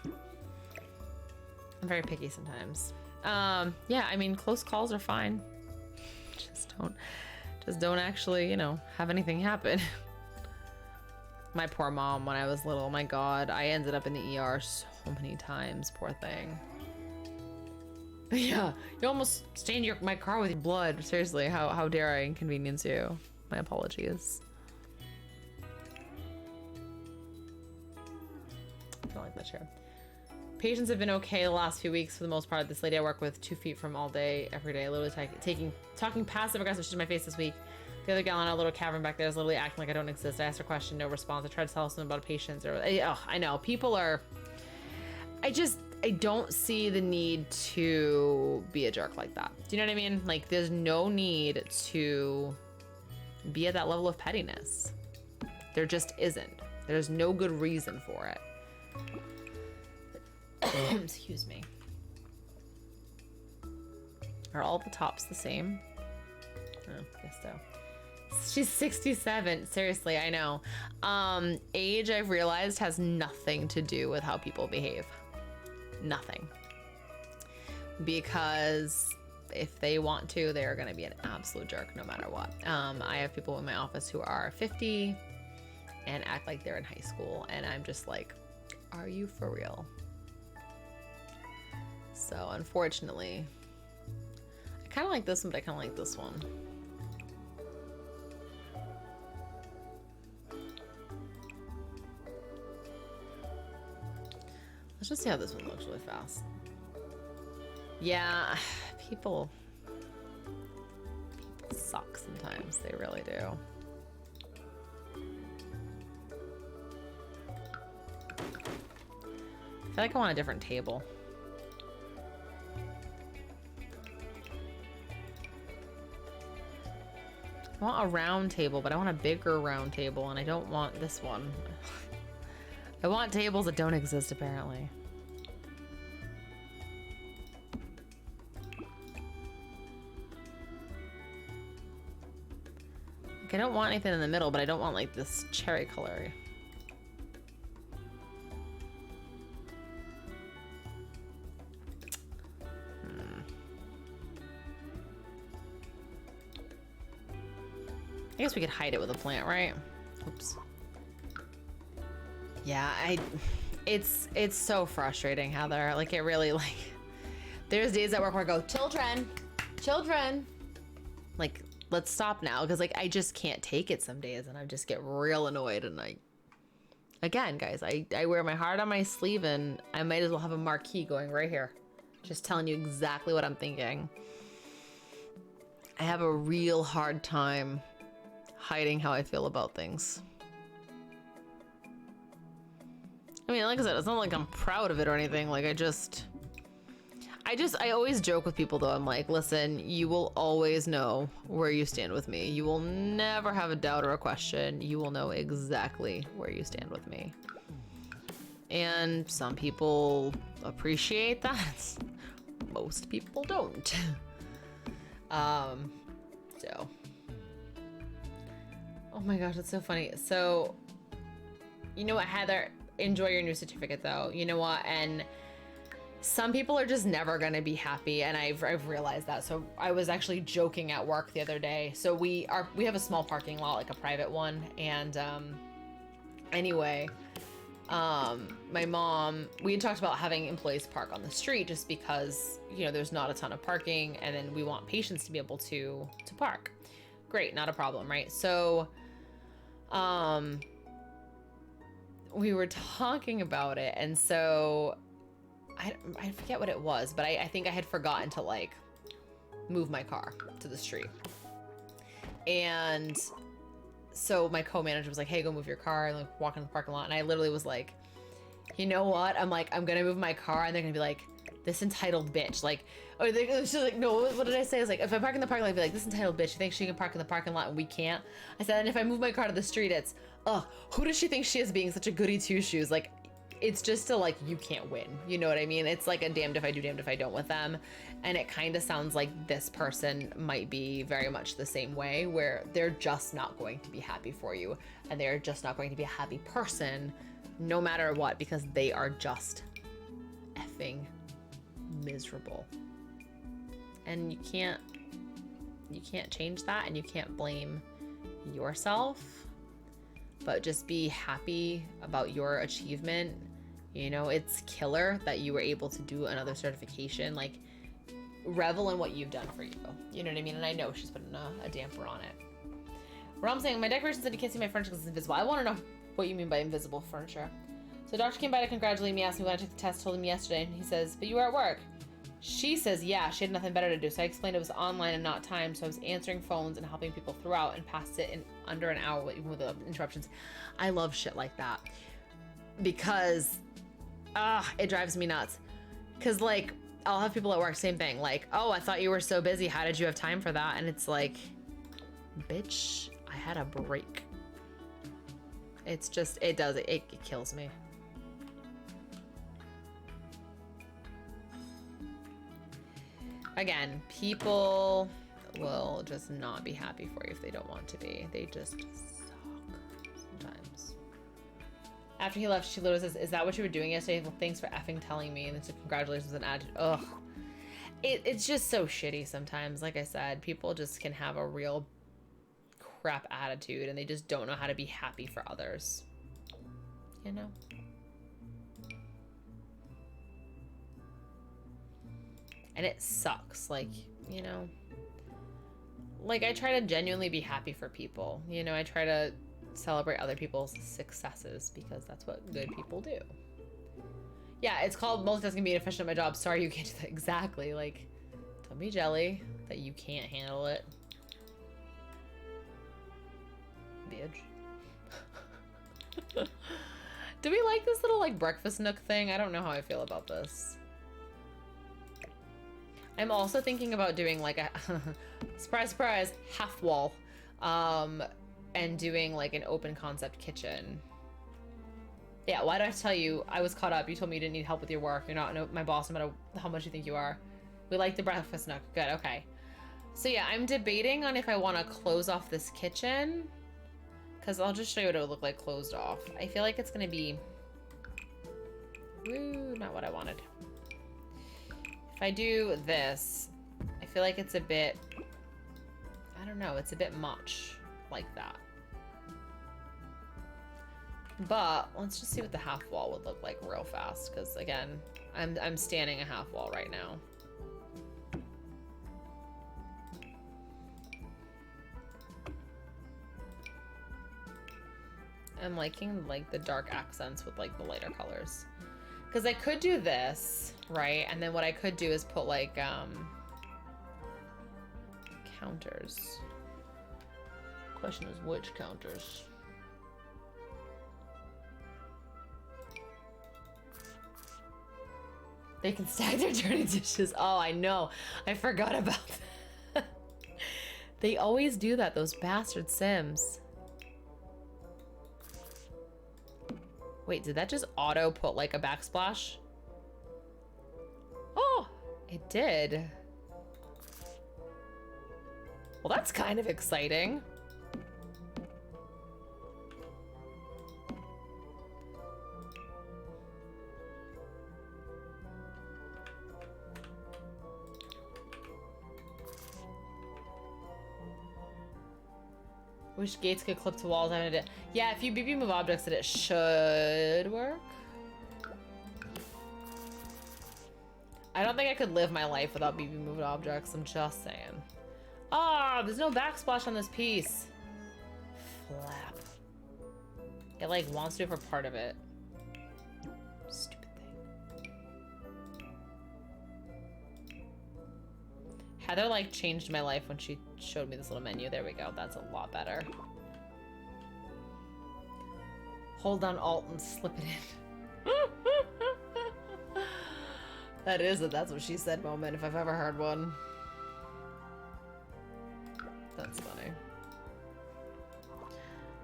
I'm very picky sometimes. Yeah, I mean, close calls are fine. Just don't actually, you know, have anything happen. My poor mom, when I was little, my God, I ended up in the ER so many times, poor thing. Yeah, you almost stained my car with your blood. Seriously, how dare I inconvenience you? My apologies. I don't like that chair. Patients have been okay the last few weeks for the most part. This lady I work with 2 feet from all day, every day, literally talking passive aggressive shit to my face this week. The other gal in our little cavern back there is literally acting like I don't exist. I asked her a question, no response. I tried to tell her something about a patient. Oh, I know. People are... I don't see the need to be a jerk like that. Do you know what I mean? Like, there's no need to be at that level of pettiness. There just isn't. There's no good reason for it. Excuse me. Are all the tops the same? Oh, I guess so. She's 67. Seriously, I know. Age, I've realized, has nothing to do with how people behave. Nothing. Because if they want to, they're going to be an absolute jerk no matter what. I have people in my office who are 50 and act like they're in high school, and I'm just like, are you for real? So unfortunately, I kind of like this one, but I kind of like this one. Let's just see how this one looks really fast. Yeah, people suck sometimes. They really do. I feel like I want a different table. I want a round table, but I want a bigger round table, and I don't want this one. I want tables that don't exist, apparently. Like, I don't want anything in the middle, but I don't want, like, this cherry color. I guess we could hide it with a plant, right? Oops. Yeah, it's so frustrating, Heather. Like, it really, like, there's days at work where I go, children, like, let's stop now, because, like, I just can't take it some days, and I just get real annoyed. And again, guys, I wear my heart on my sleeve, and I might as well have a marquee going right here, just telling you exactly what I'm thinking. I have a real hard time hiding how I feel about things. I mean, like I said, it's not like I'm proud of it or anything. Like, I always joke with people, though. I'm like, listen, you will always know where you stand with me. You will never have a doubt or a question. You will know exactly where you stand with me. And some people appreciate that. Most people don't. So. Oh my gosh, that's so funny. So, you know what, Heather? Enjoy your new certificate, though. You know what? And some people are just never gonna be happy, and I've realized that. So I was actually joking at work the other day. So we have a small parking lot, like a private one, and anyway, my mom, we had talked about having employees park on the street just because, you know, there's not a ton of parking, and then we want patients to be able to park. Great, not a problem, right? So we were talking about it, and so I forget what it was, but I think I had forgotten to, like, move my car to the street. And so my co-manager was like, hey, go move your car, and, like, walk in the parking lot. And I literally was like, you know what? I'm like, I'm gonna move my car, and they're gonna be like, this entitled bitch. Like, or she's like, no, what did I say? I was like, if I park in the parking lot, I'd be like, this entitled bitch, she thinks she can park in the parking lot and we can't. I said, and if I move my car to the street, it's, who does she think she is being such a goody two-shoes? Like, it's just to, like, you can't win. You know what I mean? It's like a damned if I do, damned if I don't with them. And it kind of sounds like this person might be very much the same way, where they're just not going to be happy for you. And they're just not going to be a happy person no matter what, because they are just effing miserable. And you can't change that, and you can't blame yourself, but just be happy about your achievement. You know, it's killer that you were able to do another certification. Like, revel in what you've done for you. You know what I mean? And I know she's putting a damper on it. Rom saying, my decoration said you can't see my furniture because it's invisible. I want to know what you mean by invisible furniture. So doctor came by to congratulate me, asked me when I took the test, told him yesterday, and he says, but you were at work. She says, yeah, she had nothing better to do. So I explained it was online and not timed. So I was answering phones and helping people throughout, and passed it in under an hour, even with the interruptions. I love shit like that, because it drives me nuts. Because, like, I'll have people at work, same thing. Like, oh, I thought you were so busy. How did you have time for that? And it's like, bitch, I had a break. It's just, it kills me. Again, people will just not be happy for you if they don't want to be. They just suck sometimes. After he left, she literally says, is that what you were doing yesterday? Well, thanks for effing telling me. And then said, congratulations and attitude. Ugh. It's just so shitty sometimes. Like I said, people just can have a real crap attitude and they just don't know how to be happy for others. You know? And it sucks. Like, you know, like I try to genuinely be happy for people. You know, I try to celebrate other people's successes because that's what good people do. Yeah, it's called multitasking being efficient at my job. Sorry, you can't do that. Exactly. Like, don't be jelly that you can't handle it. Bitch. Do we like this little, like, breakfast nook thing? I don't know how I feel about this. I'm also thinking about doing, like, a... surprise, surprise! Half wall. And doing, like, an open concept kitchen. Yeah, why did I tell you I was caught up? You told me you didn't need help with your work. You're not my boss no matter how much you think you are. We like the breakfast nook. Good, okay. So yeah, I'm debating on if I want to close off this kitchen. Because I'll just show you what it would look like closed off. I feel like it's going to be... Woo, not what I wanted. If I do this, I feel like it's a bit... I don't know, it's a bit much like that. But let's just see what the half wall would look like real fast, because again, I'm standing a half wall right now. I'm liking like the dark accents with like the lighter colors. Because I could do this, right? And then what I could do is put like counters. Question is which counters? They can stack their dirty dishes. Oh, I know. I forgot about that. They always do that, those bastard Sims. Wait, did that just auto put like a backsplash? Oh, it did. Well, that's kind of exciting. Wish gates could clip to walls. Yeah, if you BB move objects, it should work. I don't think I could live my life without BB moved objects. I'm just saying. Ah, there's no backsplash on this piece. Flap. It like wants to for part of it. Stupid thing. Heather like changed my life when she showed me this little menu. There we go. That's a lot better. Hold down Alt and slip it in. That is a that's what she said moment if I've ever heard one. That's funny.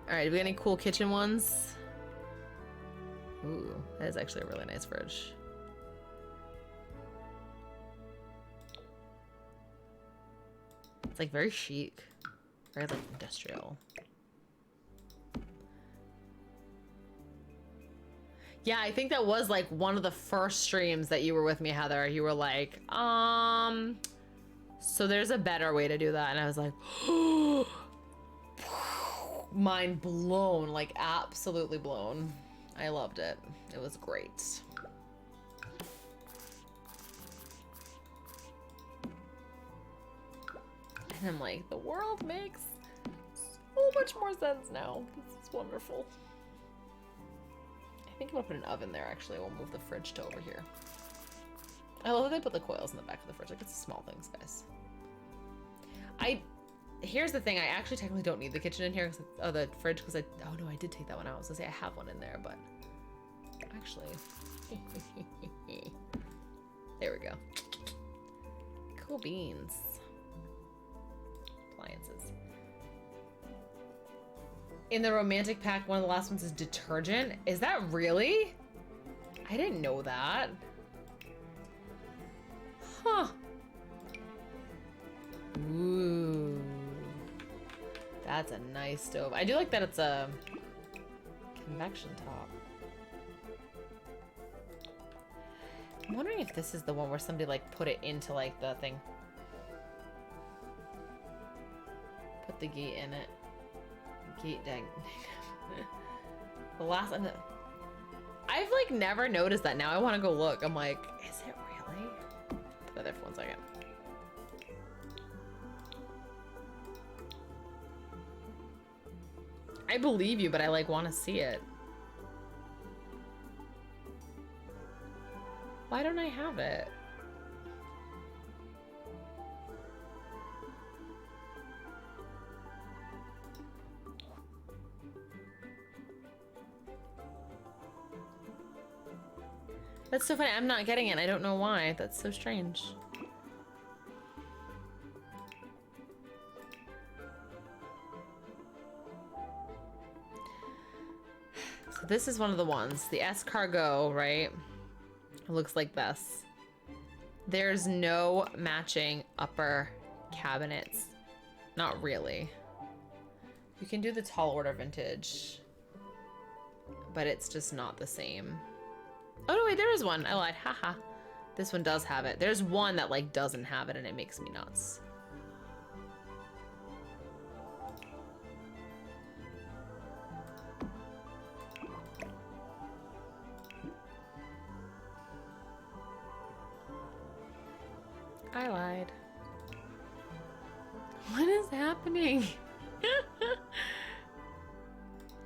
Alright, do we got any cool kitchen ones? Ooh, that is actually a really nice fridge. It's like very chic, very like industrial. Yeah, I think that was like one of the first streams that you were with me, Heather. You were like, so there's a better way to do that. And I was like, mind blown, like absolutely blown. I loved it. It was great. And I'm like, the world makes so much more sense now. This is wonderful. I think I'm gonna put an oven there, actually. We'll move the fridge to over here. I love that they put the coils in the back of the fridge. Like, it's the small things, guys. Here's the thing. I actually technically don't need the kitchen in here, the fridge, because oh no, I did take that one out. I was gonna say I have one in there, but actually. There we go. Cool beans. Appliances. In the romantic pack, one of the last ones is detergent. Is that really? I didn't know that. Huh. Ooh. That's a nice stove. I do like that it's a convection top. I'm wondering if this is the one where somebody like put it into like the thing. Put the gate in it. Gate dang. The last time that I've like never noticed that. Now I want to go look. I'm like, is it really? Put that there for 1 second. I believe you, but I like want to see it. Why don't I have it? That's so funny. I'm not getting it. I don't know why. That's so strange. So this is one of the ones. The escargot, right? It looks like this. There's no matching upper cabinets. Not really. You can do the tall order vintage, but it's just not the same. Oh no, wait, there is one. I lied. Haha. This one does have it. There's one that like doesn't have it and it makes me nuts. I lied. What is happening?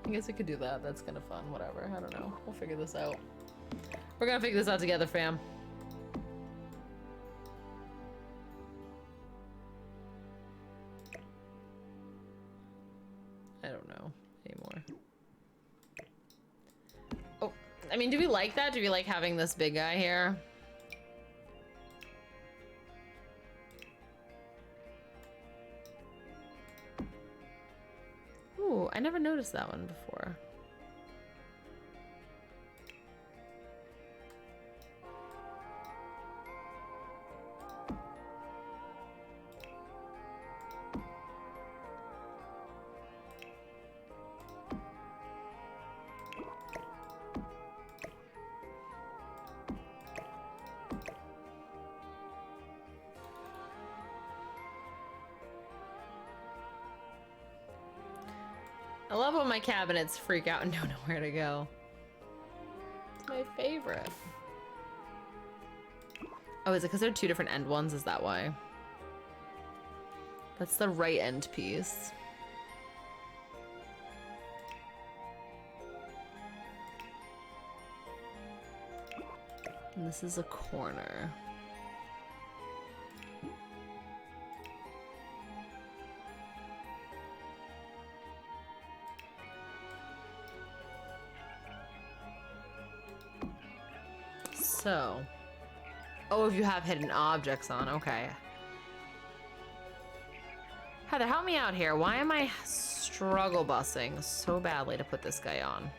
I guess we could do that. That's kind of fun. Whatever. I don't know. We'll figure this out. We're gonna figure this out together, fam. I don't know anymore. Oh, I mean, do we like that? Do we like having this big guy here? Ooh, I never noticed that one before. I love when my cabinets freak out and don't know where to go. It's my favorite. Oh, is it because they're two different end ones? Is that why? That's the right end piece. And this is a corner. So, oh, if you have hidden objects on, okay. Heather, help me out here. Why am I struggle busing so badly to put this guy on?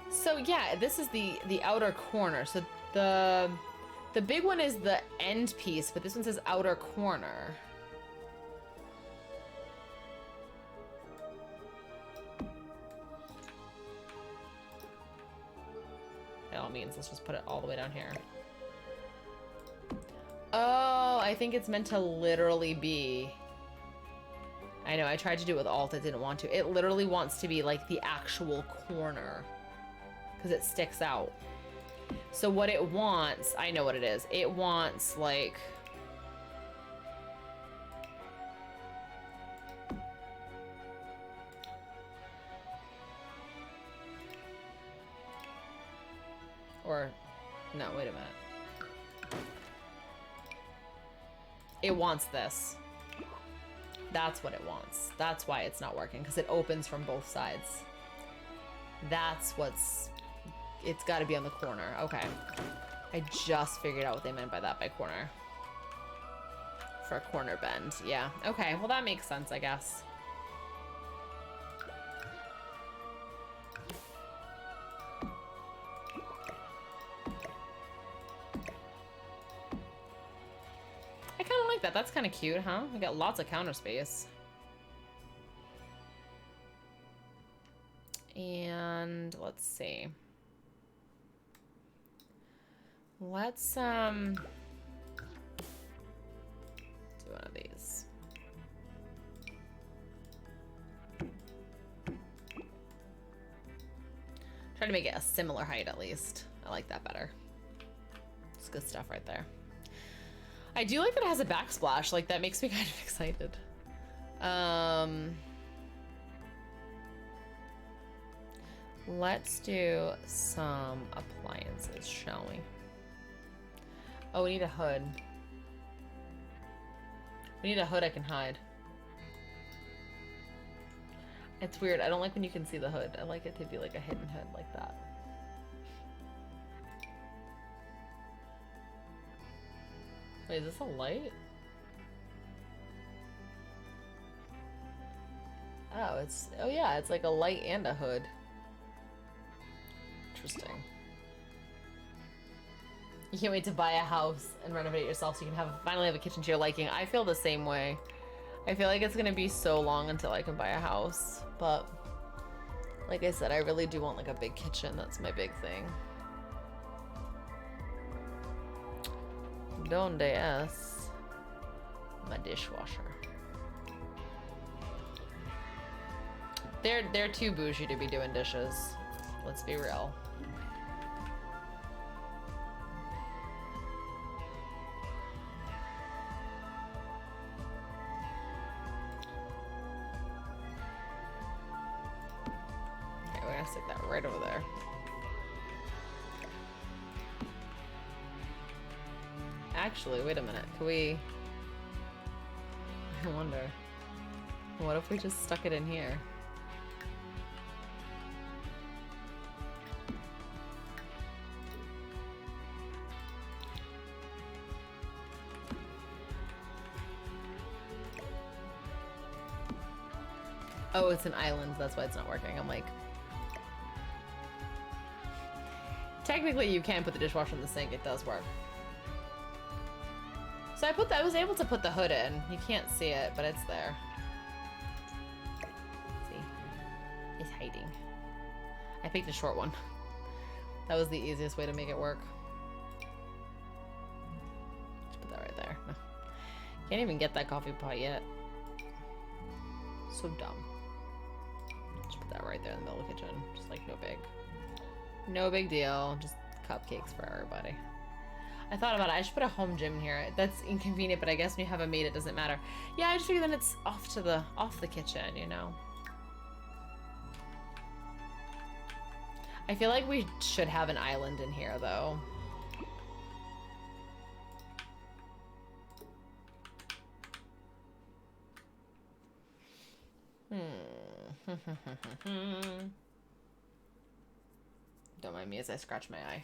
So yeah, this is the outer corner. So the big one is the end piece, but this one says outer corner. By all means, let's just put it all the way down here. Oh, I think it's meant to literally be. I know, I tried to do it with Alt, it didn't want to. It literally wants to be like the actual corner because it sticks out. So what it wants, I know what it is. It wants like, or no, wait a minute. It wants this. That's what it wants. That's why it's not working, because it opens from both sides. That's what's, it's got to be on the corner. Okay. I just figured out what they meant by that, by corner. For a corner bend. Yeah. Okay. Well, that makes sense, I guess. like that. That's kind of cute, huh? We got lots of counter space. And let's see. Let's do one of these. Try to make it a similar height at least. I like that better. It's good stuff right there. I do like that it has a backsplash. Like, that makes me kind of excited. Let's do some appliances, shall we? Oh, we need a hood. We need a hood I can hide. It's weird. I don't like when you can see the hood. I like it to be like a hidden hood like that. Wait, is this a light? Oh, oh yeah, it's like a light and a hood. Interesting. You can't wait to buy a house and renovate it yourself so you can finally have a kitchen to your liking. I feel the same way. I feel like it's gonna be so long until I can buy a house, but like I said, I really do want like a big kitchen. That's my big thing. Donde es my dishwasher? They're too bougie to be doing dishes. Let's be real. Okay, we're gonna stick that right over there. Actually, wait a minute. Can we... I wonder. What if we just stuck it in here? Oh, it's an island. That's why it's not working. I'm like... Technically, you can put the dishwasher in the sink. It does work. So I was able to put the hood in. You can't see it, but it's there. See? It's hiding. I picked a short one. That was the easiest way to make it work. Just put that right there. No. Can't even get that coffee pot yet. So dumb. Just put that right there in the middle of the kitchen. Just like no big deal. Just cupcakes for everybody. I thought about it. I should put a home gym in here. That's inconvenient, but I guess when you have a maid, it doesn't matter. Yeah, I just figured then it's off the kitchen, you know. I feel like we should have an island in here, though. Don't mind me as I scratch my eye.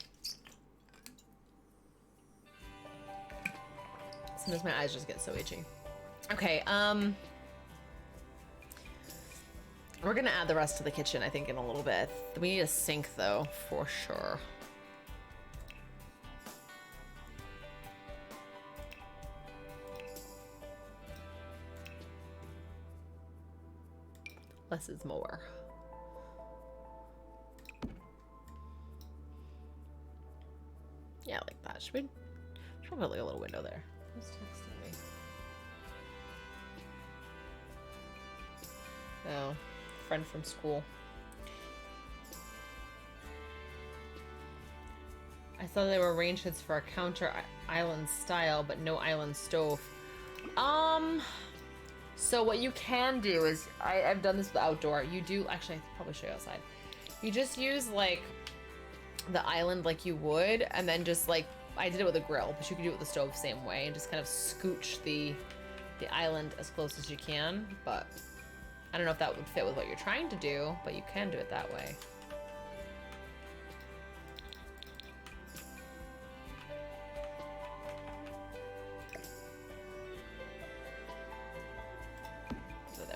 Sometimes my eyes just get so itchy. Okay, we're gonna add the rest to the kitchen, I think, in a little bit. We need a sink, though, for sure. Less is more. Yeah, like that. Should we put like a little window there? Who's texting me? Oh, friend from school. I saw there were range hoods for a counter island style, but no island stove. So what you can do is, I've done this with outdoor. You do, actually, I could probably show you outside. You just use like the island like you would, and then just like, I did it with a grill, but you can do it with the stove same way, and just kind of scooch the island as close as you can. But I don't know if that would fit with what you're trying to do, but you can do it that way.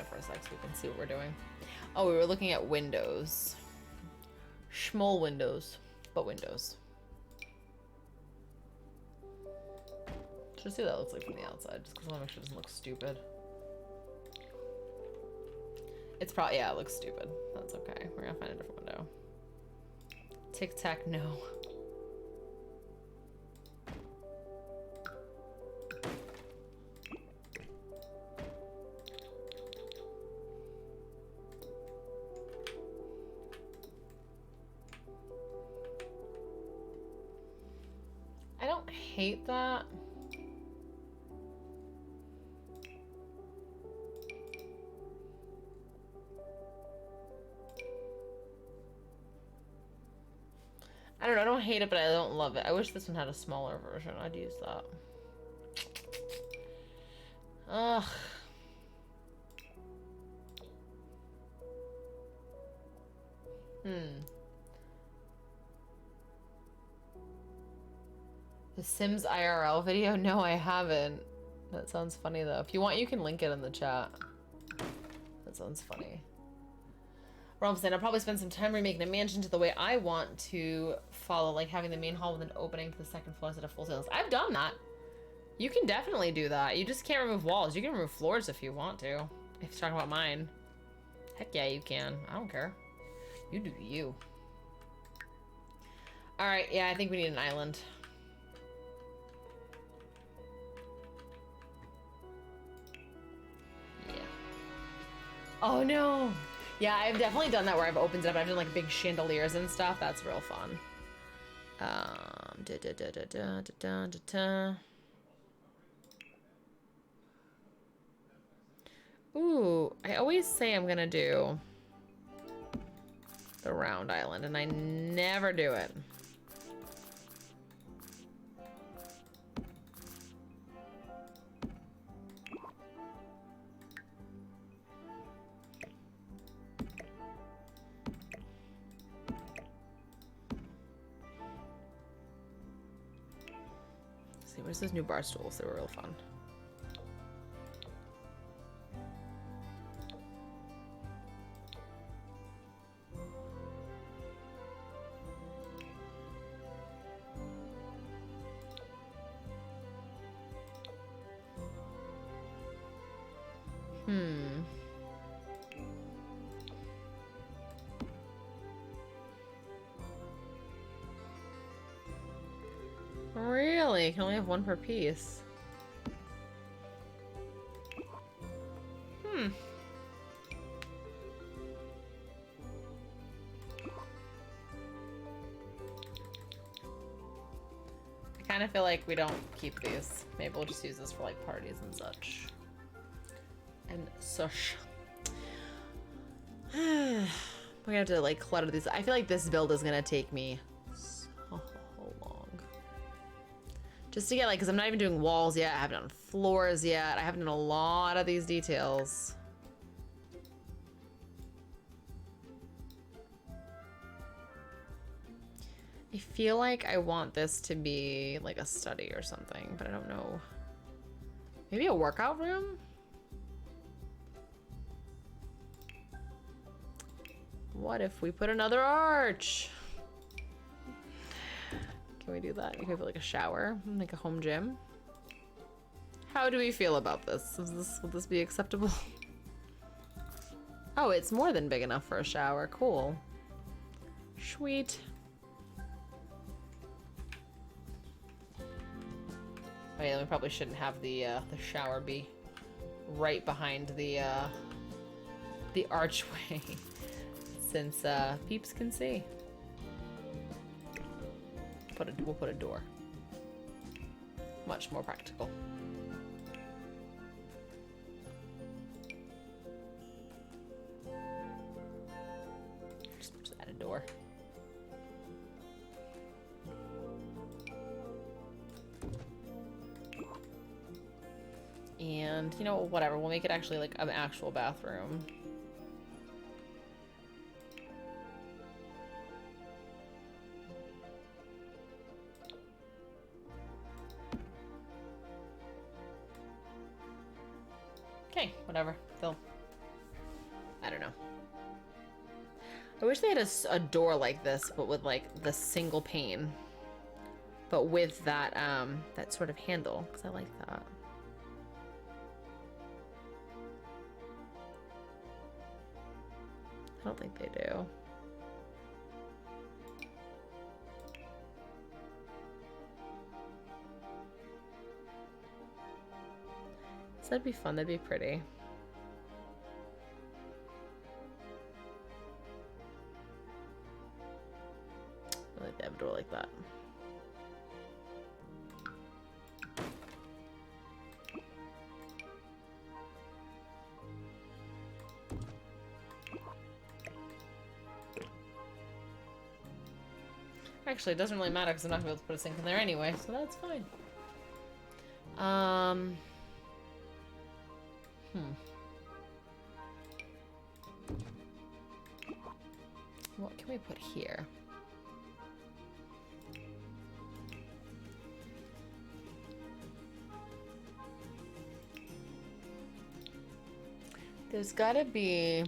For a sec so we can see what we're doing. Oh, we were looking at windows. Small windows, but windows. Just see what that looks like from the outside, just because I want to make sure it doesn't look stupid. It's probably, yeah, it looks stupid. That's okay. We're gonna find a different window. Tic Tac, no. I don't hate that. I don't know, I don't hate it, but I don't love it. I wish this one had a smaller version. I'd use that. Ugh. The Sims IRL video? No, I haven't. That sounds funny, though. If you want, you can link it in the chat. That sounds funny. Rob saying, I'll probably spend some time remaking a mansion to the way I want to follow, like having the main hall with an opening to the second floor instead of full ceilings. I've done that. You can definitely do that. You just can't remove walls. You can remove floors if you want to. If you're talking about mine. Heck yeah, you can. I don't care. You do you. Alright, yeah, I think we need an island. Yeah. Oh no! Yeah, I've definitely done that where I've opened it up. I've done like big chandeliers and stuff. That's real fun. Ooh, I always say I'm gonna do the round island, and I never do it. Let's see, where's those new bar stools? They were real fun. Really? You can only have one per piece. I kind of feel like we don't keep these. Maybe we'll just use this for like parties and such. And such. We're gonna have to like clutter these. I feel like this build is gonna take me so long. Just to get like, because I'm not even doing walls yet. I haven't done floors yet. I haven't done a lot of these details. I feel like I want this to be like a study or something, but I don't know. Maybe a workout room? What if we put another arch? Can we do that? You can put like a shower, like a home gym. How do we feel about this? Will this be acceptable? Oh, it's more than big enough for a shower. Cool. Sweet. Oh yeah, we probably shouldn't have the shower be right behind the archway, since peeps can see. We'll put a door. Much more practical. Just add a door. And, you know, whatever, we'll make it actually like an actual bathroom. Okay, whatever. They'll... I don't know. I wish they had a door like this, but with like the single pane. but with that that sort of handle, because I like that. I don't think they do. So that'd be fun, that'd be pretty. I like the door like that. Actually, it doesn't really matter because I'm not going to be able to put a sink in there anyway, so that's fine. What can we put here? There's gotta be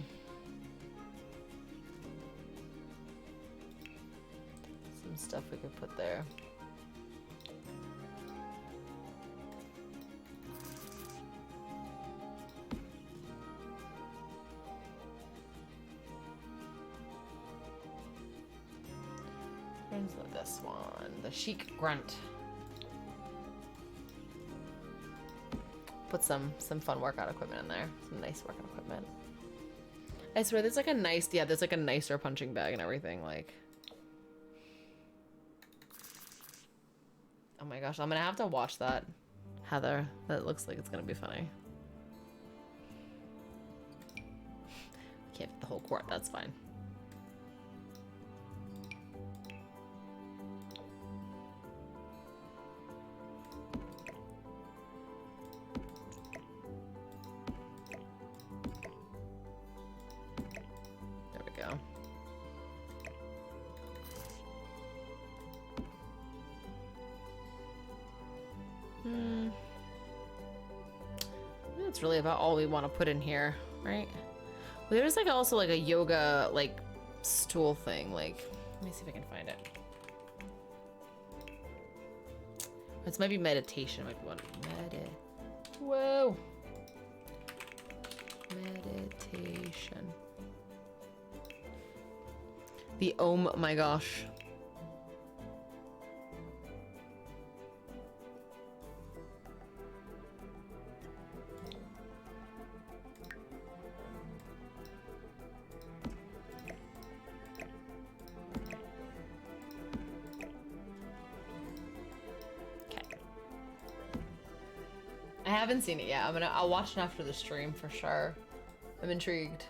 some stuff we could put there. Where's this one? The chic grunt. Put some fun workout equipment in there. Some nice workout equipment. I swear there's like a nice, yeah, there's like a nicer punching bag and everything, like. Oh my gosh, I'm gonna have to watch that, Heather. That looks like it's gonna be funny. Can't fit the whole quart, that's fine. That's really about all we want to put in here, right? Well, there's like also like a yoga like stool thing. Like, let me see if I can find it. This might be meditation. Might be one. Whoa. Meditation. The oh my gosh. I haven't seen it yet. I'll watch it after the stream for sure. I'm intrigued.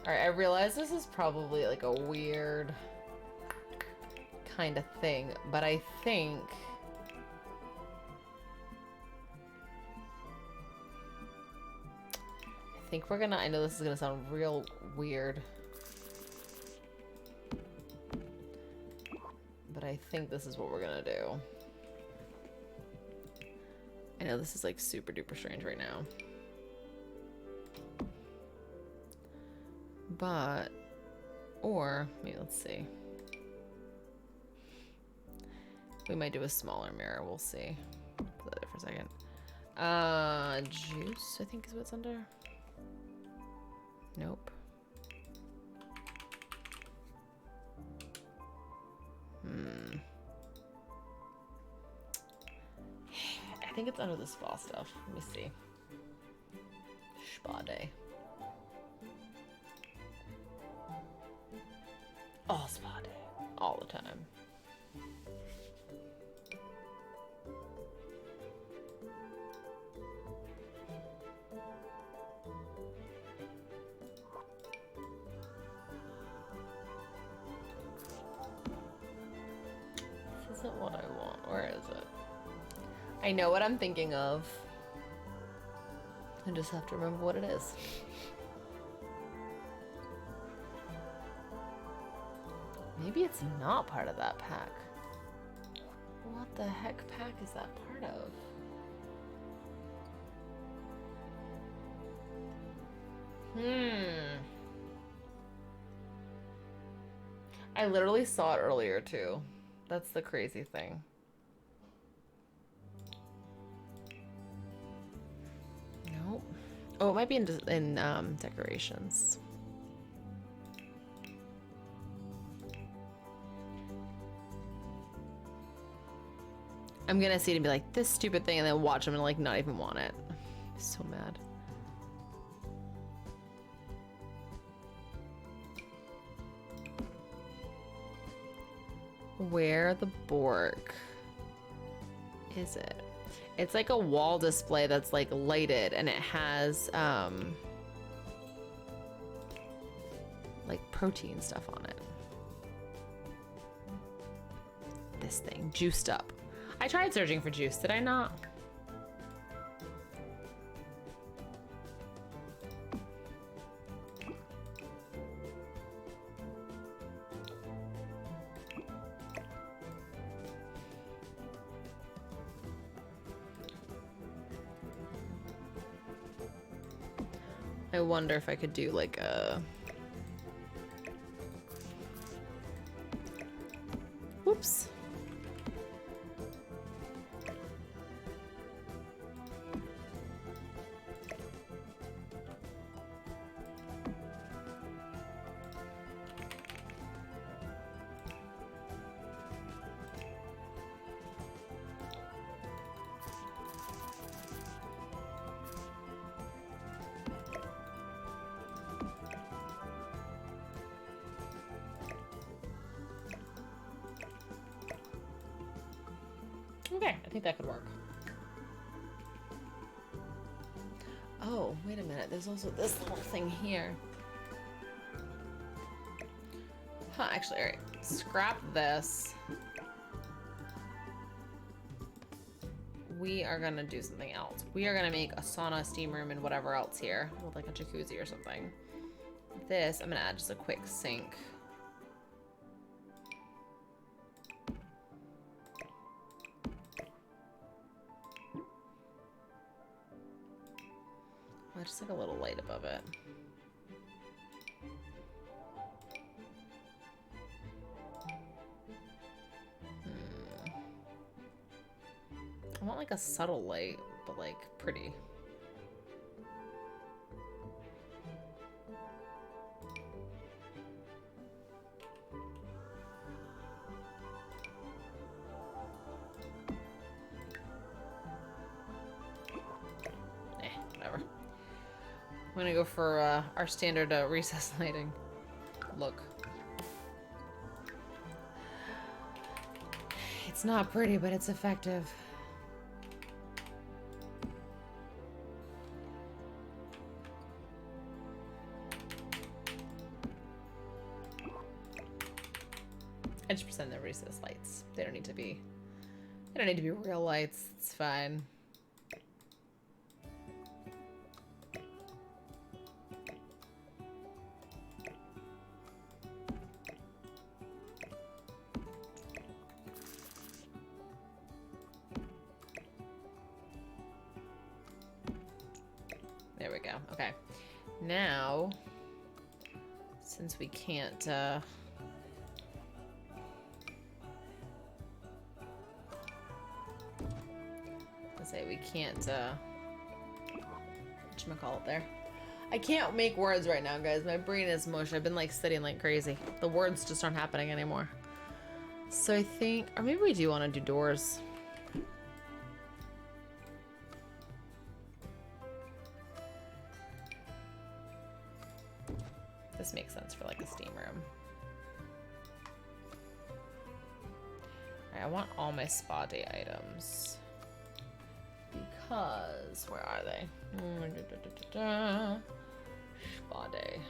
Alright, I realize this is probably like a weird kind of thing, but I think we're gonna, I know this is gonna sound real weird, but I think this is what we're gonna do. I know this is like super duper strange right now. But, or, maybe let's see. We might do a smaller mirror, we'll see. Put that there for a second. Juice, I think is what's under. Nope. I think it's under the spa stuff. Let me see. Spa day. All spa day. All the time. This isn't what I want. Where is it? I know what I'm thinking of. I just have to remember what it is. Maybe it's not part of that pack. What the heck pack is that part of? I literally saw it earlier too. That's the crazy thing. Nope. Oh, it might be in decorations. I'm gonna see it and be like, this stupid thing, and then watch them and like not even want it. I'm so mad. Where the Bork is it? It's like a wall display that's like lighted, and it has like protein stuff on it. This thing, juiced up. I tried searching for juice, did I not? I wonder if I could do like a... Whoops. Okay, I think that could work. Oh, wait a minute. There's also this little thing here. Huh, actually, all right. Scrap this. We are gonna do something else. We are gonna make a sauna, steam room, and whatever else here with like a jacuzzi or something. This, I'm gonna add just a quick sink. Just like a little light above it. I want like a subtle light, but like pretty. Whatever. I'm gonna go for our standard recess lighting look. It's not pretty, but it's effective. I just pretend they're recess lights. They don't need to be real lights. It's fine. There we go. Okay. Now, since we can't, let's say we can't, whatchamacallit there? I can't make words right now, guys. My brain is mush. I've been like studying like crazy. The words just aren't happening anymore. So I think, or maybe we do want to do doors. This makes sense for like a steam room. Alright, I want all my spa day items. Because, where are they? Spa day.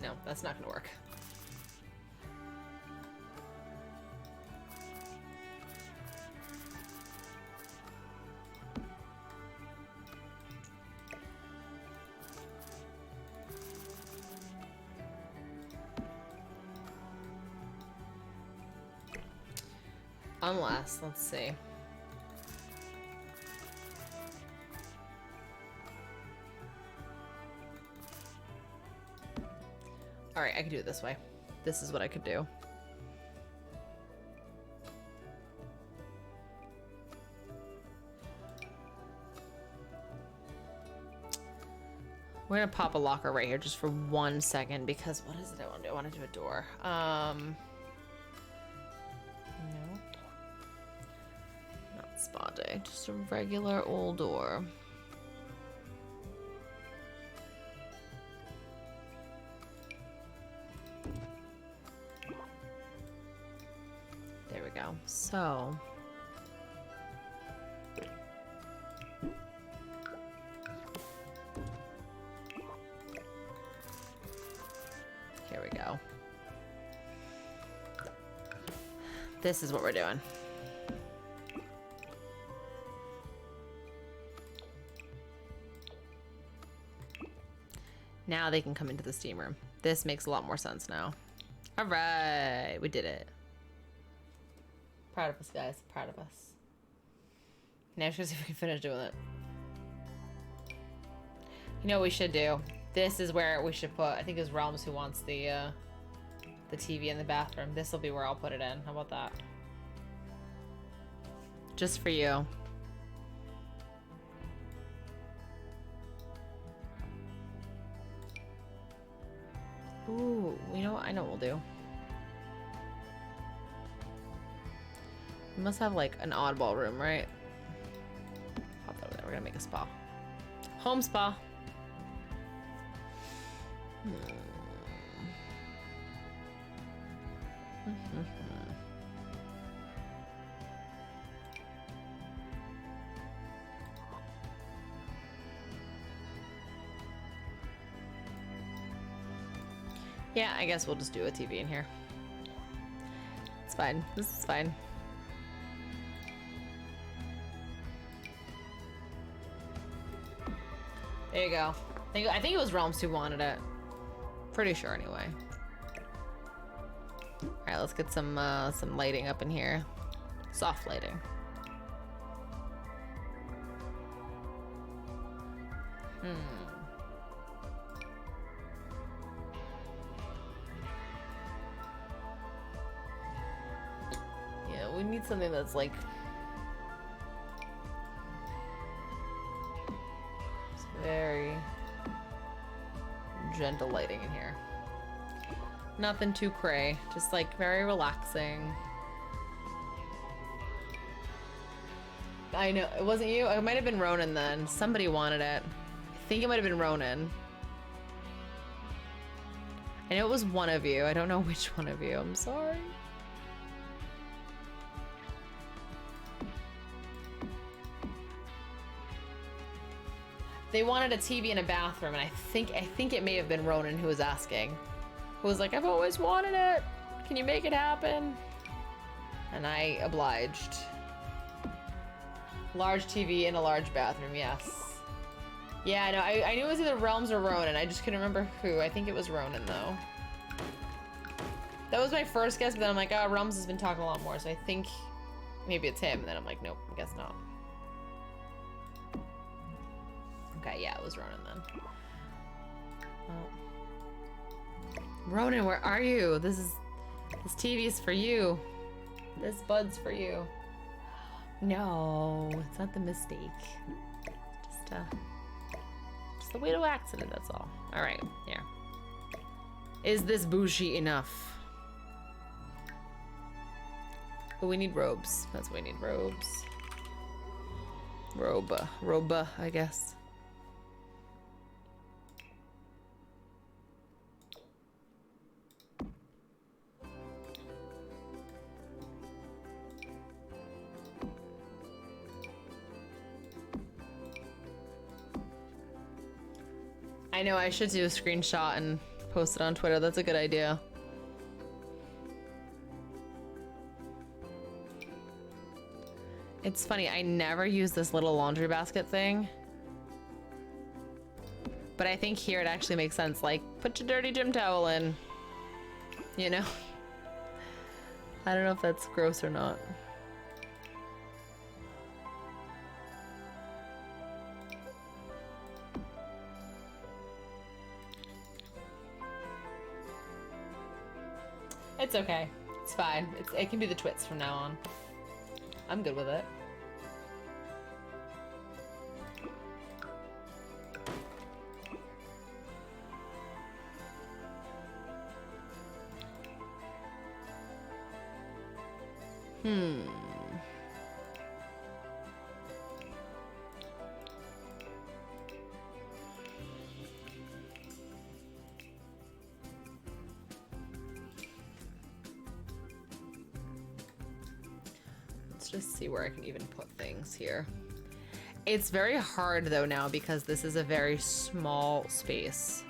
No, that's not gonna work. Unless, let's see. All right, I could do it this way. This is what I could do. We're gonna pop a locker right here just for 1 second because what is it I want to do? I want to do a door. No. Not spa day, just a regular old door. There we go. So here we go. This is what we're doing. Now they can come into the steam room. This makes a lot more sense now. All right, we did it. Proud of us, guys. Proud of us. Now let's see if we can finish doing it. You know what we should do? This is where we should put, I think it was Realms who wants the TV in the bathroom. This will be where I'll put it in. How about that? Just for you. Ooh, you know what? I know what we'll do. We must have like an oddball room, right? Pop that over there. We're gonna make a spa. Home spa. Yeah, I guess we'll just do a TV in here. It's fine. This is fine. There you go. I think it was Realms who wanted it. Pretty sure anyway. All right, let's get some lighting up in here. Soft lighting. Yeah, we need something that's like very gentle lighting in here. Nothing too cray, just like very relaxing. I know, it wasn't you? It might have been Ronan then. Somebody wanted it. I think it might have been Ronan. I know it was one of you. I don't know which one of you. I'm sorry. They wanted a TV in a bathroom, and I think it may have been Ronan who was asking. Who was like, I've always wanted it. Can you make it happen? And I obliged. Large TV in a large bathroom, yes. Yeah, I know. I knew it was either Realms or Ronan. I just couldn't remember who. I think it was Ronan, though. That was my first guess, but then I'm like, oh, Realms has been talking a lot more, so I think maybe it's him. And then I'm like, nope, I guess not. Okay, yeah, it was Ronan then. Oh. Ronan, where are you? This TV is for you. This bud's for you. No, it's not the mistake. Just a weird accident, that's all. All right, here. Is this bougie enough? But we need robes. That's what we need, robes. Roba, I guess. I know, I should do a screenshot and post it on Twitter. That's a good idea. It's funny, I never use this little laundry basket thing. But I think here it actually makes sense. Like, put your dirty gym towel in. You know? I don't know if that's gross or not. It's okay. It's fine. It can be the twits from now on. I'm good with it. Let's just see where I can even put things here. It's very hard though now because this is a very small space.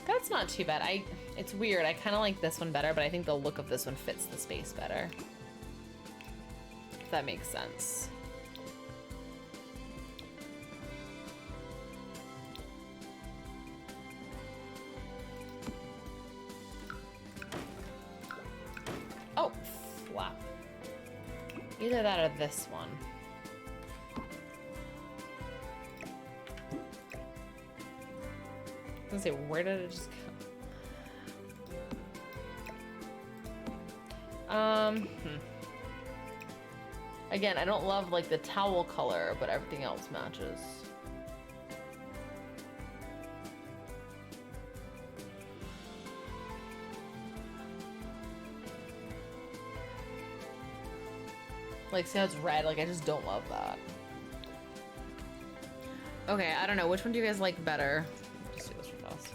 That's not too bad. It's weird. I kind of like this one better, but I think the look of this one fits the space better. If that makes sense. Oh, flap. Either that or this one. I was gonna say, where did it just go? Again, I don't love like the towel color, but everything else matches. Like, see how it's red? Like, I just don't love that. Okay, I don't know. Which one do you guys like better? Let's do this real fast.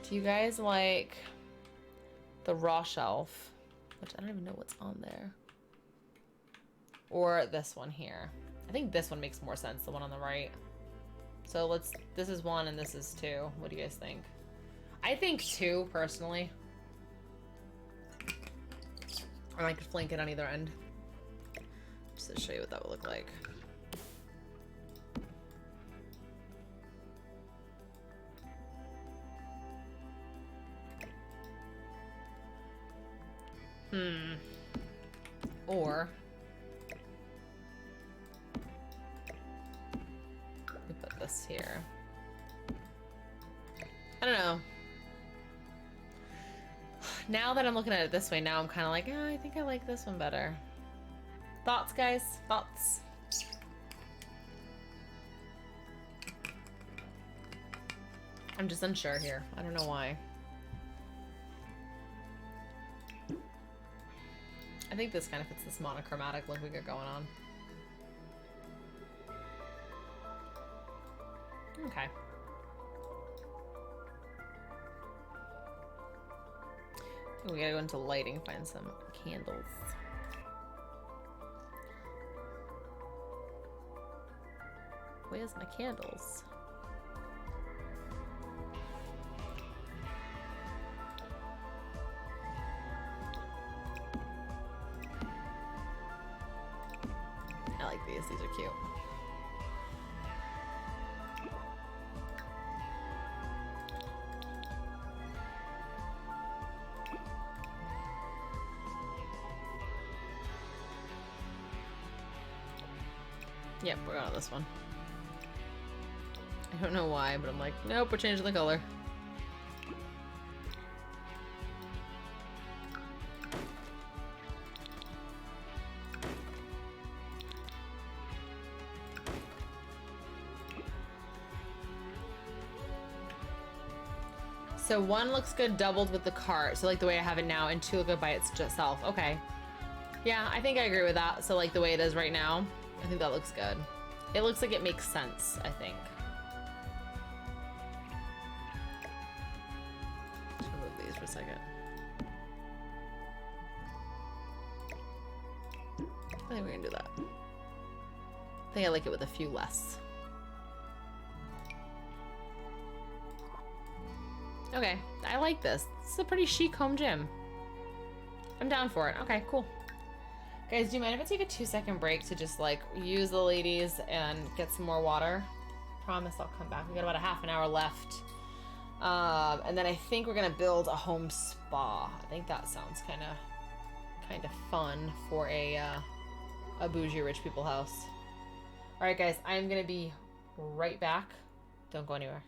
Do you guys like the raw shelf? Which I don't even know what's on there. Or this one here. I think this one makes more sense, the one on the right. So this is one and this is two. What do you guys think? I think two, personally. Or I could flank it on either end. Just to show you what that would look like. Or we put this here. I don't know. Now that I'm looking at it this way, now I'm kind of like, oh, I think I like this one better. Thoughts, guys? Thoughts? I'm just unsure here. I don't know why. I think this kind of fits this monochromatic look we got going on. Okay. We gotta go into lighting, find some candles. Where's my candles? I like these. These are cute. Yep, we're on this one. I don't know why, but I'm like, nope, we're changing the color. So one looks good doubled with the cart, so like the way I have it now, and two look good by itself. Okay. Yeah, I think I agree with that. So like the way it is right now, I think that looks good. It looks like it makes sense, I think. Just remove these for a second. I think we're gonna do that. I think I like it with a few less. Okay, I like this. This is a pretty chic home gym. I'm down for it. Okay, cool. Guys, do you mind if I take a 2-second break to just like use the ladies and get some more water? promise I'll come back. We got about a half an hour left. And then I think we're gonna build a home spa. I think that sounds kind of fun for a bougie rich people house. All right, guys, I'm gonna be right back. Don't go anywhere.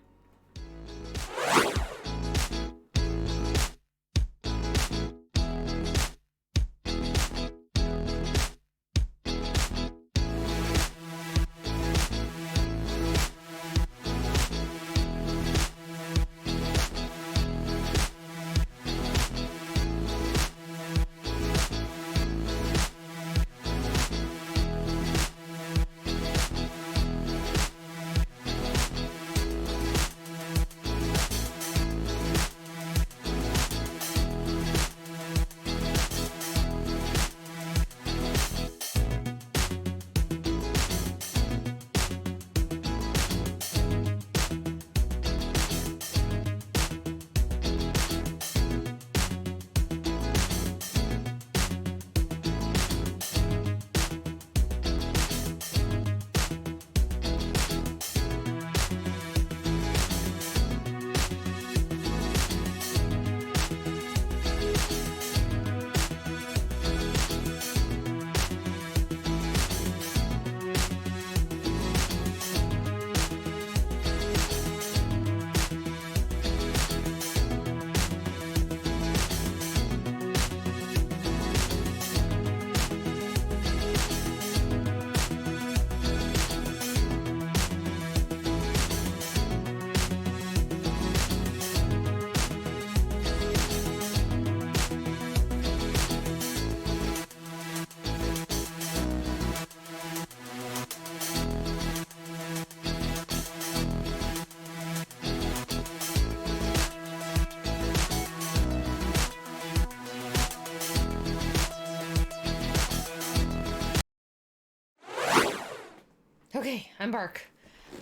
Okay, I'm Bark.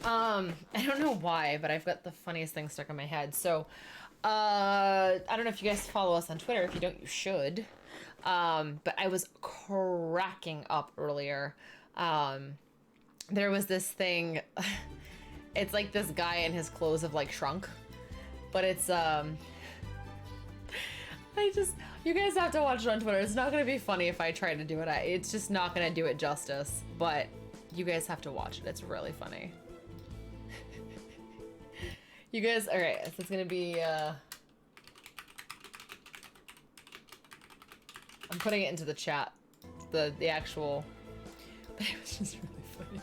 I don't know why, but I've got the funniest thing stuck in my head. So, I don't know if you guys follow us on Twitter. If you don't, you should. But I was cracking up earlier. There was this thing. It's like this guy and his clothes have like shrunk, but it's you guys have to watch it on Twitter. It's not gonna be funny if I try to do it. It's just not gonna do it justice. But you guys have to watch it. It's really funny. You guys, all right. So it's gonna be. I'm putting it into the chat. The actual. It was just really funny.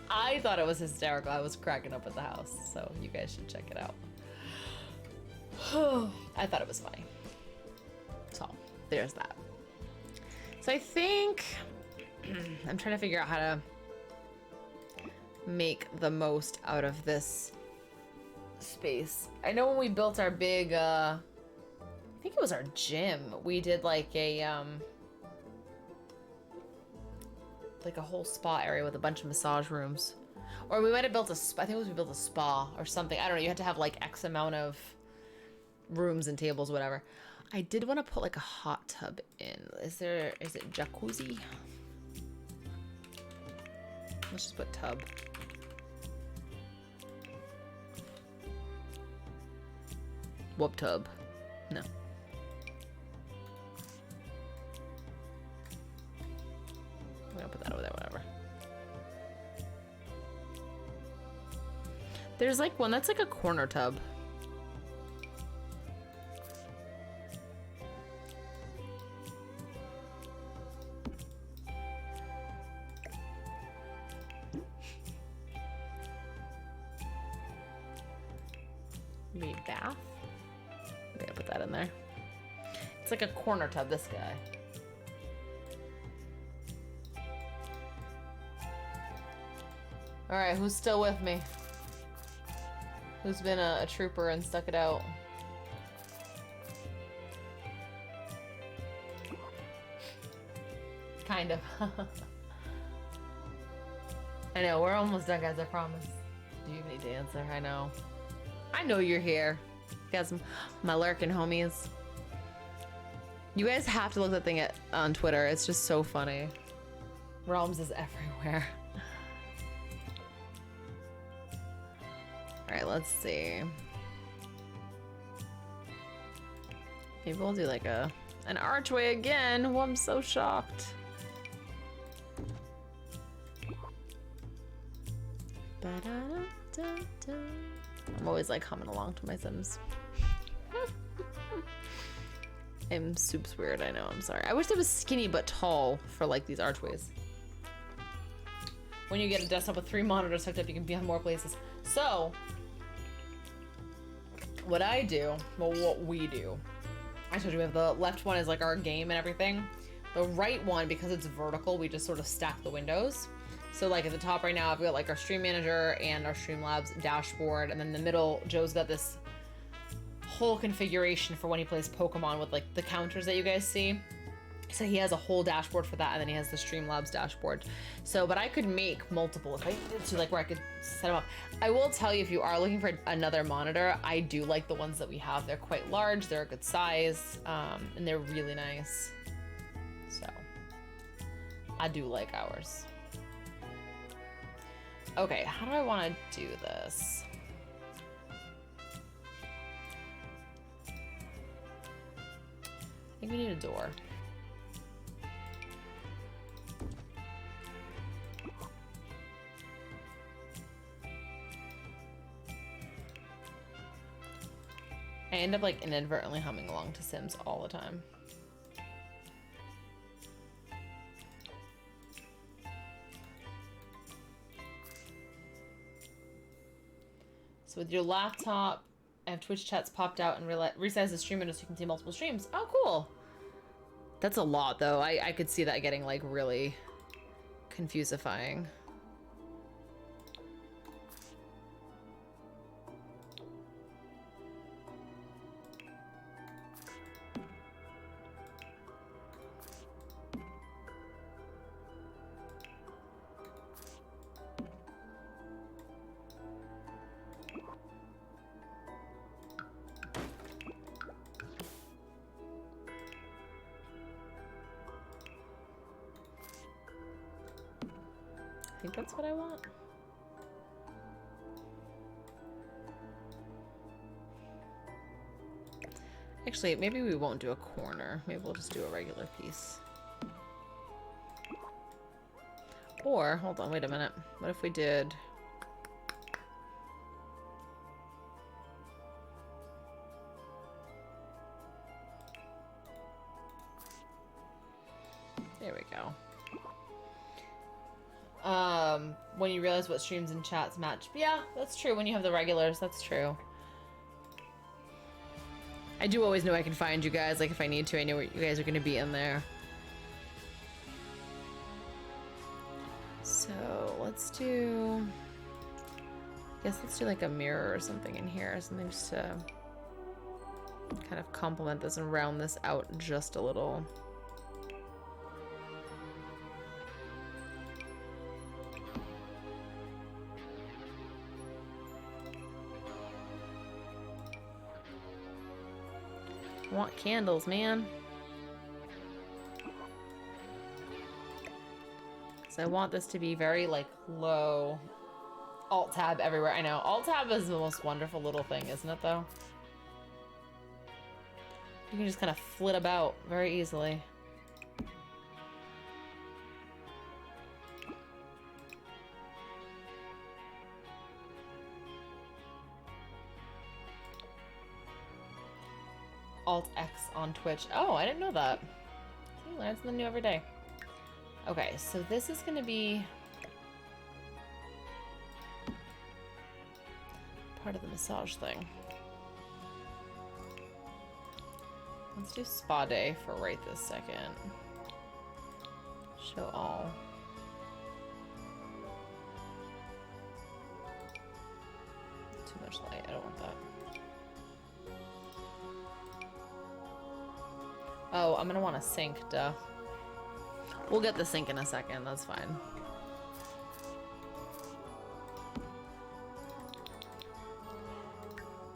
I thought it was hysterical. I was cracking up at the house. So you guys should check it out. I thought it was funny. So there's that. So I think I'm trying to figure out how to make the most out of this space. I know when we built our big, I think it was our gym, we did like a whole spa area with a bunch of massage rooms. Or we might have built a spa, I think it was we built a spa or something. I don't know, you had to have like X amount of rooms and tables, whatever. I did want to put like a hot tub in. Is it jacuzzi? Let's just put tub. Whoop tub. No. I'm gonna put that over there, whatever. There's like one that's like a corner tub. Maybe bath? I'm gonna put that in there. It's like a corner tub, this guy. Alright, who's still with me? Who's been a trooper and stuck it out? Kind of. I know, we're almost done, guys, I promise. Do you need to answer? I know. I know you're here. Got some my lurking homies. You guys have to look that thing on Twitter. It's just so funny. Realms is everywhere. let's see. Maybe we'll do like an archway again. Oh, I'm so shocked. I'm always like humming along to my Sims. I'm soup's weird, I know, I'm sorry. I wish it was skinny but tall for like these archways. When you get a desktop with 3 monitors hooked up, you can be on more places. So, what I do, well, what we do, I told you we have the left one is like our game and everything. The right one, because it's vertical, we just sort of stack the windows. So like at the top right now, I've got like our Stream Manager and our Streamlabs dashboard. And then in the middle, Joe's got this whole configuration for when he plays Pokemon with like the counters that you guys see. So he has a whole dashboard for that, and then he has the Streamlabs dashboard. So, but I could make multiple if I needed to, like where I could set them up. I will tell you, if you are looking for another monitor, I do like the ones that we have. They're quite large, they're a good size, and they're really nice. So, I do like ours. Okay, how do I want to do this? I think we need a door. I end up like inadvertently humming along to Sims all the time. So with your laptop, I have Twitch chats popped out and resize the stream window so you can see multiple streams. Oh, cool. That's a lot though. I could see that getting like really confusifying. I think that's what I want. Actually, maybe we won't do a corner. Maybe we'll just do a regular piece. Or, hold on, wait a minute. What if we did... There we go. When you realize what streams and chats match. Yeah, that's true. When you have the regulars, that's true. I do always know I can find you guys. Like, if I need to, I know where you guys are going to be in there. So, let's do... I guess let's do, like, a mirror or something in here. Something just to kind of complement this and round this out just a little. I want candles, man. So I want this to be very, like, low. Alt-tab everywhere. I know. Alt-tab is the most wonderful little thing, isn't it, though? You can just kind of flit about very easily. Alt-X on Twitch. Oh, I didn't know that. You learn something new every day. Okay, so this is going to be part of the massage thing. Let's do spa day for right this second. Show all. Too much light. I don't want that. Oh, I'm gonna want a sink, duh. We'll get the sink in a second, that's fine.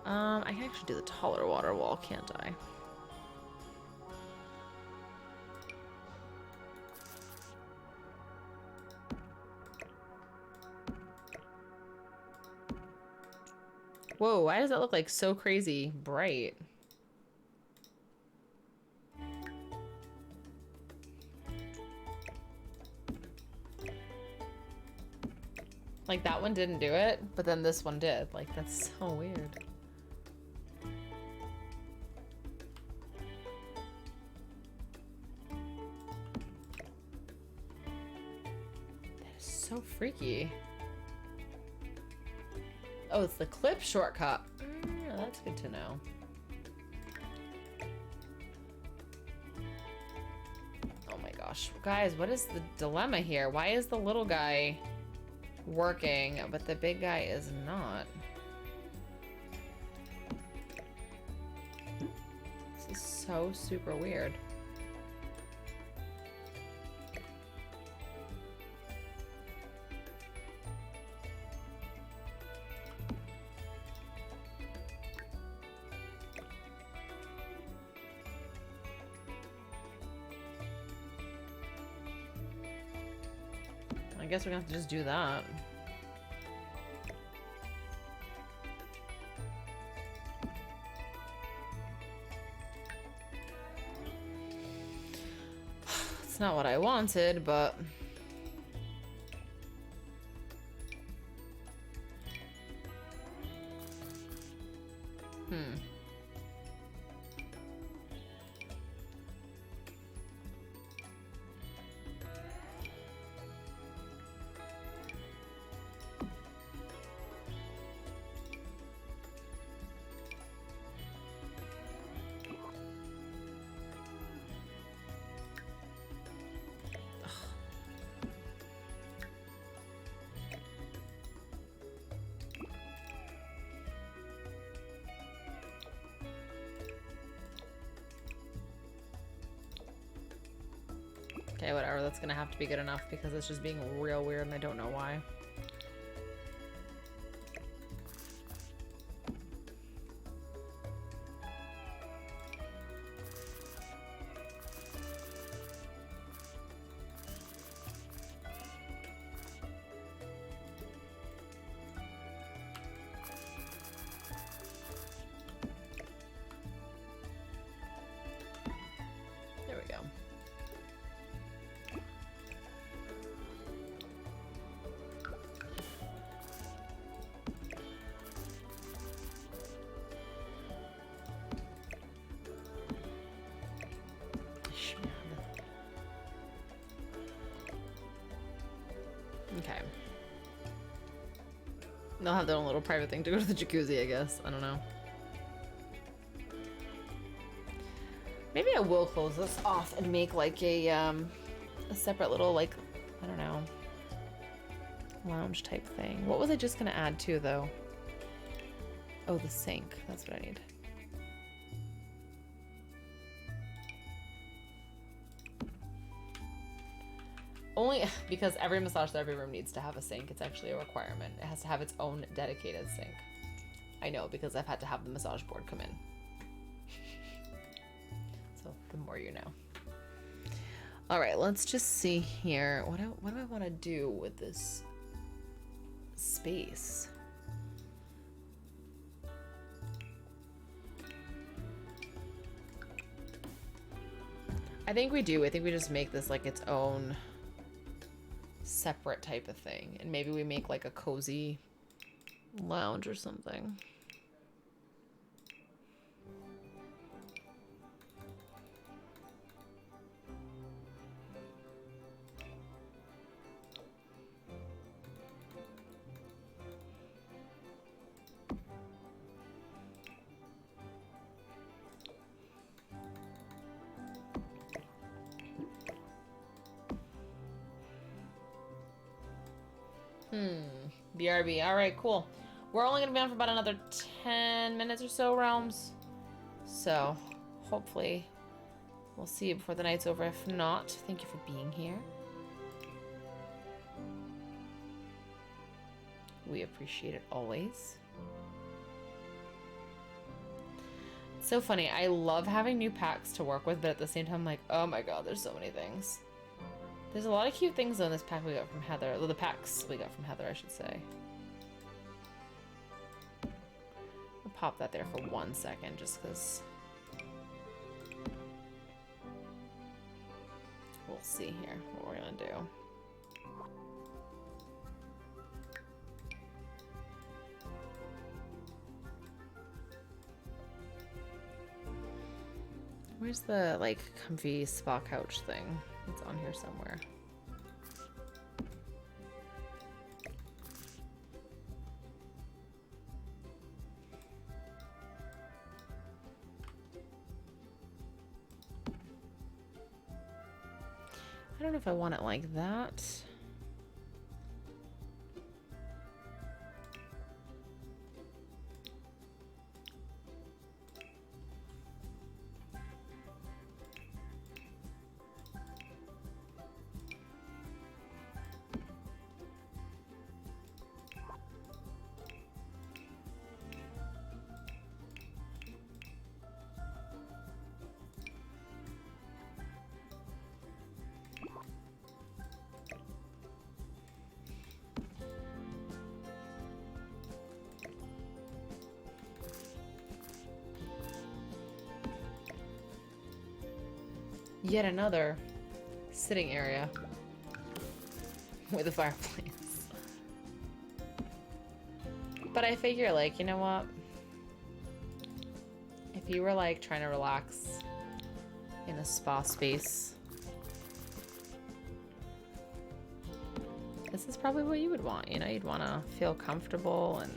I can actually do the taller water wall, can't I? Whoa, why does that look like so crazy bright? Like that one didn't do it, but then this one did. Like that's so weird. That is so freaky. Oh, it's the clip shortcut. That's good to know. Oh my gosh. Guys, what is the dilemma here? Why is the little guy working, but the big guy is not? This is so super weird. I guess we're gonna have to just do that. It's not what I wanted, but... Okay, whatever, that's gonna have to be good enough because it's just being real weird and I don't know why. There we go. Okay. They'll have their own little private thing to go to the jacuzzi, I guess. I don't know. Maybe I will close this off and make like a separate little, like, I don't know, lounge type thing. What was I just gonna add to though? Oh, the sink. That's what I need. Only because every massage therapy room needs to have a sink. It's actually a requirement. It has to have its own dedicated sink. I know because I've had to have the massage board come in. So the more you know. All right, let's just see here. What do I want to do with this space? I think we do. I think we just make this like its own separate type of thing, and maybe we make like a cozy lounge or something. BRB. All right, cool. We're only gonna be on for about another 10 minutes or so, Realms. So hopefully we'll see you before the night's over. If not, thank you for being here. We appreciate it always. It's so funny. I love having new packs to work with, but at the same time, I'm like, oh my god, there's so many things. There's a lot of cute things in this pack we got from Heather. Well, the packs we got from Heather, I should say. pop that there for 1 second just because we'll see here what we're gonna do. Where's the, like, comfy spa couch thing? It's on here somewhere. I don't know if I want it like that. Yet another sitting area with a fireplace. But I figure, like, you know what? If you were, like, trying to relax in a spa space, this is probably what you would want, you know? You'd want to feel comfortable and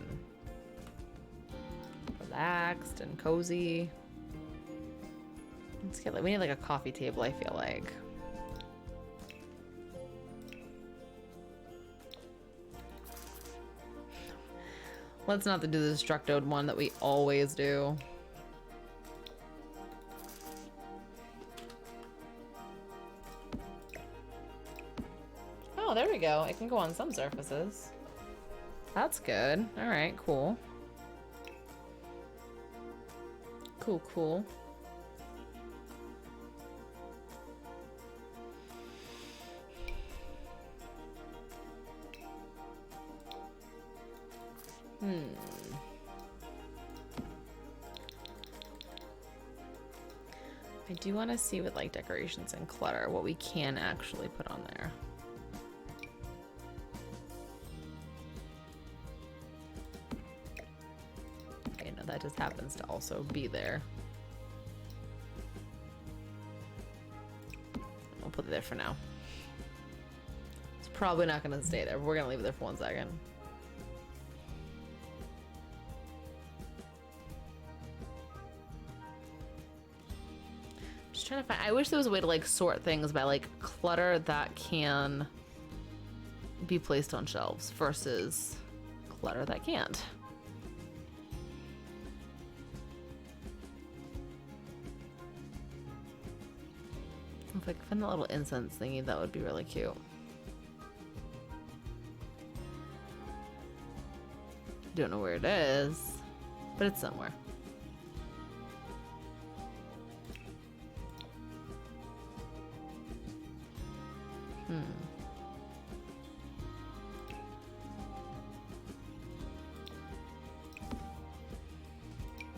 relaxed and cozy. Let's get, like, we need like a coffee table, I feel like. Let's not do the Destructoed one that we always do. Oh, there we go. It can go on some surfaces. That's good. All right, cool. Cool, cool. I do want to see with like decorations and clutter what we can actually put on there. Okay, no, that just happens to also be there. I'll put it there for now. It's probably not going to stay there, but we're going to leave it there for 1 second. Trying to find, I wish there was a way to like sort things by like clutter that can be placed on shelves versus clutter that can't. If I could find that little incense thingy, that would be really cute. Don't know where it is, but it's somewhere.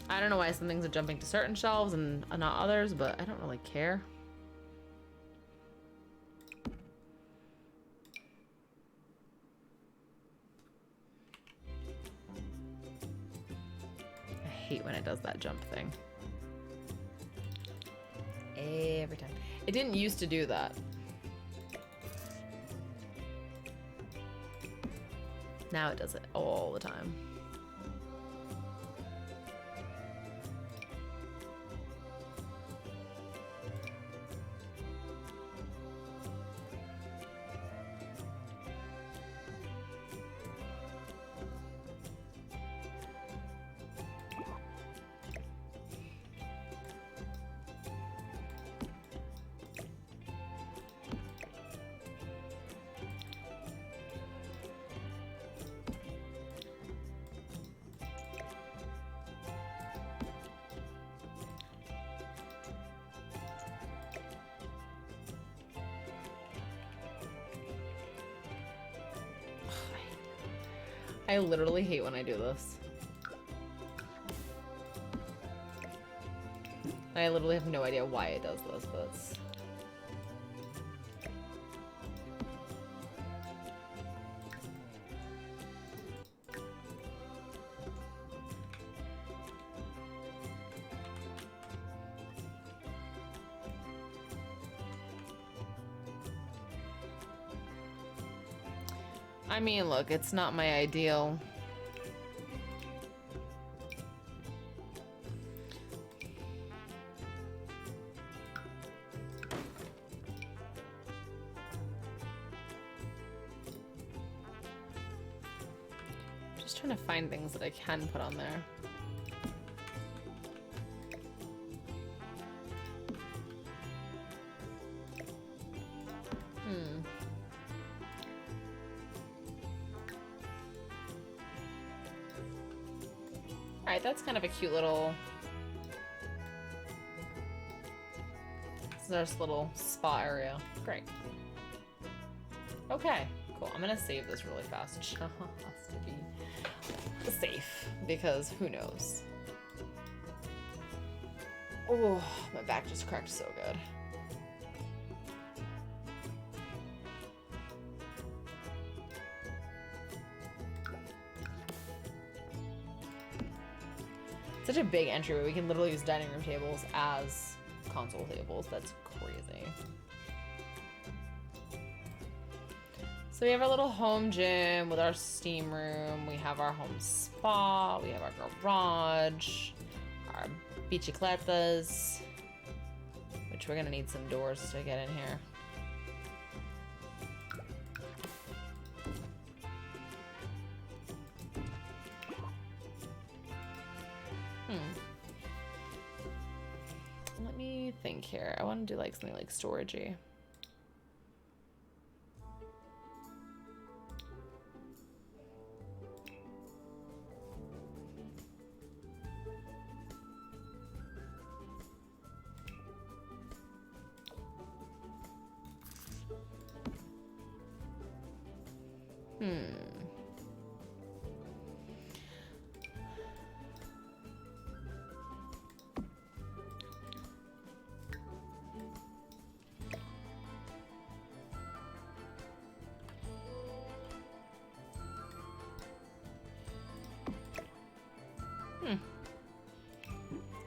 I don't know why some things are jumping to certain shelves and not others, but I don't really care. I hate when it does that jump thing. Every time. It didn't used to do that. Now it does it all the time. I literally hate when I do this. And I literally have no idea why it does this, but it's... I mean, look, it's not my ideal. Just trying to find things that I can put on there. Alright, that's kind of a cute little... This is our little spa area. Great. Okay, cool. I'm gonna save this really fast. Just to be safe, because who knows. Oh, my back just cracked so good. Such a big entryway. We can literally use dining room tables as console tables. That's crazy. So we have our little home gym with our steam room. We have our home spa. We have our garage. Our bicicletas, which we're gonna need some doors to get in here. Let me think here. I want to do like something like storagey.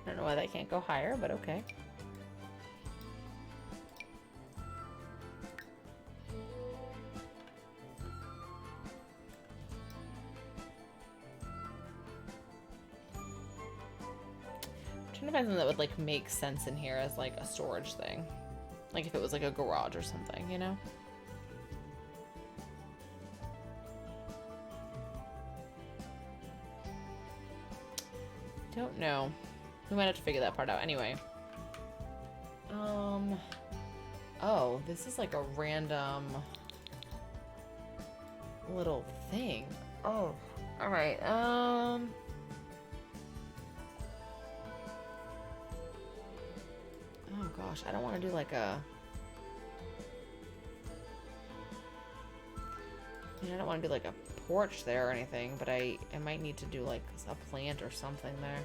I don't know why that can't go higher, but okay. I'm trying to find something that would like make sense in here as like a storage thing. Like if it was like a garage or something, you know? Don't know. We might have to figure that part out anyway. Oh, this is like a random little thing. Oh, all right. Oh gosh, I don't want to do like a... I don't want to do like a porch there or anything, but I might need to do like a plant or something there.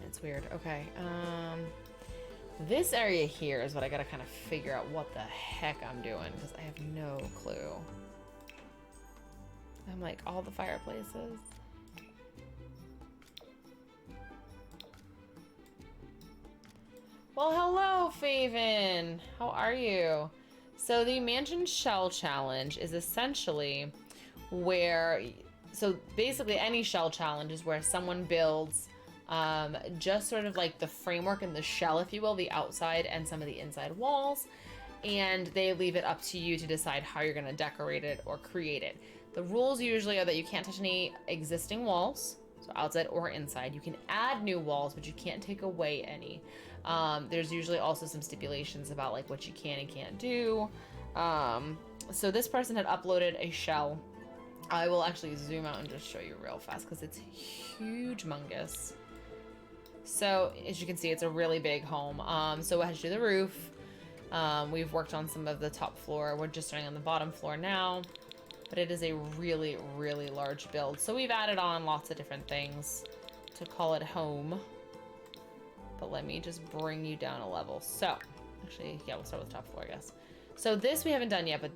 It's weird. Okay. This area here is what I gotta kind of figure out what the heck I'm doing, because I have no clue. I'm like all the fireplaces. Well, hello, Faven. How are you? So the Mansion Shell Challenge is essentially where, so basically any shell challenge is where someone builds just sort of like the framework and the shell, if you will, the outside and some of the inside walls, and they leave it up to you to decide how you're going to decorate it or create it. The rules usually are that you can't touch any existing walls, so outside or inside. You can add new walls, but you can't take away any. There's usually also some stipulations about like what you can and can't do. So this person had uploaded a shell. I will actually zoom out and just show you real fast because it's humongous. So as you can see, it's a really big home. So it has to do the roof. We've worked on some of the top floor. We're just starting on the bottom floor now, but it is a really, really large build. So we've added on lots of different things to call it home. but let me just bring you down a level. So, actually, yeah, we'll start with top floor, I guess. So this we haven't done yet, but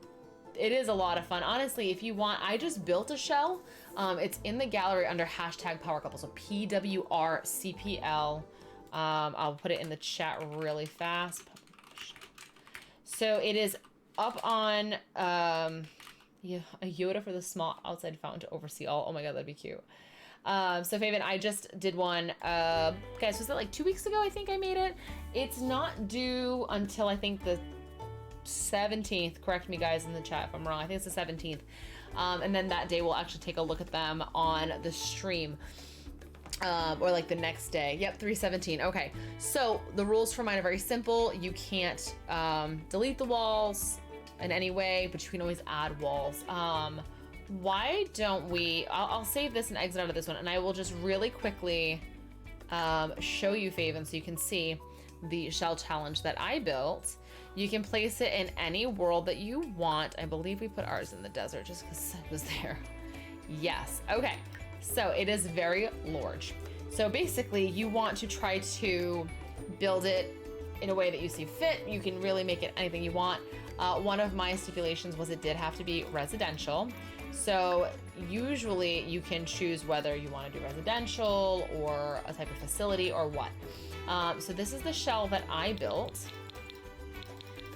it is a lot of fun. Honestly, if you want, I just built a shell. It's in the gallery under hashtag power couple, so PWRCPL. I'll put it in the chat really fast. So it is up on yeah, a Yoda for the small outside fountain to oversee all. Oh my god, that'd be cute. So Faven, I just did one, guys, was it like 2 weeks ago? I think I made it. It's not due until I think the 17th. Correct me guys in the chat if I'm wrong. I think it's the 17th. And then that day we'll actually take a look at them on the stream. Or like the next day. Yep, 3/17. Okay, so the rules for mine are very simple. You can't delete the walls in any way, but you can always add walls. Why don't we, I'll save this and exit out of this one, and I will just really quickly show you, Faven, so you can see the shell challenge that I built. You can place it in any world that you want. I believe we put ours in the desert just because it was there. Yes, okay. So it is very large. So basically you want to try to build it in a way that you see fit. You can really make it anything you want. One of my stipulations was it did have to be residential. So usually you can choose whether you want to do residential or a type of facility or what. So this is the shell that I built.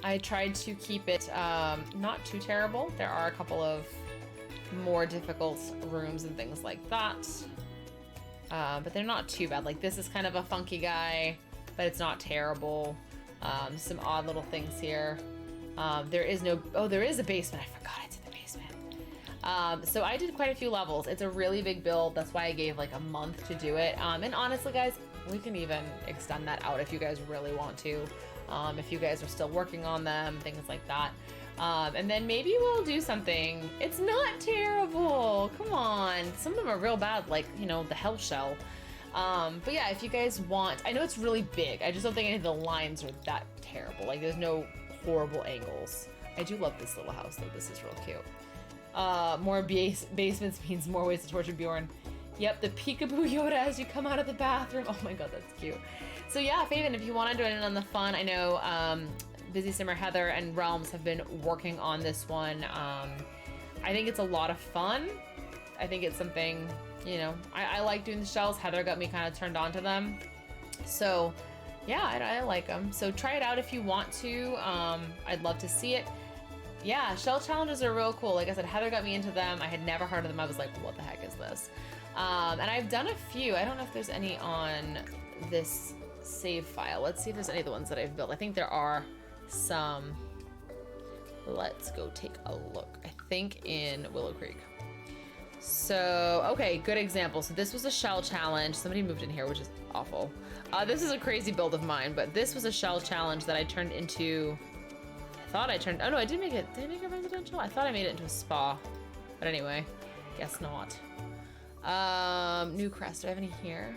I tried to keep it not too terrible. There are a couple of more difficult rooms and things like that, but they're not too bad. Like this is kind of a funky guy, but it's not terrible. Some odd little things here. There is no, oh, there is a basement. I forgot it's in the basement. So I did quite a few levels. It's a really big build. That's why I gave like a month to do it. And honestly guys, we can even extend that out if you guys really want to. If you guys are still working on them, things like that. And then maybe we'll do something. It's not terrible. Come on. Some of them are real bad, like, you know, the hell shell. But yeah, if you guys want, I know it's really big. I just don't think any of the lines are that terrible. Like there's no horrible angles. I do love this little house though. This is real cute. More basements means more ways to torture Bjorn. Yep, the peekaboo Yoda as you come out of the bathroom. Oh my god, that's cute. So yeah, Faven, if you want to join in on the fun, I know Busy Simmer, Heather, and Realms have been working on this one. I think it's a lot of fun. I think it's something, you know, I like doing the shells. Heather got me kind of turned on to them. So yeah, I like them. So try it out if you want to. I'd love to see it. Yeah, shell challenges are real cool. Like I said, Heather got me into them. I had never heard of them. I was like, what the heck is this? And I've done a few. I don't know if there's any on this save file. Let's see if there's any of the ones that I've built. I think there are some. Let's go take a look. I think in Willow Creek. So, okay, good example. So this was a shell challenge. Somebody moved in here, which is awful. This is a crazy build of mine, but this was a shell challenge that I turned into, oh no, I did make it. Did I make it residential? I thought I made it into a spa. But anyway, guess not. New crest, do I have any here?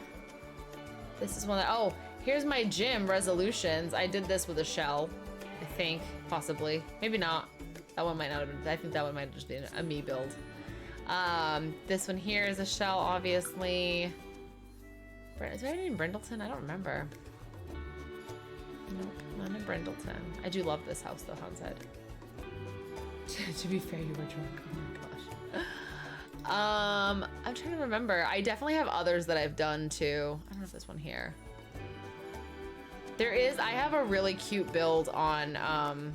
This is one that, oh, here's my gym resolutions. I did this with a shell, I think, possibly. Maybe not. That one might not have been, I think that one might have just been a me build. This one here is a shell, obviously. Is there any in Brindleton? I don't remember. Nope, not in Brindleton. I do love this house though, Hans said. To be fair, you were drunk. Oh my gosh. I'm trying to remember. I definitely have others that I've done too. I don't know if this one here. I have a really cute build on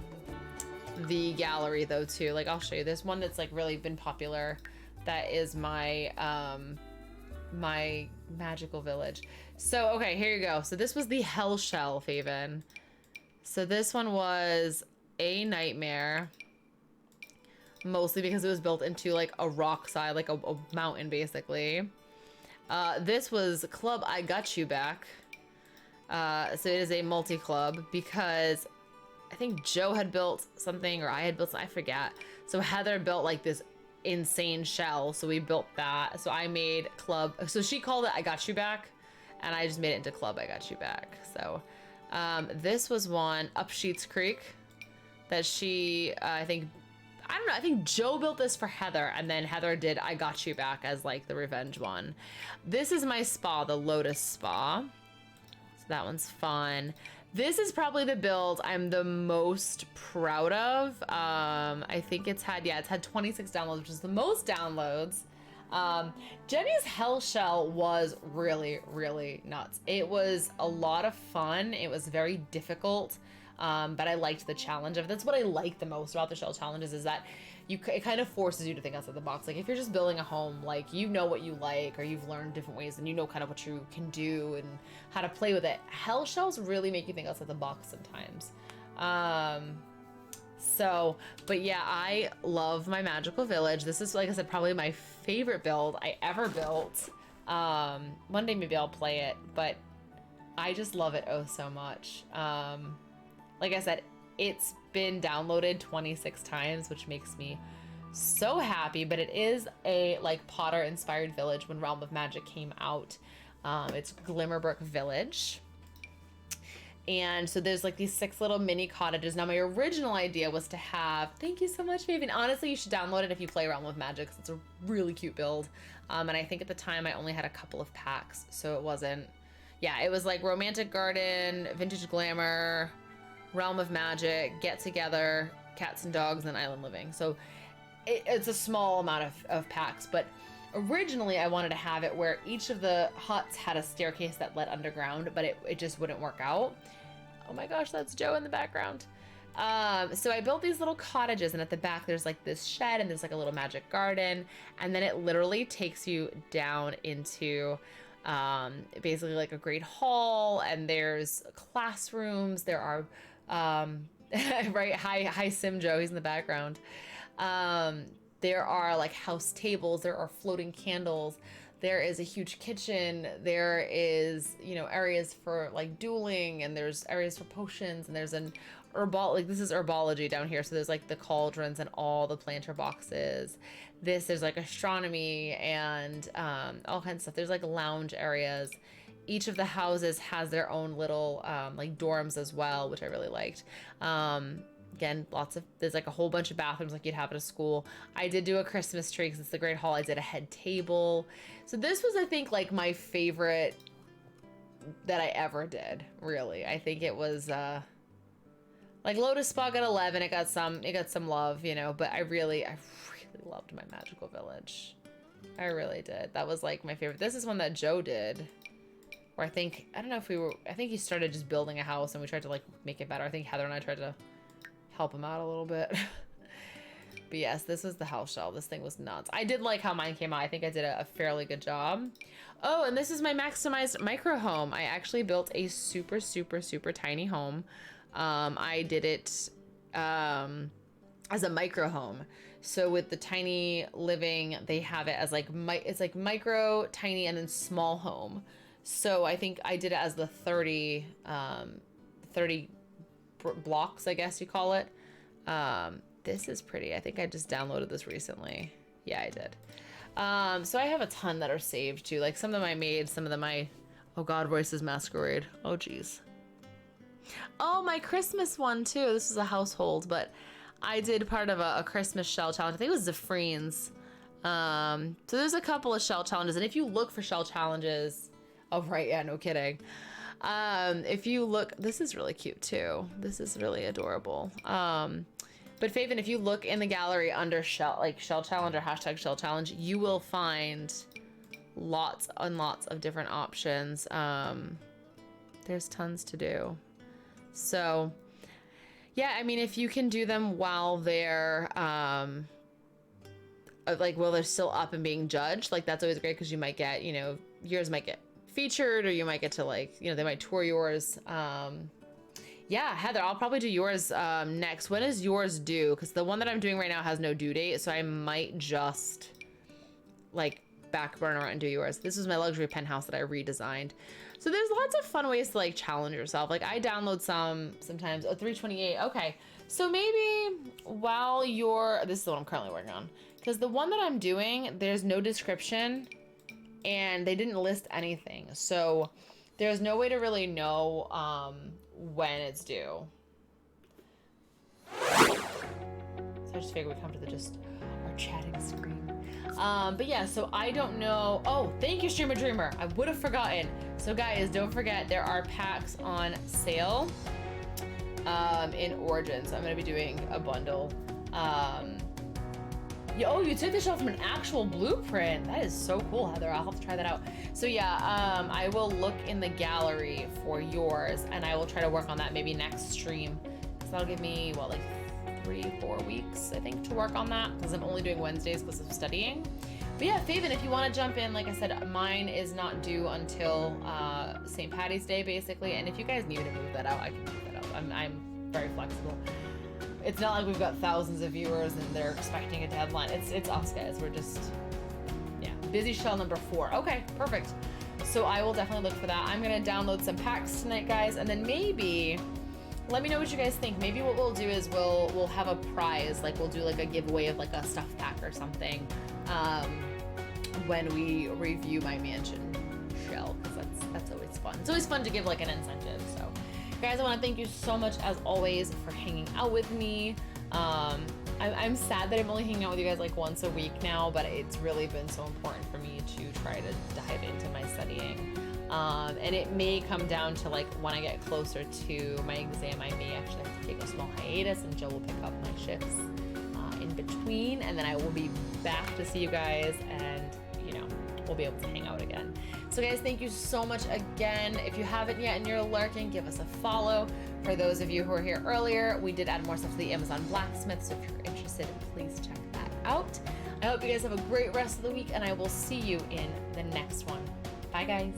the gallery though too. Like I'll show you. There's one that's like really been popular. That is my my magical village. So okay, here you go. So this was the Hell Shell, Faven. So this one was a nightmare. Mostly because it was built into like a rock side, like a mountain basically. This was Club I Got You Back. So it is a multi-club because I think Joe had built something or I had built something, I forget. So Heather built like this insane shell, so we built that. So I made Club, so she called it I Got You Back, and I just made it into Club I Got You Back. So this was one, Up Sheets Creek, that she, I don't know, I think Joe built this for Heather, and then Heather did I Got You Back as like the revenge one. This is my spa, the Lotus Spa. that one's fun. This is probably the build I'm the most proud of. I think it's had 26 downloads, which is the most downloads. Jenny's Hell Shell was really, really nuts. It was a lot of fun. It was very difficult, but I liked the challenge of it. That's what I like the most about the shell challenges, is that it kind of forces you to think outside the box. Like if you're just building a home, like you know what you like, or you've learned different ways and you know kind of what you can do and how to play with it. Hell shells really make you think outside the box sometimes. But yeah, I love my magical village. This is, like I said, probably my favorite build I ever built. One day maybe I'll play it, but I just love it oh so much. Like I said, it's been downloaded 26 times, which makes me so happy, but it is a like Potter inspired village when Realm of Magic came out. It's Glimmerbrook Village. And so there's like these 6 little mini cottages. Now my original idea was to have, thank you so much, baby. And honestly, you should download it if you play Realm of Magic, because it's a really cute build. And I think at the time I only had a couple of packs, so it wasn't, yeah, it was like Romantic Garden, Vintage Glamour, Realm of Magic, Get Together, Cats and Dogs, and Island Living. So it's a small amount of packs, but originally I wanted to have it where each of the huts had a staircase that led underground, but it just wouldn't work out. Oh my gosh, that's Joe in the background. So I built these little cottages, and at the back there's like this shed and there's like a little magic garden, and then it literally takes you down into basically like a great hall, and there's classrooms, there are right, hi Sim Joe, he's in the background. There are like house tables, there are floating candles, there is a huge kitchen, there is, you know, areas for like dueling, and there's areas for potions, and there's an this is herbology down here, so there's like the cauldrons and all the planter boxes. There's like astronomy and all kinds of stuff. There's like lounge areas. Each of the houses has their own little like dorms as well, which I really liked. Again, there's like a whole bunch of bathrooms like you'd have at a school. I did do a Christmas tree because it's the Great Hall. I did a head table. So this was, I think, like my favorite that I ever did, really. I think it was like Lotus Spa got 11. It got some love, you know, but I really loved my magical village. I really did. That was like my favorite. This is one that Joe did. Where I think he started just building a house and we tried to like make it better. I think Heather and I tried to help him out a little bit. But yes, this was the house shell. This thing was nuts. I did like how mine came out. I think I did a fairly good job. Oh, and this is my maximized micro home. I actually built a super, super, super tiny home. I did it as a micro home. So with the tiny living, they have it as like, it's like micro, tiny, and then small home. So I think I did it as the 30 blocks, I guess you call it. This is pretty. I think I just downloaded this recently. Yeah, I did. So I have a ton that are saved too. Like some of them I made, some of them oh God, Royce's Masquerade. Oh geez. Oh, my Christmas one too. This is a household, but I did part of a Christmas shell challenge. I think it was Zafrine's. So there's a couple of shell challenges, and if you look for shell challenges, oh right, yeah, no kidding. If you look, this is really cute too. This is really adorable. But Faven, if you look in the gallery under shell challenge or hashtag shell challenge, you will find lots and lots of different options. There's tons to do. So yeah, I mean, if you can do them while they're while they're still up and being judged, like that's always great, because you might get, you know, yours might get featured, or you might get to like, you know, they might tour yours. Yeah, Heather, I'll probably do yours next. When is yours due? Because the one that I'm doing right now has no due date, so I might just like back burner and do yours. This is my luxury penthouse that I redesigned. So there's lots of fun ways to like challenge yourself. Like I download sometimes. Oh, 328. Okay, so maybe while this is the one I'm currently working on, because the one that I'm doing, there's no description and they didn't list anything, so there's no way to really know when it's due. So I just figured we'd come to our chatting screen. But yeah, so I don't know. Oh, thank you, Streamer Dreamer. I would have forgotten. So guys, don't forget there are packs on sale in Origins. I'm gonna be doing a bundle. Oh, you took the shell from an actual blueprint. That is so cool, Heather. I'll have to try that out. So yeah, I will look in the gallery for yours, and I will try to work on that maybe next stream. So that'll give me, what, like 3-4 weeks, I think, to work on that, because I'm only doing Wednesdays because of studying. But yeah, Faven, if you want to jump in, like I said, mine is not due until St. Patty's Day, basically. And if you guys need me to move that out, I can move that out. I'm very flexible. It's not like we've got thousands of viewers and they're expecting a deadline. It's us, guys. We're just, yeah. Busy shell number 4. Okay, perfect. So I will definitely look for that. I'm gonna download some packs tonight, guys, and then maybe let me know what you guys think. Maybe what we'll do is we'll have a prize, like we'll do like a giveaway of like a stuff pack or something when we review my mansion shell, because that's always fun. It's always fun to give like an incentive. So guys, I want to thank you so much as always for hanging out with me. I'm sad that I'm only hanging out with you guys like once a week now, but it's really been so important for me to try to dive into my studying. And it may come down to like when I get closer to my exam, I may actually have to take a small hiatus and Jill will pick up my shifts in between, and then I will be back to see you guys, and you know, we'll be able to hang out again. So guys, thank you so much again. If you haven't yet and you're lurking, give us a follow. For those of you who were here earlier, we did add more stuff to the Amazon Blacksmith, so if you're interested, please check that out. I hope you guys have a great rest of the week, and I will see you in the next one. Bye guys.